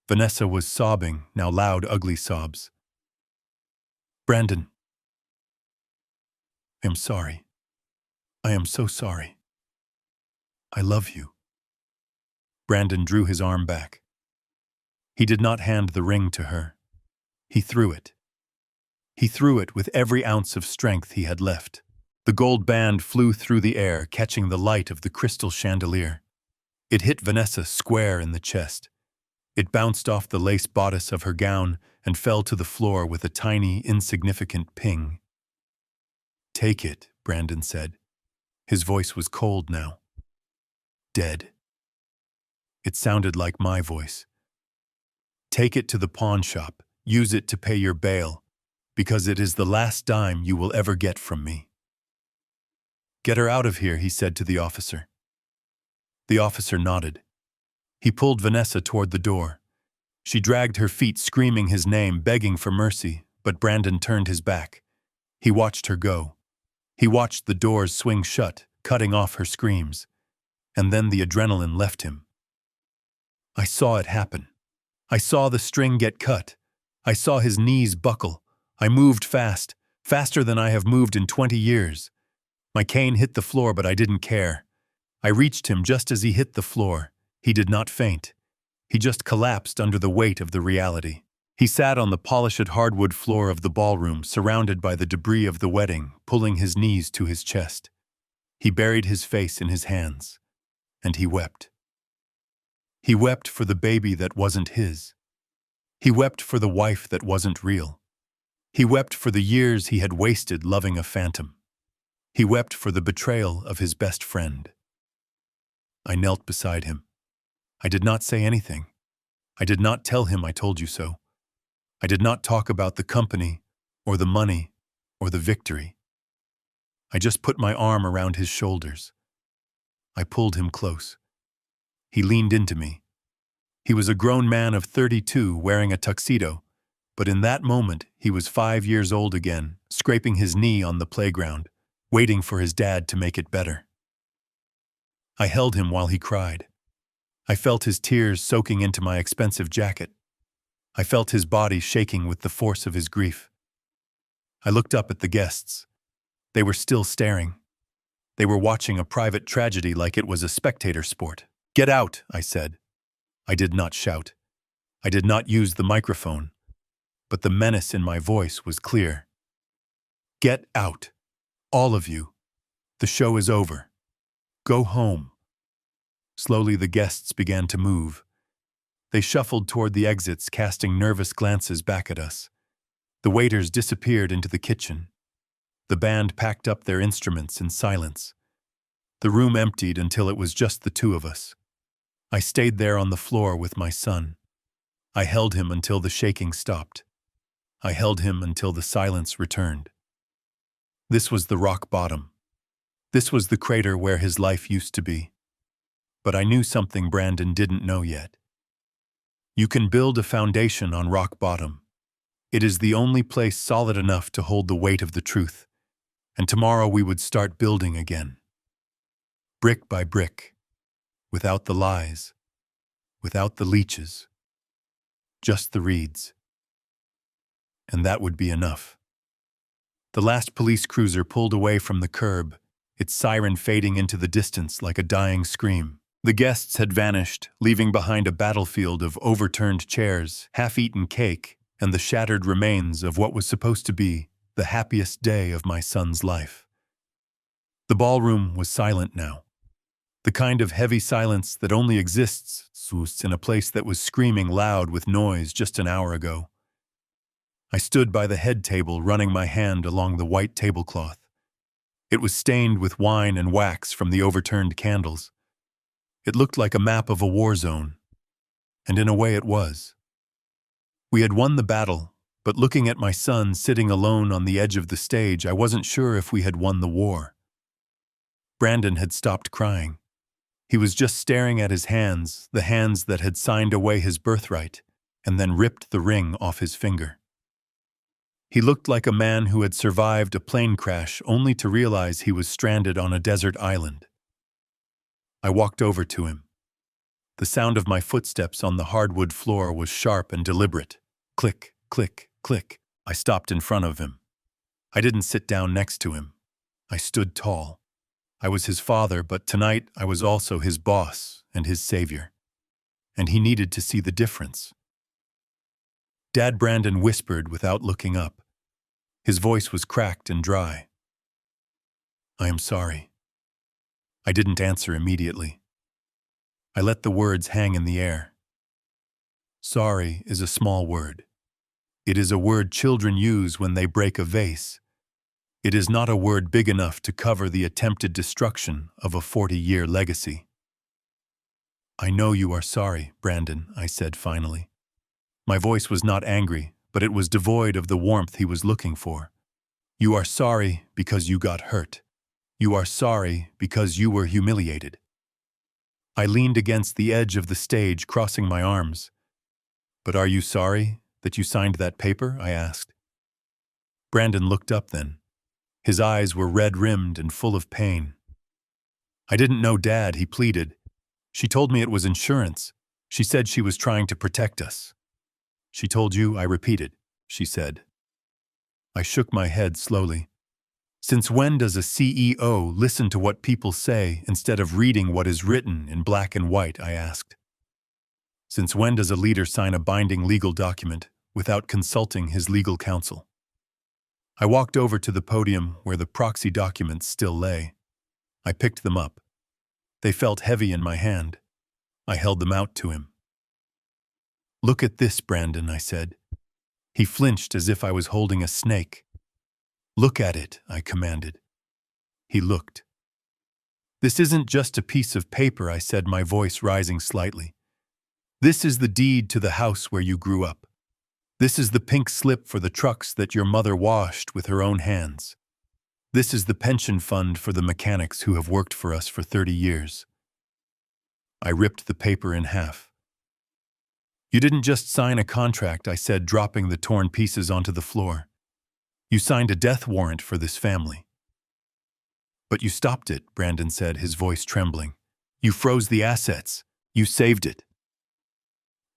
[SPEAKER 1] Vanessa was sobbing, now loud, ugly sobs. "Brandon, I'm sorry. I am so sorry. I love you." Brandon drew his arm back. He did not hand the ring to her. He threw it. He threw it with every ounce of strength he had left. The gold band flew through the air, catching the light of the crystal chandelier. It hit Vanessa square in the chest. It bounced off the lace bodice of her gown and fell to the floor with a tiny, insignificant ping. "Take it," Brandon said. His voice was cold now. "Dead." It sounded like my voice. "Take it to the pawn shop. Use it to pay your bail, because it is the last dime you will ever get from me." "Get her out of here," he said to the officer. The officer nodded. He pulled Vanessa toward the door. She dragged her feet, screaming his name, begging for mercy, but Brandon turned his back. He watched her go. He watched the doors swing shut, cutting off her screams. And then the adrenaline left him. I saw it happen. I saw the string get cut. I saw his knees buckle. I moved fast, faster than I have moved in 20 years. My cane hit the floor, but I didn't care. I reached him just as he hit the floor. He did not faint. He just collapsed under the weight of the reality. He sat on the polished hardwood floor of the ballroom, surrounded by the debris of the wedding, pulling his knees to his chest. He buried his face in his hands, and he wept. He wept for the baby that wasn't his. He wept for the wife that wasn't real. He wept for the years he had wasted loving a phantom. He wept for the betrayal of his best friend. I knelt beside him. I did not say anything. I did not tell him I told you so. I did not talk about the company, or the money, or the victory. I just put my arm around his shoulders. I pulled him close. He leaned into me. He was a grown man of 32 wearing a tuxedo, but in that moment he was 5 years old again, scraping his knee on the playground, waiting for his dad to make it better. I held him while he cried. I felt his tears soaking into my expensive jacket. I felt his body shaking with the force of his grief. I looked up at the guests. They were still staring. They were watching a private tragedy like it was a spectator sport. "Get out," I said. I did not shout. I did not use the microphone, but the menace in my voice was clear. "Get out. All of you. The show is over. Go home." Slowly the guests began to move. They shuffled toward the exits, casting nervous glances back at us. The waiters disappeared into the kitchen. The band packed up their instruments in silence. The room emptied until it was just the two of us. I stayed there on the floor with my son. I held him until the shaking stopped. I held him until the silence returned. This was the rock bottom. This was the crater where his life used to be. But I knew something Brandon didn't know yet. You can build a foundation on rock bottom. It is the only place solid enough to hold the weight of the truth. And tomorrow we would start building again. Brick by brick. Without the lies. Without the leeches. Just the reeds. And that would be enough. The last police cruiser pulled away from the curb, its siren fading into the distance like a dying scream. The guests had vanished, leaving behind a battlefield of overturned chairs, half-eaten cake, and the shattered remains of what was supposed to be the happiest day of my son's life. The ballroom was silent now. The kind of heavy silence that only exists in a place that was screaming loud with noise just an hour ago. I stood by the head table, running my hand along the white tablecloth. It was stained with wine and wax from the overturned candles. It looked like a map of a war zone, and in a way it was. We had won the battle, but looking at my son sitting alone on the edge of the stage, I wasn't sure if we had won the war. Brandon had stopped crying. He was just staring at his hands, the hands that had signed away his birthright, and then ripped the ring off his finger. He looked like a man who had survived a plane crash only to realize he was stranded on a desert island. I walked over to him. The sound of my footsteps on the hardwood floor was sharp and deliberate. Click, click, click. I stopped in front of him. I didn't sit down next to him. I stood tall. I was his father, but tonight I was also his boss and his savior. And he needed to see the difference. Dad, Brandon whispered without looking up. His voice was cracked and dry. I am sorry. I didn't answer immediately. I let the words hang in the air. Sorry is a small word. It is a word children use when they break a vase. It is not a word big enough to cover the attempted destruction of a 40-year legacy. I know you are sorry, Brandon, I said finally. My voice was not angry, but it was devoid of the warmth he was looking for. You are sorry because you got hurt. You are sorry because you were humiliated. I leaned against the edge of the stage, crossing my arms. But are you sorry that you signed that paper? I asked. Brandon looked up then. His eyes were red-rimmed and full of pain. I didn't know Dad, he pleaded. She told me it was insurance. She said she was trying to protect us. She told you, I repeated, she said. I shook my head slowly. Since when does a CEO listen to what people say instead of reading what is written in black and white? I asked. Since when does a leader sign a binding legal document without consulting his legal counsel? I walked over to the podium where the proxy documents still lay. I picked them up. They felt heavy in my hand. I held them out to him. Look at this, Brandon, I said. He flinched as if I was holding a snake. Look at it, I commanded. He looked. This isn't just a piece of paper, I said, my voice rising slightly. This is the deed to the house where you grew up. This is the pink slip for the trucks that your mother washed with her own hands. This is the pension fund for the mechanics who have worked for us for 30 years. I ripped the paper in half. You didn't just sign a contract, I said, dropping the torn pieces onto the floor. You signed a death warrant for this family. But you stopped it, Brandon said, his voice trembling. You froze the assets. You saved it.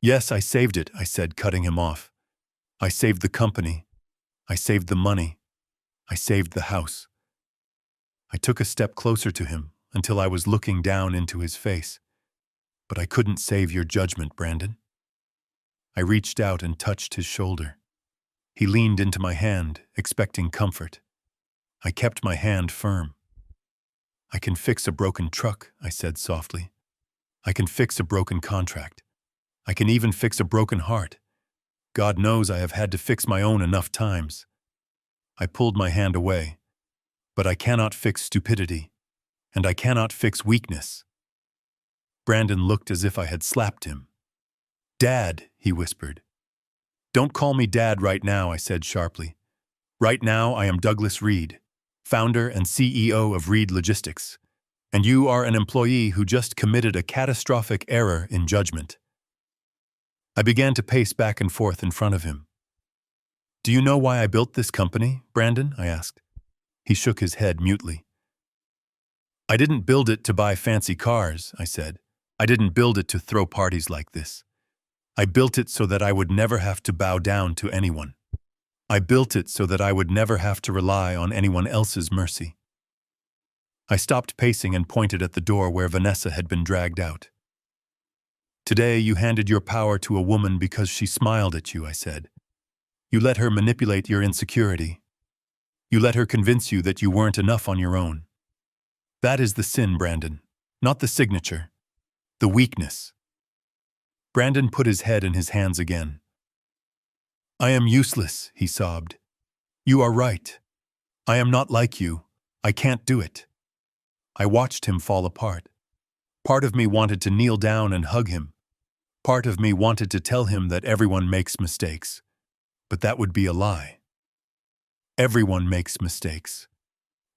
[SPEAKER 1] Yes, I saved it, I said, cutting him off. I saved the company. I saved the money. I saved the house. I took a step closer to him until I was looking down into his face. But I couldn't save your judgment, Brandon. I reached out and touched his shoulder. He leaned into my hand, expecting comfort. I kept my hand firm. I can fix a broken truck, I said softly. I can fix a broken contract. I can even fix a broken heart. God knows I have had to fix my own enough times. I pulled my hand away. But I cannot fix stupidity, and I cannot fix weakness. Brandon looked as if I had slapped him. Dad, he whispered. Don't call me Dad right now, I said sharply. Right now I am Douglas Reed, founder and CEO of Reed Logistics, and you are an employee who just committed a catastrophic error in judgment. I began to pace back and forth in front of him. Do you know why I built this company, Brandon? I asked. He shook his head mutely. I didn't build it to buy fancy cars, I said. I didn't build it to throw parties like this. I built it so that I would never have to bow down to anyone. I built it so that I would never have to rely on anyone else's mercy. I stopped pacing and pointed at the door where Vanessa had been dragged out. Today you handed your power to a woman because she smiled at you, I said. You let her manipulate your insecurity. You let her convince you that you weren't enough on your own. That is the sin, Brandon. Not the signature. The weakness. Brandon put his head in his hands again. I am useless, he sobbed. You are right. I am not like you. I can't do it. I watched him fall apart. Part of me wanted to kneel down and hug him. Part of me wanted to tell him that everyone makes mistakes. But that would be a lie. Everyone makes mistakes.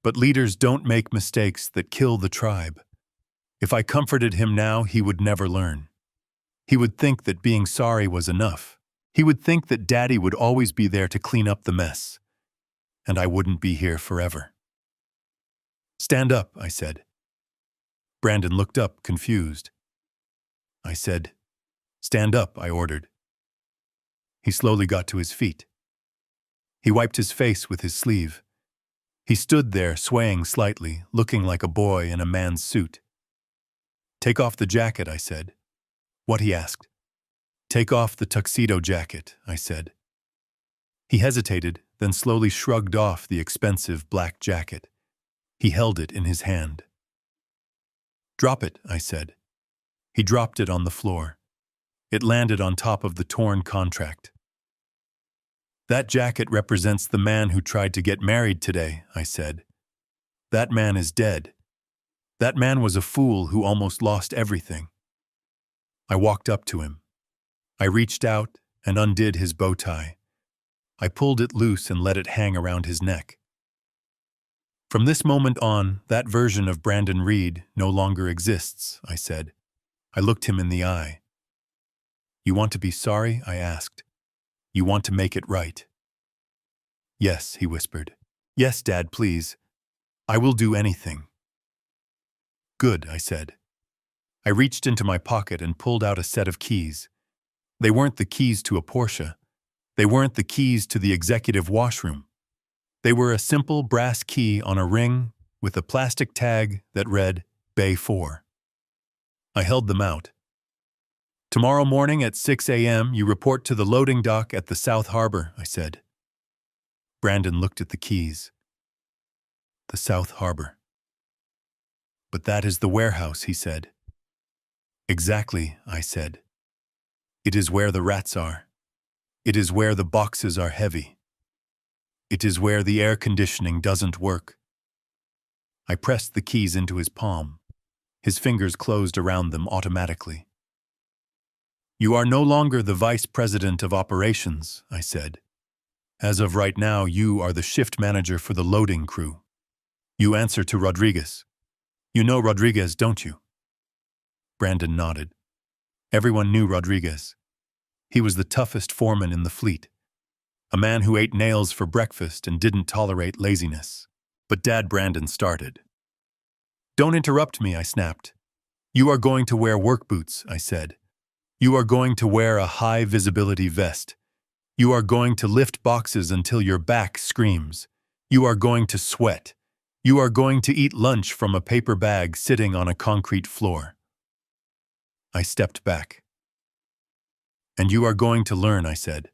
[SPEAKER 1] But leaders don't make mistakes that kill the tribe. If I comforted him now, he would never learn. He would think that being sorry was enough. He would think that Daddy would always be there to clean up the mess. And I wouldn't be here forever. Stand up, I said. Brandon looked up, confused. I said, stand up, I ordered. He slowly got to his feet. He wiped his face with his sleeve. He stood there, swaying slightly, looking like a boy in a man's suit. Take off the jacket, I said. What, he asked. Take off the tuxedo jacket, I said. He hesitated, then slowly shrugged off the expensive black jacket. He held it in his hand. Drop it, I said. He dropped it on the floor. It landed on top of the torn contract. That jacket represents the man who tried to get married today, I said. That man is dead. That man was a fool who almost lost everything. I walked up to him. I reached out and undid his bow tie. I pulled it loose and let it hang around his neck. From this moment on, that version of Brandon Reed no longer exists, I said. I looked him in the eye. You want to be sorry? I asked. You want to make it right? Yes, he whispered. Yes, Dad, please. I will do anything. Good, I said. I reached into my pocket and pulled out a set of keys. They weren't the keys to a Porsche. They weren't the keys to the executive washroom. They were a simple brass key on a ring with a plastic tag that read Bay 4. I held them out. Tomorrow morning at 6 a.m. you report to the loading dock at the South Harbor, I said. Brandon looked at the keys. The South Harbor. But that is the warehouse, he said. Exactly, I said. It is where the rats are. It is where the boxes are heavy. It is where the air conditioning doesn't work. I pressed the keys into his palm. His fingers closed around them automatically. You are no longer the vice president of operations, I said. As of right now, you are the shift manager for the loading crew. You answer to Rodriguez. You know Rodriguez, don't you? Brandon nodded. Everyone knew Rodriguez. He was the toughest foreman in the fleet. A man who ate nails for breakfast and didn't tolerate laziness. But Dad Brandon started. Don't interrupt me, I snapped. You are going to wear work boots, I said. You are going to wear a high-visibility vest. You are going to lift boxes until your back screams. You are going to sweat. You are going to eat lunch from a paper bag sitting on a concrete floor. I stepped back. And you are going to learn, I said.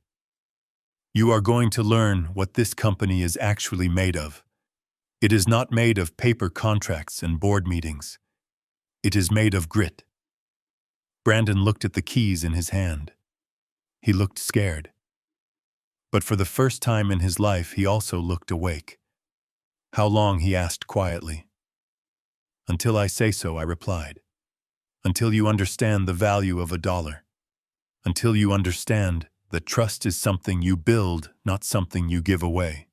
[SPEAKER 1] You are going to learn what this company is actually made of. It is not made of paper contracts and board meetings. It is made of grit. Brandon looked at the keys in his hand. He looked scared. But for the first time in his life, he also looked awake. How long, he asked quietly. Until I say so, I replied. Until you understand the value of $1. Until you understand that trust is something you build, not something you give away.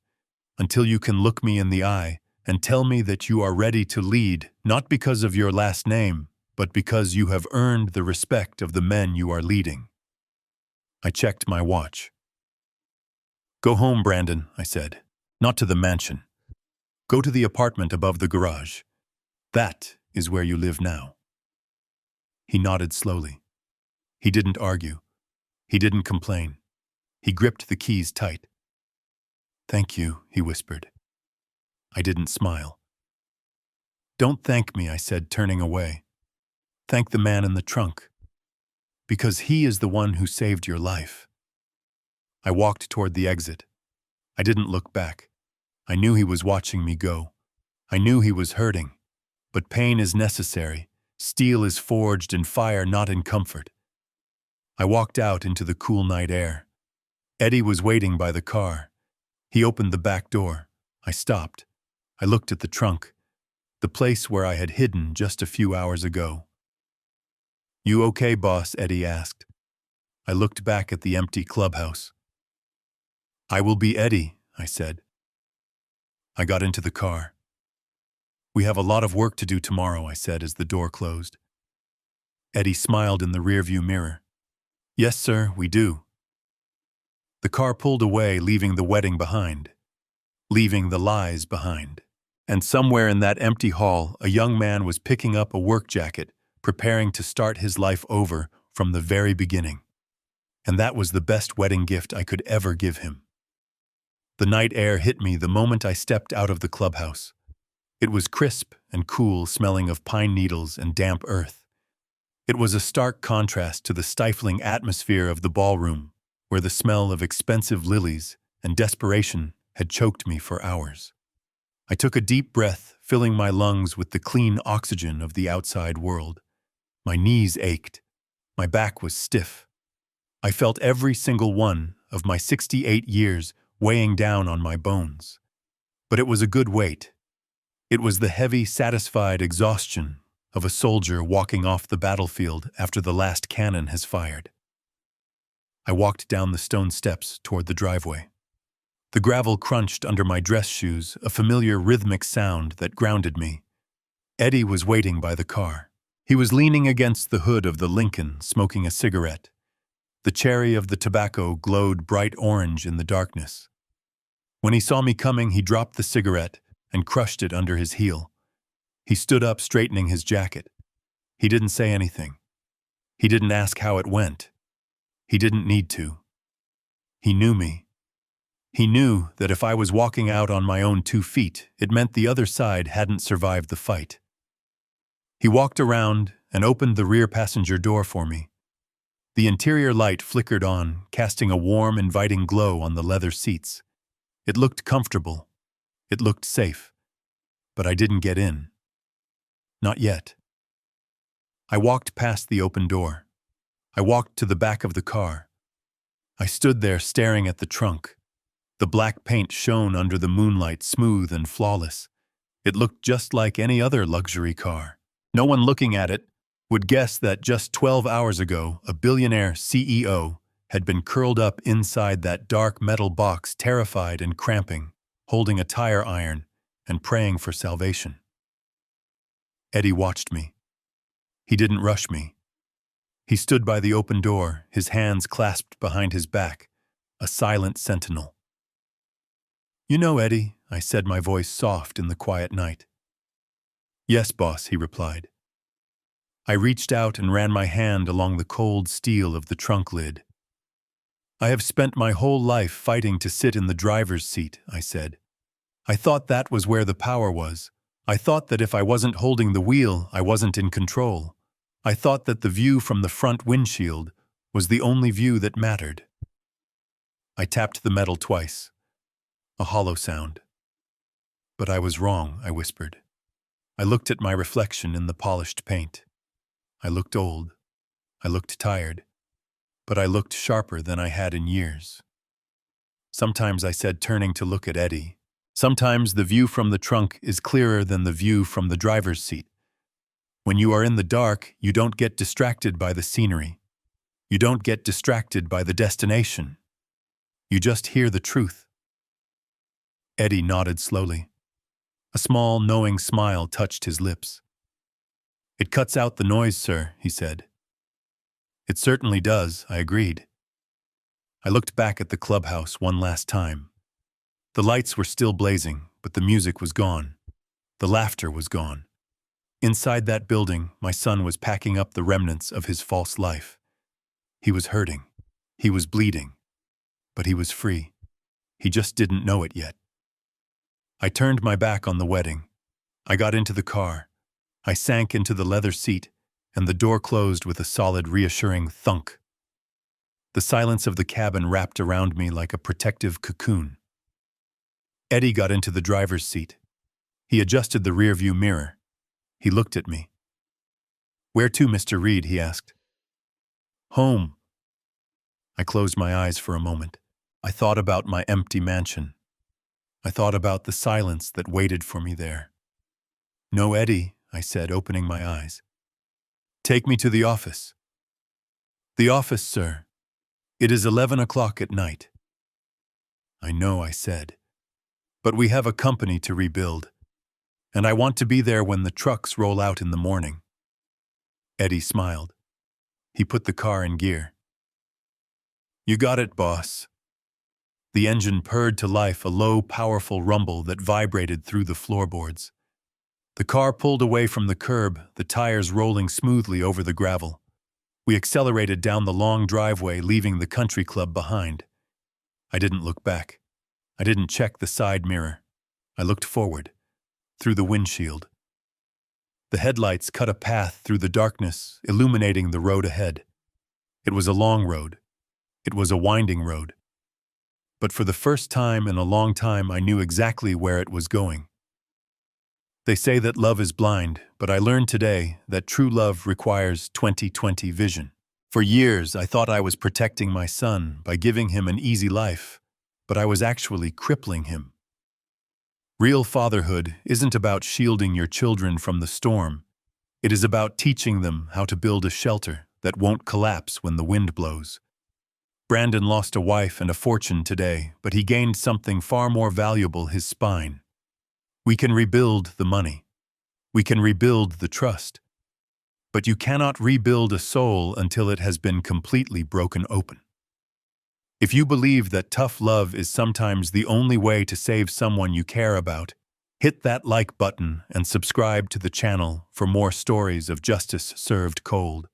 [SPEAKER 1] Until you can look me in the eye and tell me that you are ready to lead, not because of your last name, but because you have earned the respect of the men you are leading. I checked my watch. Go home, Brandon, I said. Not to the mansion. Go to the apartment above the garage. That is where you live now. He nodded slowly. He didn't argue. He didn't complain. He gripped the keys tight. Thank you, he whispered. I didn't smile. Don't thank me, I said, turning away. Thank the man in the trunk. Because he is the one who saved your life. I walked toward the exit. I didn't look back. I knew he was watching me go. I knew he was hurting. But pain is necessary. Steel is forged in fire, not in comfort. I walked out into the cool night air. Eddie was waiting by the car. He opened the back door. I stopped. I looked at the trunk, the place where I had hidden just a few hours ago. "You okay, boss?" Eddie asked. I looked back at the empty clubhouse. "I will be Eddie," I said. I got into the car. "We have a lot of work to do tomorrow," I said as the door closed. Eddie smiled in the rearview mirror. "Yes, sir, we do." The car pulled away, leaving the wedding behind, leaving the lies behind. And somewhere in that empty hall, a young man was picking up a work jacket, preparing to start his life over from the very beginning. And that was the best wedding gift I could ever give him. The night air hit me the moment I stepped out of the clubhouse. It was crisp and cool, smelling of pine needles and damp earth. It was a stark contrast to the stifling atmosphere of the ballroom, where the smell of expensive lilies and desperation had choked me for hours. I took a deep breath, filling my lungs with the clean oxygen of the outside world. My knees ached. My back was stiff. I felt every single one of my 68 years weighing down on my bones. But it was a good weight. It was the heavy, satisfied exhaustion of a soldier walking off the battlefield after the last cannon has fired. I walked down the stone steps toward the driveway. The gravel crunched under my dress shoes, a familiar rhythmic sound that grounded me. Eddie was waiting by the car. He was leaning against the hood of the Lincoln, smoking a cigarette. The cherry of the tobacco glowed bright orange in the darkness. When he saw me coming, he dropped the cigarette and crushed it under his heel. He stood up, straightening his jacket. He didn't say anything. He didn't ask how it went. He didn't need to. He knew me. He knew that if I was walking out on my own 2 feet, it meant the other side hadn't survived the fight. He walked around and opened the rear passenger door for me. The interior light flickered on, casting a warm, inviting glow on the leather seats. It looked comfortable. It looked safe. But I didn't get in. Not yet. I walked past the open door. I walked to the back of the car. I stood there staring at the trunk. The black paint shone under the moonlight, smooth and flawless. It looked just like any other luxury car. No one looking at it would guess that just 12 hours ago, a billionaire CEO had been curled up inside that dark metal box, terrified and cramping, holding a tire iron and praying for salvation. Eddie watched me. He didn't rush me. He stood by the open door, his hands clasped behind his back, a silent sentinel. "You know, Eddie," I said, my voice soft in the quiet night. "Yes, boss," he replied. I reached out and ran my hand along the cold steel of the trunk lid. "I have spent my whole life fighting to sit in the driver's seat," I said. "I thought that was where the power was. I thought that if I wasn't holding the wheel, I wasn't in control. I thought that the view from the front windshield was the only view that mattered." I tapped the metal twice. A hollow sound. "But I was wrong," I whispered. I looked at my reflection in the polished paint. I looked old. I looked tired. But I looked sharper than I had in years. Sometimes, I said, turning to look at Eddie, sometimes the view from the trunk is clearer than the view from the driver's seat. When you are in the dark, you don't get distracted by the scenery. You don't get distracted by the destination. You just hear the truth. Eddie nodded slowly. A small, knowing smile touched his lips. "It cuts out the noise, sir," he said. "It certainly does," I agreed. I looked back at the clubhouse one last time. The lights were still blazing, but the music was gone. The laughter was gone. Inside that building, my son was packing up the remnants of his false life. He was hurting. He was bleeding. But he was free. He just didn't know it yet. I turned my back on the wedding. I got into the car. I sank into the leather seat, and the door closed with a solid, reassuring thunk. The silence of the cabin wrapped around me like a protective cocoon. Eddie got into the driver's seat. He adjusted the rearview mirror. He looked at me. "Where to, Mr. Reed?" he asked. "Home." I closed my eyes for a moment. I thought about my empty mansion. I thought about the silence that waited for me there. "No, Eddie," I said, opening my eyes. "Take me to the office." "The office, sir. It is 11 o'clock at night." "I know," I said. "But we have a company to rebuild, and I want to be there when the trucks roll out in the morning." Eddie smiled. He put the car in gear. "You got it, boss." The engine purred to life, a low, powerful rumble that vibrated through the floorboards. The car pulled away from the curb, the tires rolling smoothly over the gravel. We accelerated down the long driveway, leaving the country club behind. I didn't look back. I didn't check the side mirror. I looked forward, through the windshield. The headlights cut a path through the darkness, illuminating the road ahead. It was a long road. It was a winding road. But for the first time in a long time, I knew exactly where it was going. They say that love is blind, but I learned today that true love requires 20/20 vision. For years, I thought I was protecting my son by giving him an easy life, but I was actually crippling him. Real fatherhood isn't about shielding your children from the storm. It is about teaching them how to build a shelter that won't collapse when the wind blows. Brandon lost a wife and a fortune today, but he gained something far more valuable: his spine. We can rebuild the money. We can rebuild the trust. But you cannot rebuild a soul until it has been completely broken open. If you believe that tough love is sometimes the only way to save someone you care about, hit that like button and subscribe to the channel for more stories of justice served cold.